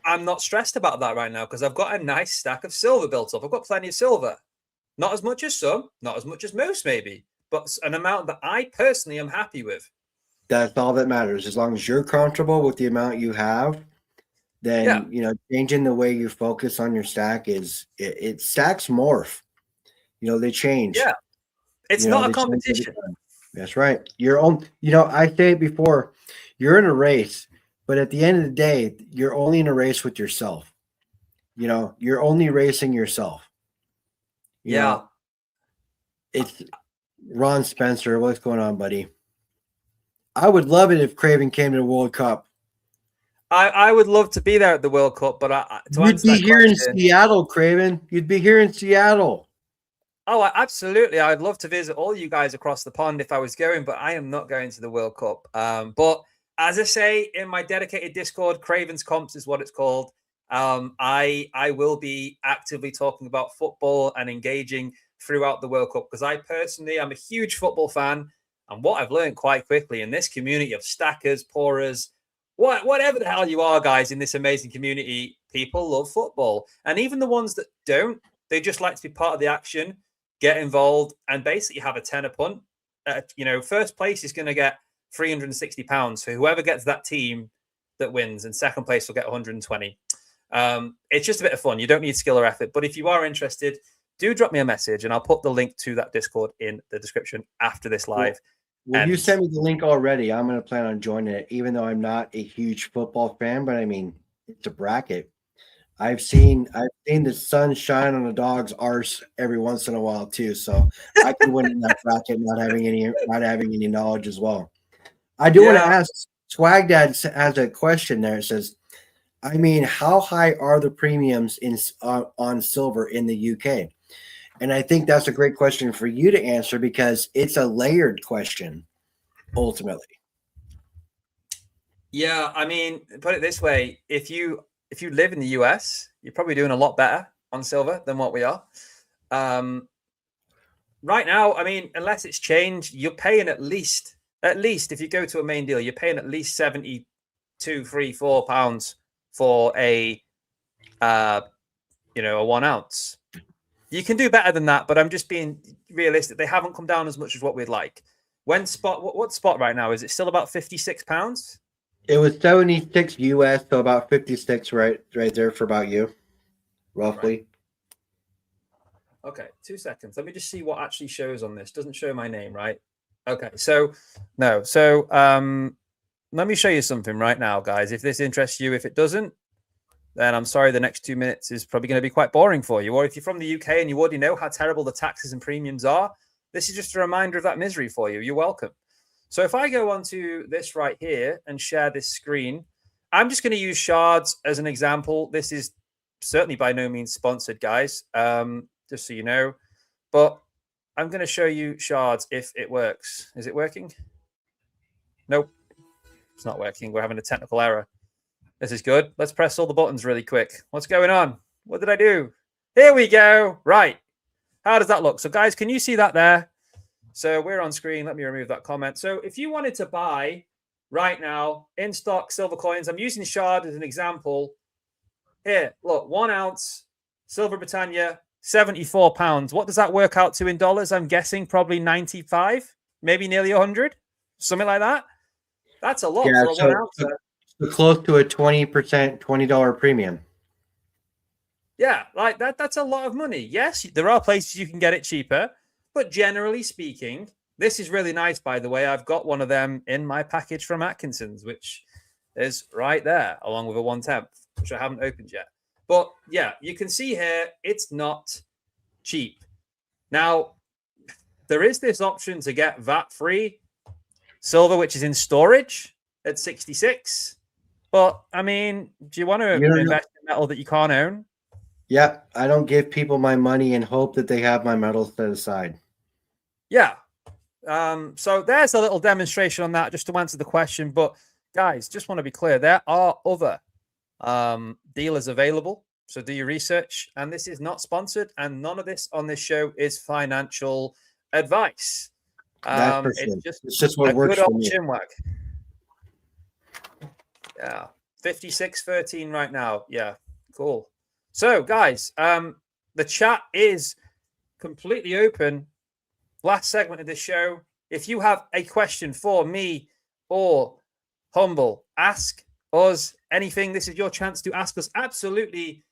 I'm not stressed about that right now because I've got a nice stack of silver built up. I've got plenty of silver. Not as much as some, not as much as most, maybe, but an amount that I personally am happy with. That's all that matters. As long as you're comfortable with the amount you have, then changing the way you focus on your stack it stacks morph. They change. Yeah. It's not a competition. That's right. You're on. I say it before. You're in a race, but at the end of the day, you're only in a race with yourself. You're only racing yourself. It's Ron Spencer. What's going on, buddy? I would love it if Craven came to the World Cup. I would love to be there at the World Cup, but you'd be here in Seattle, Craven. You'd be here in Seattle. Oh, absolutely. I'd love to visit all you guys across the pond if I was going, but I am not going to the World Cup. But as I say in my dedicated Discord, Craven's Comps is what it's called. I will be actively talking about football and engaging throughout the World Cup because I personally am a huge football fan. And what I've learned quite quickly in this community of stackers, pourers, whatever the hell you are, guys, in this amazing community, people love football. And even the ones that don't, they just like to be part of the action, get involved, and basically have a tenner punt. First place is going to get £360 for whoever gets that team that wins, and second place will get 120. It's just a bit of fun. You don't need skill or effort. But if you are interested, do drop me a message, and I'll put the link to that Discord in the description after this live. Well, you sent me the link already. I'm going to plan on joining it, even though I'm not a huge football fan. But I mean, it's a bracket. I've seen the sun shine on a dog's arse every once in a while too, so I can win in that bracket, not having any knowledge as well. I do want to ask. Swag Dad has a question there. It says, I mean, how high are the premiums on silver in the UK? And I think that's a great question for you to answer because it's a layered question, ultimately. Yeah, I mean, put it this way: if you live in the US, you're probably doing a lot better on silver than what we are. Right now, I mean, unless it's changed, you're paying at least if you go to a main deal, you're paying at least £72, £3, £4 for a 1 ounce. You can do better than that, but I'm just being realistic. They haven't come down as much as what we'd like. What's spot right now? Is it still about £56? It was 76 US, so about 56 right there for about you, roughly. Right. Okay, 2 seconds. Let me just see what actually shows on this. Doesn't show my name, right? Okay, so no. So let me show you something right now, guys. If this interests you, if it doesn't, then I'm sorry, the next 2 minutes is probably going to be quite boring for you. Or if you're from the UK and you already know how terrible the taxes and premiums are, this is just a reminder of that misery for you. You're welcome. So if I go onto this right here and share this screen, I'm just going to use shards as an example. This is certainly by no means sponsored, guys, just so you know. But I'm going to show you shards if it works. Is it working? Nope, it's not working. We're having a technical error. This is good. Let's press all the buttons really quick. What's going on? What did I do? Here we go. Right. How does that look? So, guys, can you see that there? So we're on screen. Let me remove that comment. So if you wanted to buy right now in stock silver coins, I'm using shard as an example. Here, look, 1 ounce silver Britannia, £74. What does that work out to in dollars? I'm guessing probably 95, maybe nearly 100, something like that. That's a lot for a 1 ounce. Close to a 20% $20 premium. Yeah, like that's a lot of money. Yes, there are places you can get it cheaper, but generally speaking, this is really nice, by the way. I've got one of them in my package from Atkinson's, which is right there, along with a 1/10, which I haven't opened yet. But yeah, you can see here it's not cheap. Now, there is this option to get VAT-free silver, which is in storage at 66. But I mean, do you want to invest in metal that you can't own? Yeah, I don't give people my money and hope that they have my metal set aside. Yeah. So there's a little demonstration on that just to answer the question. But guys, just want to be clear, there are other dealers available. So do your research. And this is not sponsored, and none of this on this show is financial advice. That's for sure. It's just what works for me. Chinwag. Yeah. 56-13 right now. Yeah. Cool. So, guys, the chat is completely open. Last segment of this show. If you have a question for me or Humble, ask us anything. This is your chance to ask us absolutely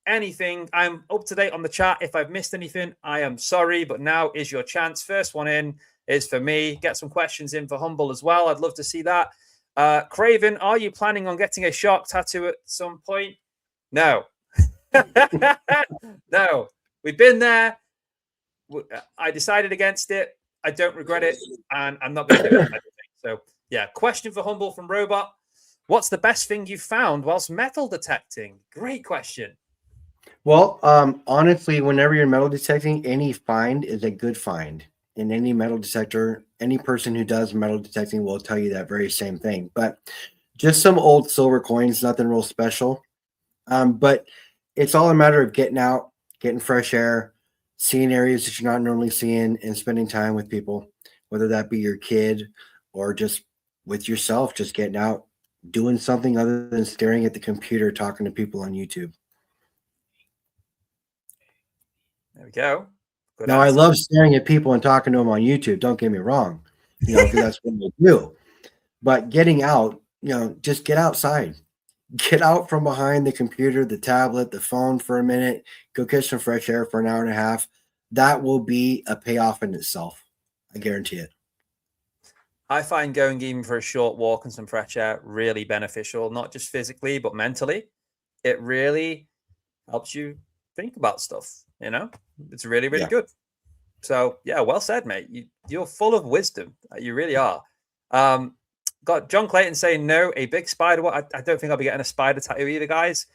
anything. I'm up to date on the chat. If I've missed anything, I am sorry, but now is your chance. First one in is for me. Get some questions in for Humble as well. I'd love to see that. Craven, are you planning on getting a shark tattoo at some point? No. No. We've been there. I decided against it. I don't regret it, and I'm not going to do it. So, yeah. Question for Humble from Robot. What's the best thing you found whilst metal detecting? Great question. Well, honestly, whenever you're metal detecting, any find is a good find. In any metal detector, any person who does metal detecting will tell you that very same thing. But just some old silver coins, nothing real special. But it's all a matter of getting out, getting fresh air, seeing areas that you're not normally seeing, and spending time with people, whether that be your kid or just with yourself, just getting out, doing something other than staring at the computer, talking to people on YouTube. There we go. Good now, answer. I love staring at people and talking to them on YouTube. Don't get me wrong, because that's what they do. But getting out, just get outside. Get out from behind the computer, the tablet, the phone for a minute. Go get some fresh air for an hour and a half. That will be a payoff in itself. I guarantee it. I find going even for a short walk and some fresh air really beneficial, not just physically, but mentally. It really helps you think about stuff, It's really, really good. So, yeah, well said, mate. You're full of wisdom. You really are. Got John Clayton saying no, a big spider. I don't think I'll be getting a spider tattoo either, guys.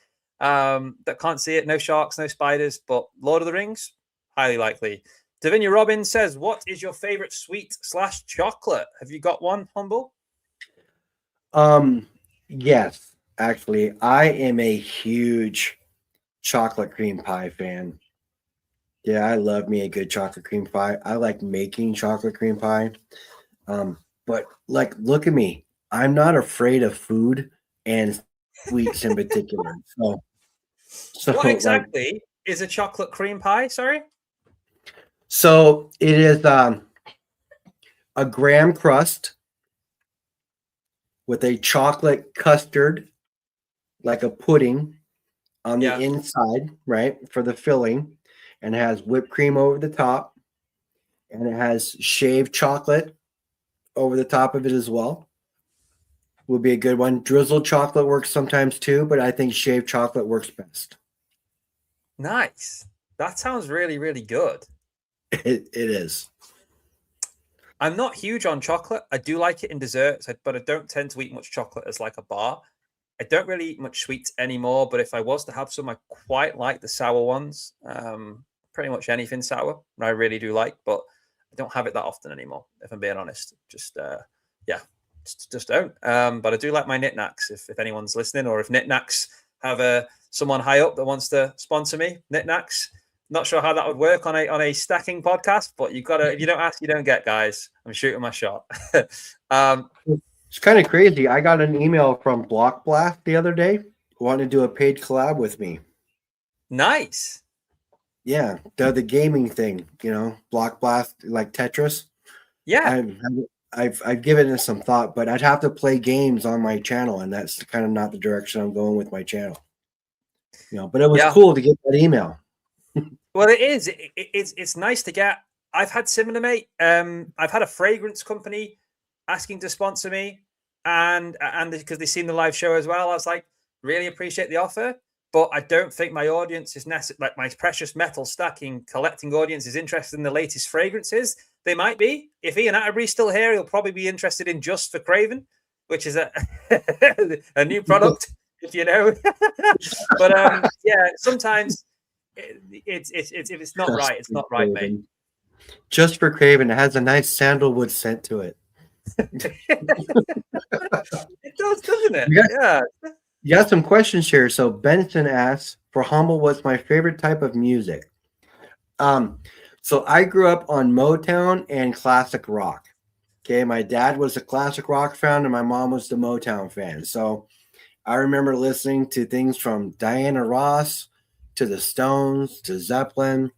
That can't see it. No sharks, no spiders, but Lord of the Rings, highly likely. Davinia Robbins says, what is your favorite sweet/chocolate? Have you got one, Humble? Yes, actually. I am a huge chocolate cream pie fan. Yeah, I love me a good chocolate cream pie. I like making chocolate cream pie. But look at me. I'm not afraid of food and sweets in particular. So what exactly is a chocolate cream pie? Sorry. So it is a graham crust with a chocolate custard, like a pudding on the inside, right, for the filling, and it has whipped cream over the top, and it has shaved chocolate over the top of it as well. Would be a good one. Drizzled chocolate works sometimes too, but I think shaved chocolate works best. Nice. That sounds really, really good. It is. I'm not huge on chocolate. I do like it in desserts, but I don't tend to eat much chocolate as like a bar. I don't really eat much sweets anymore, but if I was to have some, I quite like the sour ones. Pretty much anything sour, I really do like, but I don't have it that often anymore, if I'm being honest. Just don't. But I do like my knickknacks. If anyone's listening, or if knickknacks have someone high up that wants to sponsor me, knickknacks. Not sure how that would work on a stacking podcast, but you've got to. If you don't ask, you don't get, guys. I'm shooting my shot. It's kind of crazy. I got an email from Block Blast the other day wanting to do a paid collab with me. Nice. Yeah, the gaming thing, Block Blast, like Tetris. Yeah, I've given it some thought, but I'd have to play games on my channel, and that's kind of not the direction I'm going with my channel. But it was cool to get that email. Well, it is. It's nice to get. I've had similar, mate. I've had a fragrance company asking to sponsor me, and because they've seen the live show as well, I was like, really appreciate the offer, but I don't think my audience is necessary. Like my precious metal stacking collecting audience is interested in the latest fragrances. They might be. If Ian Atterbury's still here, he'll probably be interested in Just for Craven, which is a a new product, if you know. But yeah, sometimes. It's if it's not right, it's not right, mate. Just for Craven, it has a nice sandalwood scent to it. It does, doesn't it? Yeah. You got some questions here. So Benson asks, for Humble, what's my favorite type of music? So I grew up on Motown and classic rock. Okay, my dad was a classic rock fan and my mom was the Motown fan. So I remember listening to things from Diana Ross to the Stones, to Zeppelin.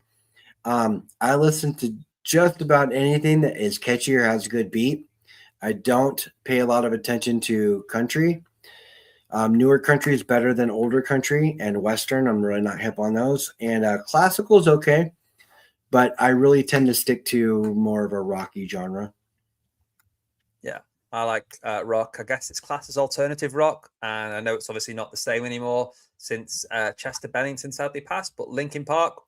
I listen to just about anything that is catchy or has a good beat. I don't pay a lot of attention to country. Newer country is better than older country, and Western, I'm really not hip on those. And classical is okay, but I really tend to stick to more of a rocky genre. Yeah, I like rock. I guess it's classed as alternative rock, and I know it's obviously not the same anymore since Chester Bennington sadly passed, but Linkin Park,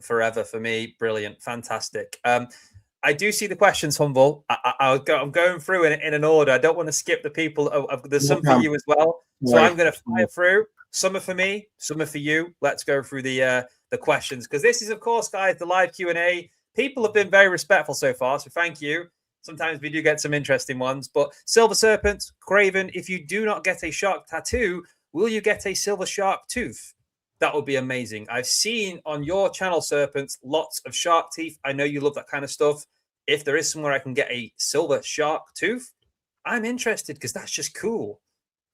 forever for me, brilliant, fantastic. I do see the questions, Humble. I'm going through in an order. I don't want to skip the people. There's some for you as well, so I'm going to fire through. Some are for me, some are for you. Let's go through the questions, because this is, of course, guys, the live Q&A. People have been very respectful so far, so thank you. Sometimes we do get some interesting ones, but Silver Serpent, Craven, if you do not get a shark tattoo, will you get a silver shark tooth? That would be amazing. I've seen on your channel, Serpents, lots of shark teeth. I know you love that kind of stuff. If there is somewhere I can get a silver shark tooth, I'm interested, because that's just cool.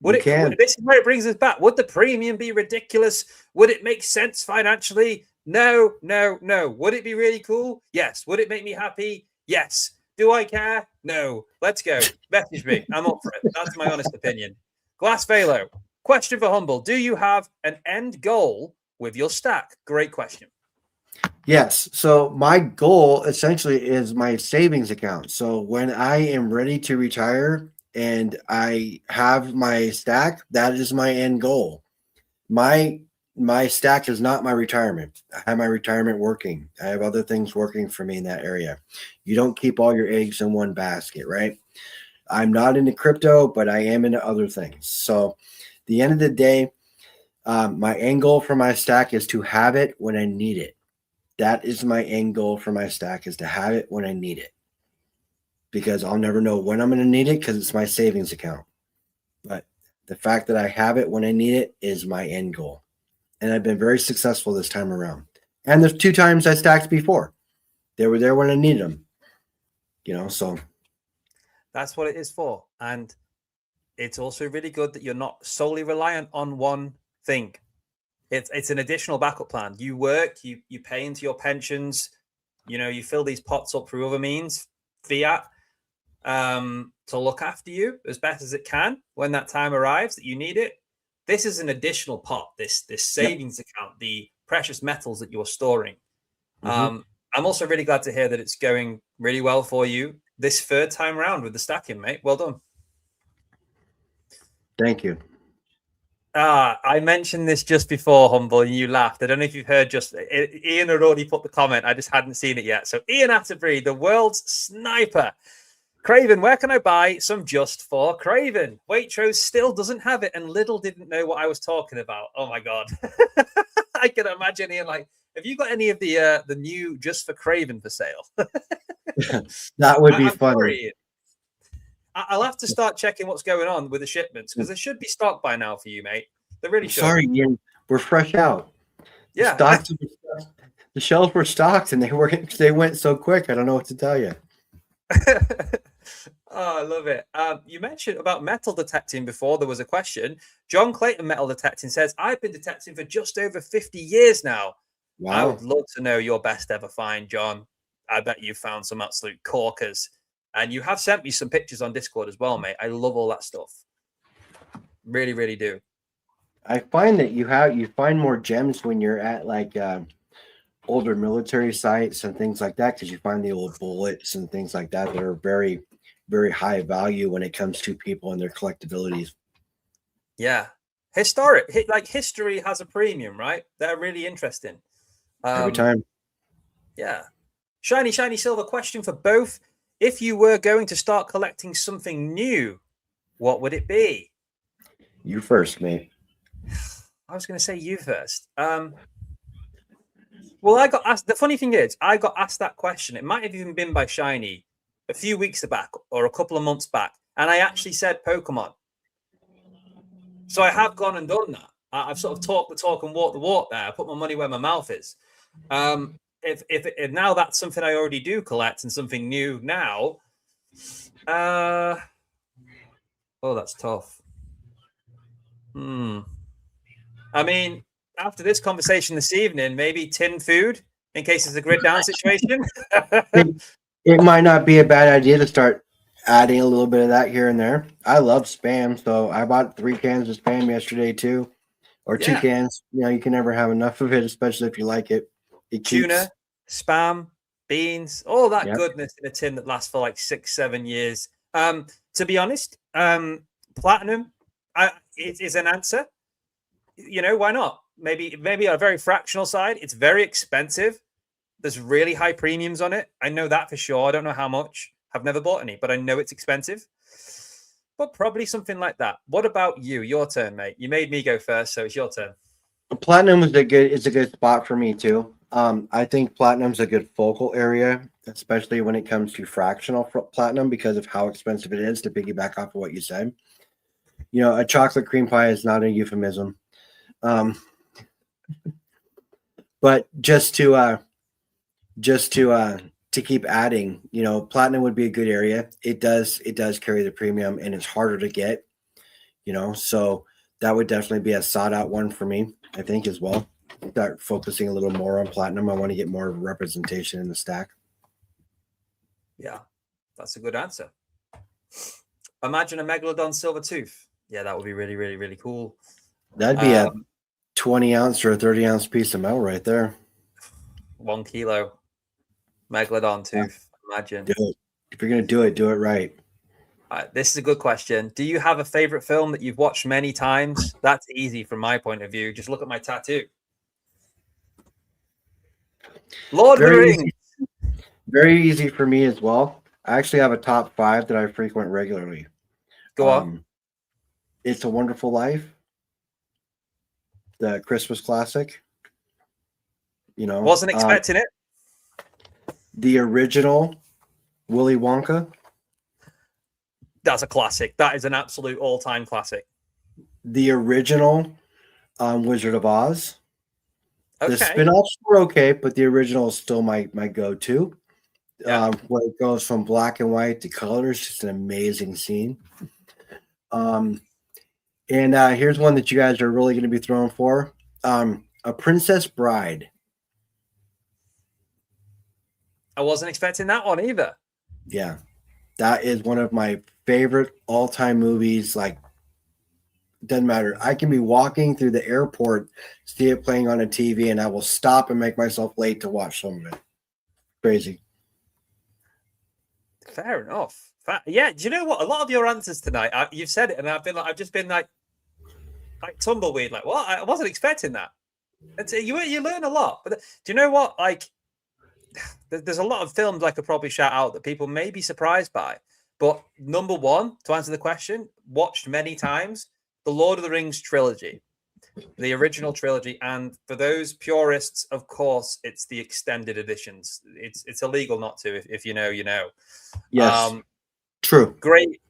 This is where it brings us back. Would the premium be ridiculous? Would it make sense financially? No, no, no. Would it be really cool? Yes. Would it make me happy? Yes. Do I care? No. Let's go. Message me. I'm up for it. That's my honest opinion. Glass Velo. Question for Humble. Do you have an end goal with your stack? Great question. Yes. So my goal essentially is my savings account. So when I am ready to retire and I have my stack, that is my end goal. My stack is not my retirement. I have my retirement working. I have other things working for me in that area. You don't keep all your eggs in one basket, right? I'm not into crypto, but I am into other things. So at the end of the day, my end goal for my stack is to have it when I need it. That is my end goal for my stack, is to have it when I need it. Because I'll never know when I'm going to need it, because it's my savings account. But the fact that I have it when I need it is my end goal. And I've been very successful this time around. And there's 2 times I stacked before. They were there when I needed them. So. That's what it is for. And it's also really good that you're not solely reliant on one thing. It's an additional backup plan. You work, you pay into your pensions, you fill these pots up through other means, fiat, to look after you as best as it can when that time arrives that you need it. This is an additional pot, this savings account, the precious metals that you're storing. I'm also really glad to hear that it's going really well for you this 3rd time round with the stacking, mate. Well done. Thank you. I mentioned this just before, Humble, and you laughed. I don't know if you've heard Ian had already put the comment. I just hadn't seen it yet. So Ian Atterbury, the world's sniper. Craven, where can I buy some Just for Craven? Waitrose still doesn't have it, and Lidl didn't know what I was talking about. Oh my God. I can imagine Ian like, have you got any of the new Just for Craven for sale? That would be funny. Sorry, I'll have to start checking what's going on with the shipments, because they should be stocked by now for you, mate. They really should. Sorry, Ian. We're fresh out. Yeah. The shelves were stocked and they went so quick. I don't know what to tell you. Oh, I love it. You mentioned about metal detecting before. There was a question. John Clayton Metal Detecting says, I've been detecting for just over 50 years now. Wow. I would love to know your best ever find, John. I bet you found some absolute corkers. And you have sent me some pictures on Discord as well, mate. I love all that stuff. Really, really do. I find that you find more gems when you're at like older military sites and things like that because you find the old bullets and things like that that are very, very high value when it comes to people and their collectabilities. Yeah. Like history has a premium, right? They're really interesting. Every time. Yeah. Shiny Silver question for both. If you were going to start collecting something new, what would it be? You first, mate. I was going to say you first. Well, I got asked. The funny thing is, I got asked that question. It might have even been by Shiny a few weeks back or a couple of months back, and I actually said Pokemon. So I have gone and done that. I've sort of talked the talk and walked the walk there. I put my money where my mouth is. If now that's something I already do collect and something new now. Oh, that's tough. I mean, after this conversation this evening, maybe tin food in case it's a grid down situation. It might not be a bad idea to start adding a little bit of that here and there. I love spam, so I bought 3 cans of spam yesterday too, or 2 cans. You know, you can never have enough of it, especially if you like it. It Tuna, keeps spam, beans, all that goodness in a tin that lasts for like 6-7 years. To be honest, platinum is an answer. You know, why not? Maybe on a very fractional side, it's very expensive. There's really high premiums on it. I know that for sure. I don't know how much. I've never bought any, but I know it's expensive. But probably something like that. What about you? Your turn, mate. You made me go first, so it's your turn. Platinum is a good spot for me too. I think platinum's a good focal area, especially when it comes to fractional platinum because of how expensive it is. To piggyback off of what you said, you know, a chocolate cream pie is not a euphemism. But to keep adding, you know, platinum would be a good area. It does carry the premium and it's harder to get, you know, so that would definitely be a sought out one for me, I think, as well. Start focusing a little more on platinum. I want to get more representation in the stack. Yeah, that's a good answer. Imagine a Megalodon silver tooth. Yeah, that would be really, really, really cool. That'd be a 20-ounce or a 30-ounce piece of metal right there. 1 kilo Megalodon tooth. Imagine. Do it. If you're going to do it right. This is a good question. Do you have a favorite film that you've watched many times? That's easy from my point of view. Just look at my tattoo. Lord of the Rings. Very easy for me as well. I actually have a top 5 that I frequent regularly. Go on. It's a Wonderful Life. The Christmas classic. You know, wasn't expecting it. The original Willy Wonka. That's a classic. That is an absolute all-time classic. The original Wizard of Oz. Okay. The spin-offs were okay, but the original is still my go-to. Yeah. Where it goes from black and white to color is just an amazing scene. And here's one that you guys are really going to be thrown for. A Princess Bride. I wasn't expecting that one either. Yeah. That is one of my favorite all-time movies. Like, doesn't matter. I can be walking through the airport, see it playing on a TV, and I will stop and make myself late to watch some of it. Crazy. Fair enough. Yeah. Do you know what? A lot of your answers tonight, you've said it, and I've just been like tumbleweed. Like, what? I wasn't expecting that. You learn a lot. But do you know what? Like, there's a lot of films I could probably shout out that people may be surprised by. But number one, to answer the question, watched many times, the Lord of the Rings trilogy, the original trilogy. And for those purists, of course, it's the extended editions. It's illegal not to. If you know, you know. Yes. True. Great.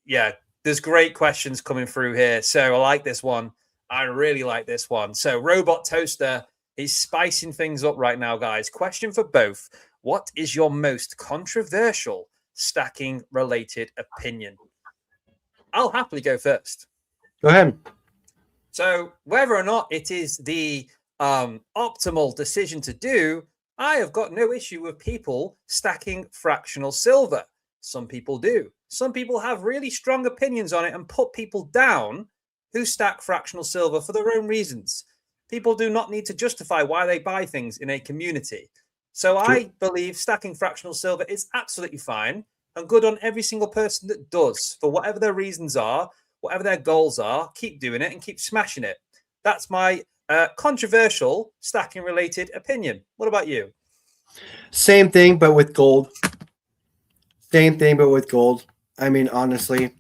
Yeah. There's great questions coming through here. So I like this one. I really like this one. So Robot Toaster, he's spicing things up right now, guys. Question for both. What is your most controversial stacking related opinion? I'll happily go first. Go ahead. So whether or not it is the optimal decision to do, I have got no issue with people stacking fractional silver. Some people do. Some people have really strong opinions on it and put people down who stack fractional silver for their own reasons. People do not need to justify why they buy things in a community. So I believe stacking fractional silver is absolutely fine and good on every single person that does, for whatever their reasons are, whatever their goals are. Keep doing it and keep smashing it. That's my controversial stacking related opinion. What about you? Same thing, but with gold. Same thing, but with gold. I mean, honestly,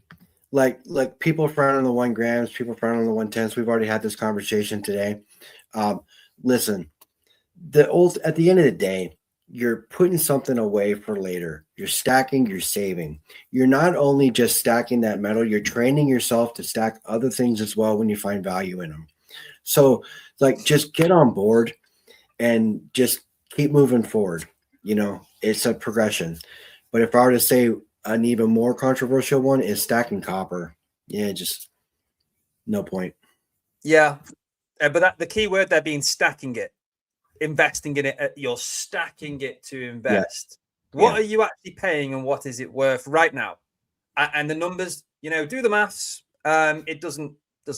like people frown on the 1 grams, people frown on the 1/10. We've already had this conversation today. Listen, at the end of the day, you're putting something away for later. You're stacking, you're saving. You're not only just stacking that metal, you're training yourself to stack other things as well when you find value in them. So, like, just get on board and just keep moving forward. It's a progression. But if I were to say an even more controversial one is stacking copper. Yeah, just no point. Yeah, but the key word there being stacking it, investing in it. You're stacking it to invest. Yeah. What are you actually paying, and what is it worth right now? And the numbers, do the maths. It doesn't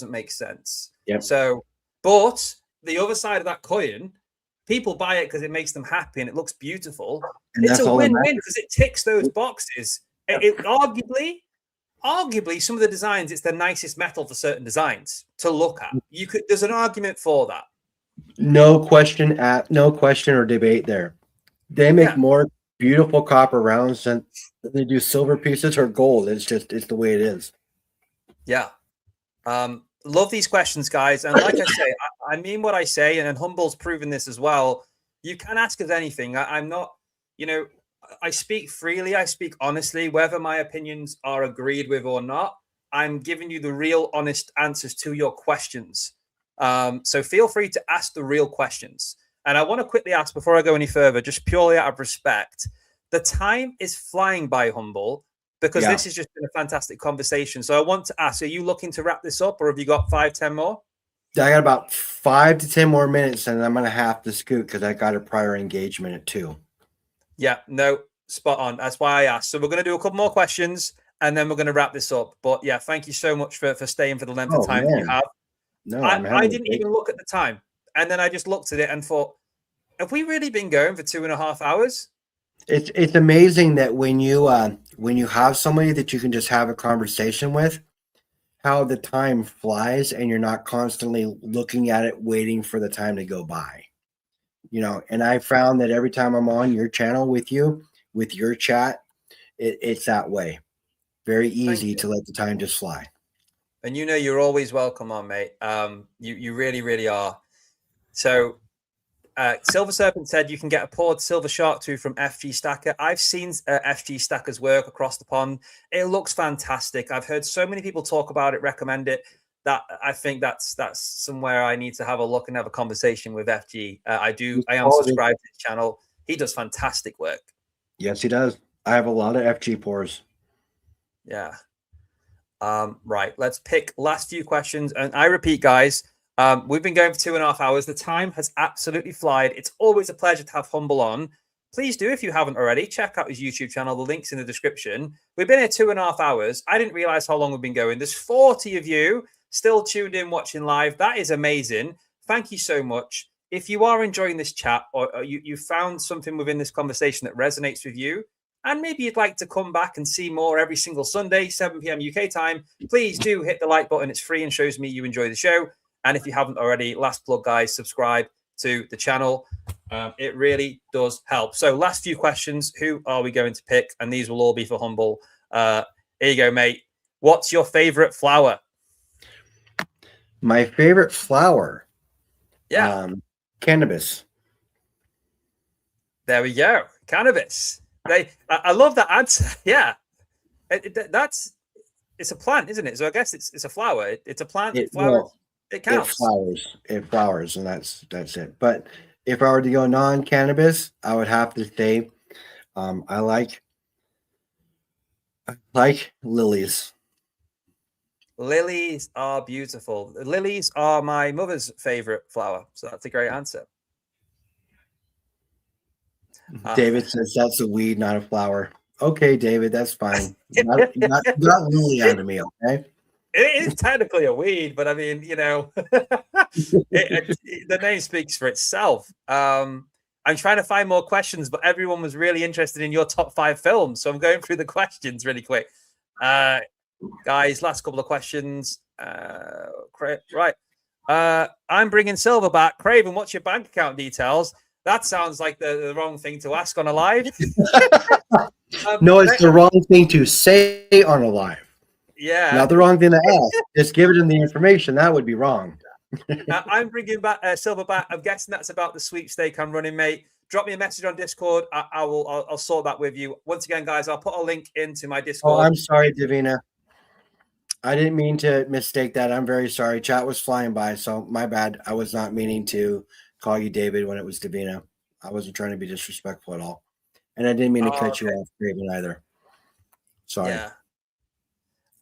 make sense. Yep. So, but the other side of that coin, people buy it because it makes them happy and it looks beautiful. And it's a win-win because it ticks those boxes. It arguably, some of the designs, it's the nicest metal for certain designs to look at. There's an argument for that. No question or debate there. They make more beautiful copper rounds than they do silver pieces or gold. It's the way it is. Yeah. Love these questions, guys. And like I say, I mean what I say, and Humble's proven this as well. You can ask us anything. I'm not, I speak freely. I speak honestly, whether my opinions are agreed with or not. I'm giving you the real honest answers to your questions. So feel free to ask the real questions. And I want to quickly ask before I go any further, just purely out of respect, the time is flying by, Humble, because this has just been a fantastic conversation. So I want to ask, are you looking to wrap this up, or have you got 5-10 more? I got about 5 to 10 more minutes, and I'm going to have to scoot because I got a prior engagement at 2. Yeah, no, spot on. That's why I asked. So we're going to do a couple more questions, and then we're going to wrap this up. But yeah, thank you so much for staying for the length of time that you have. No, I didn't even look at the time. And then I just looked at it and thought, have we really been going for 2.5 hours? It's amazing that when you have somebody that you can just have a conversation with, how the time flies and you're not constantly looking at it, waiting for the time to go by. And I found that every time I'm on your channel with you, with your chat, it's that way. Very easy to let the time just fly. And you're always welcome on, mate. You really, really are. So Silver Serpent said you can get a poured silver shark tooth from FG Stacker. I've seen FG Stacker's work across the pond. It looks fantastic. I've heard so many people talk about it, recommend it, that I think that's somewhere I need to have a look and have a conversation with FG. I am subscribed to his channel. He does fantastic work. Yes, he does. I have a lot of FG pours. Yeah. Right. Let's pick last few questions. And I repeat, guys, we've been going for 2.5 hours. The time has absolutely flied. It's always a pleasure to have Humble on. Please do, if you haven't already, check out his YouTube channel. The link's in the description. We've been here 2.5 hours. I didn't realize how long we've been going. There's 40 of you still tuned in watching live. That is amazing. Thank you so much. If you are enjoying this chat, or you found something within this conversation that resonates with you, and maybe you'd like to come back and see more every single Sunday, 7 p.m. UK time, please do hit the like button. It's free and shows me you enjoy the show. And if you haven't already, last plug, guys, subscribe to the channel. It really does help. So last few questions. Who are we going to pick? And these will all be for Humble. Here you go, mate. What's your favorite flower? My favorite flower? Yeah. Cannabis. There we go. Cannabis. I love that answer. Yeah. It's a plant, isn't it? So I guess it's a flower. It's a plant. It flowers. It counts. It flowers, and that's it. But if I were to go non-cannabis, I would have to say I like lilies. Lilies are beautiful. Lilies are my mother's favorite flower. So that's a great answer. David says that's a weed, not a flower. Okay, David, that's fine. Not lily out of me, okay? It is technically a weed, but I mean, you know, the name speaks for itself. I'm trying to find more questions, but everyone was really interested in your top 5 films. So I'm going through the questions really quick. Guys, last couple of questions. Right. I'm bringing silver back. Craven, what's your bank account details? That sounds like the wrong thing to ask on a live. No, it's the wrong thing to say on a live. Yeah. Not the wrong thing to ask. Just give it in the information. That would be wrong. I'm bringing back silver back. I'm guessing that's about the sweepstake I'm running, mate. Drop me a message on Discord. I'll sort that with you. Once again, guys, I'll put a link into my Discord. Oh, I'm sorry, Davina. I didn't mean to mistake that. I'm very sorry. Chat was flying by, so my bad. I was not meaning to call you David when it was Davina. I wasn't trying to be disrespectful at all. And I didn't mean to cut you off, Craven, either. Sorry. Yeah.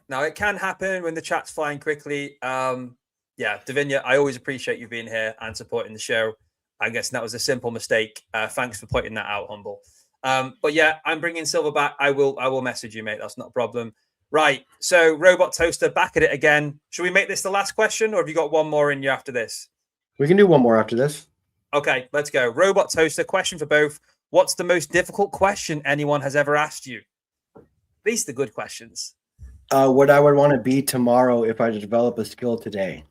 Now, it can happen when the chat's flying quickly. Yeah, Davinia, I always appreciate you being here and supporting the show. I guess that was a simple mistake. Thanks for pointing that out, Humble. But yeah, I'm bringing silver back. I will message you, mate. That's not a problem. Right. So, Robot Toaster, back at it again. Should we make this the last question, or have you got one more in you after this? We can do one more after this. Okay, let's go. Robot Toaster, question for both. What's the most difficult question anyone has ever asked you? These are the good questions. What I would want to be tomorrow if I develop a skill today.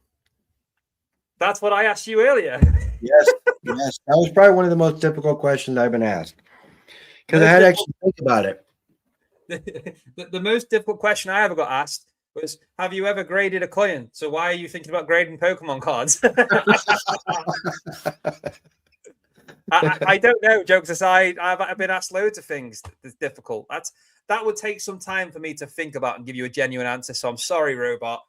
That's what I asked you earlier. Yes. That was probably one of the most difficult questions I've been asked. Because I had to actually think about it. The most difficult question I ever got asked was, have you ever graded a coin? So why are you thinking about grading Pokemon cards? I don't know. Jokes aside, I've been asked loads of things that's difficult. That would take some time for me to think about and give you a genuine answer. So I'm sorry, Robot.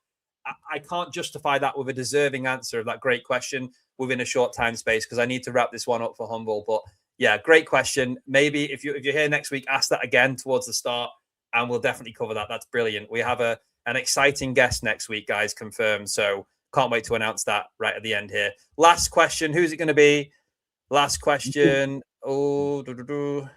I can't justify that with a deserving answer of that great question within a short time space, because I need to wrap this one up for Humble. But yeah, great question. Maybe if you're here next week, ask that again towards the start, and we'll definitely cover that. That's brilliant. We have an exciting guest next week, guys, confirmed. So can't wait to announce that right at the end here. Last question. Who's it going to be? Last question. Bullion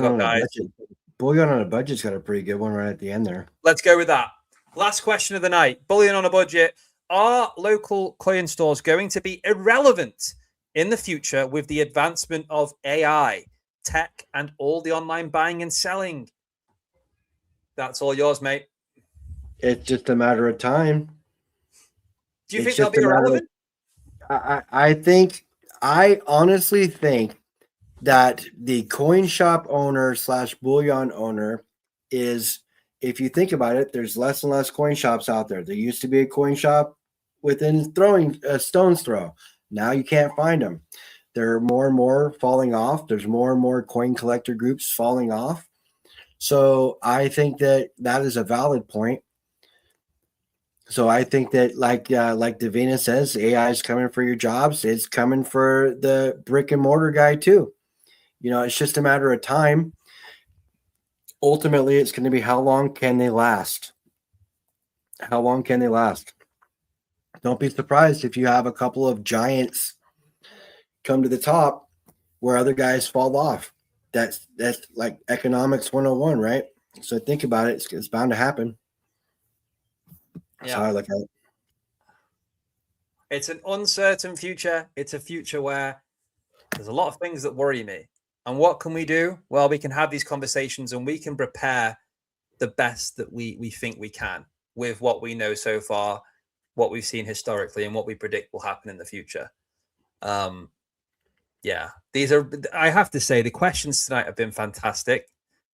on a budget's got a pretty good one right at the end there. Let's go with that. Last question of the night. Bullion on a budget. Are local coin stores going to be irrelevant in the future with the advancement of AI, tech, and all the online buying and selling? That's all yours, mate. It's just a matter of time. Do you think they'll be irrelevant? I honestly think that the coin shop owner / bullion owner is, if you think about it, there's less and less coin shops out there. There used to be a coin shop within a stone's throw. Now you can't find them. There are more and more falling off. There's more and more coin collector groups falling off. So I think that is a valid point. So I think that, like Davina says, AI is coming for your jobs. It's coming for the brick and mortar guy too. You know, it's just a matter of time. Ultimately, it's going to be how long can they last? How long can they last? Don't be surprised if you have a couple of giants come to the top where other guys fall off. That's like economics 101, right? So think about it. It's bound to happen. That's how I look at it. It's an uncertain future. It's a future where there's a lot of things that worry me. And what can we do? Well, we can have these conversations and we can prepare the best that we think we can with what we know so far, what we've seen historically, and what we predict will happen in the future. Yeah, I have to say, the questions tonight have been fantastic.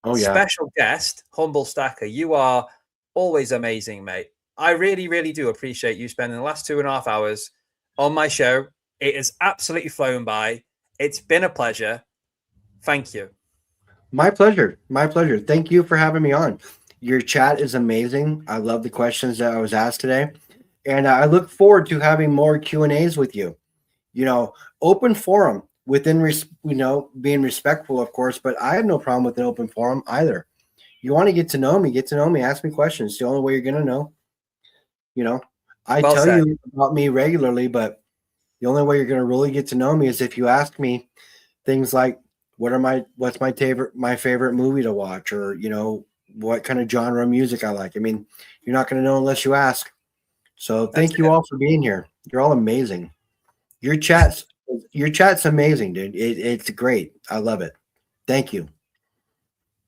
Oh, yeah. Special guest, Humble Stacker. You are always amazing, mate. I really, really do appreciate you spending the last 2.5 hours on my show. It has absolutely flown by. It's been a pleasure. Thank you. My pleasure. My pleasure. Thank you for having me on. Your chat is amazing. I love the questions that I was asked today. And I look forward to having more Q&As with you. You know, open forum within, being respectful, of course, but I have no problem with an open forum either. You want to get to know me, ask me questions. It's the only way you're going to know. You know, I tell you about me regularly, but the only way you're going to really get to know me is if you ask me things like, what's my favorite movie to watch, or, what kind of genre of music I like. I mean, you're not going to know unless you ask. So That's thank you it. all for being here. You're all amazing. Your chat's amazing, dude. It's great. I love it. Thank you.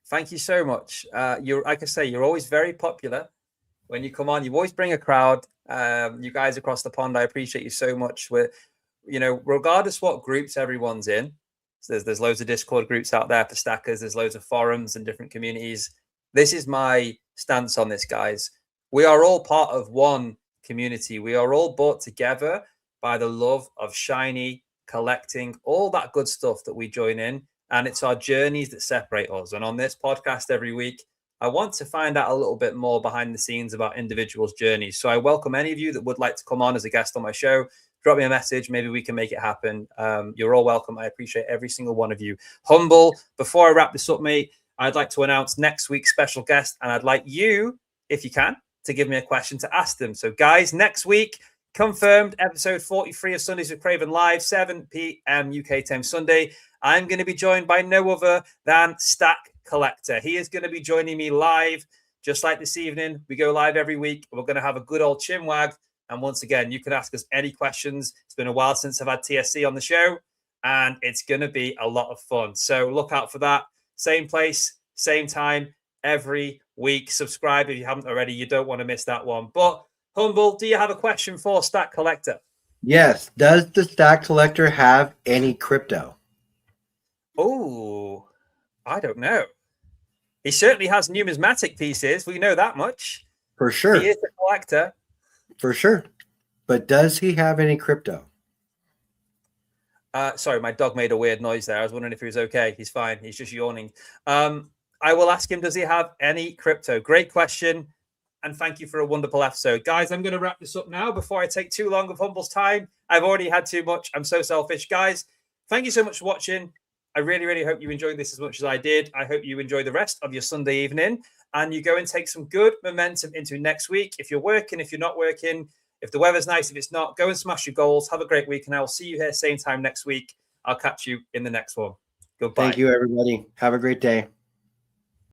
Thank you so much. You're, like I say, you're always very popular when you come on. You always bring a crowd. You guys across the pond, I appreciate you so much. We're, you know, regardless what groups everyone's in, so there's loads of Discord groups out there for stackers. There's loads of forums and different communities. This is my stance on this, guys. We are all part of one community. We are all brought together by the love of shiny, collecting, all that good stuff that we join in. And it's our journeys that separate us. And on this podcast every week, I want to find out a little bit more behind the scenes about individuals' journeys. So I welcome any of you that would like to come on as a guest on my show. Drop me a message. Maybe we can make it happen. You're all welcome. I appreciate every single one of you. Humble. Before I wrap this up, mate, I'd like to announce next week's special guest. And I'd like you, if you can, to give me a question to ask them. So, guys, next week, confirmed episode 43 of Sundays with Craven live, 7 p.m. UK time Sunday. I'm going to be joined by no other than Stack Collector. He is going to be joining me live, just like this evening. We go live every week. We're going to have a good old chinwag. And once again, you can ask us any questions. It's been a while since I've had TSC on the show, and it's going to be a lot of fun. So look out for that. Same place, same time, every week. Subscribe if you haven't already. You don't want to miss that one. But Humble, do you have a question for Stack Collector? Yes. Does the Stack Collector have any crypto? Oh, I don't know. He certainly has numismatic pieces. We know that much. For sure. He is a collector. For sure. But does he have any crypto? Sorry, my dog made a weird noise there. I was wondering if he was okay. He's fine. He's just yawning. I will ask him, does he have any crypto? Great question. And thank you for a wonderful episode. Guys, I'm going to wrap this up now before I take too long of Humble's time. I've already had too much. I'm so selfish. Guys, thank you so much for watching. I really, really hope you enjoyed this as much as I did. I hope you enjoy the rest of your Sunday evening and you go and take some good momentum into next week. If you're working, if you're not working, if the weather's nice, if it's not, go and smash your goals. Have a great week, and I will see you here same time next week. I'll catch you in the next one. Goodbye. Thank you, everybody. Have a great day.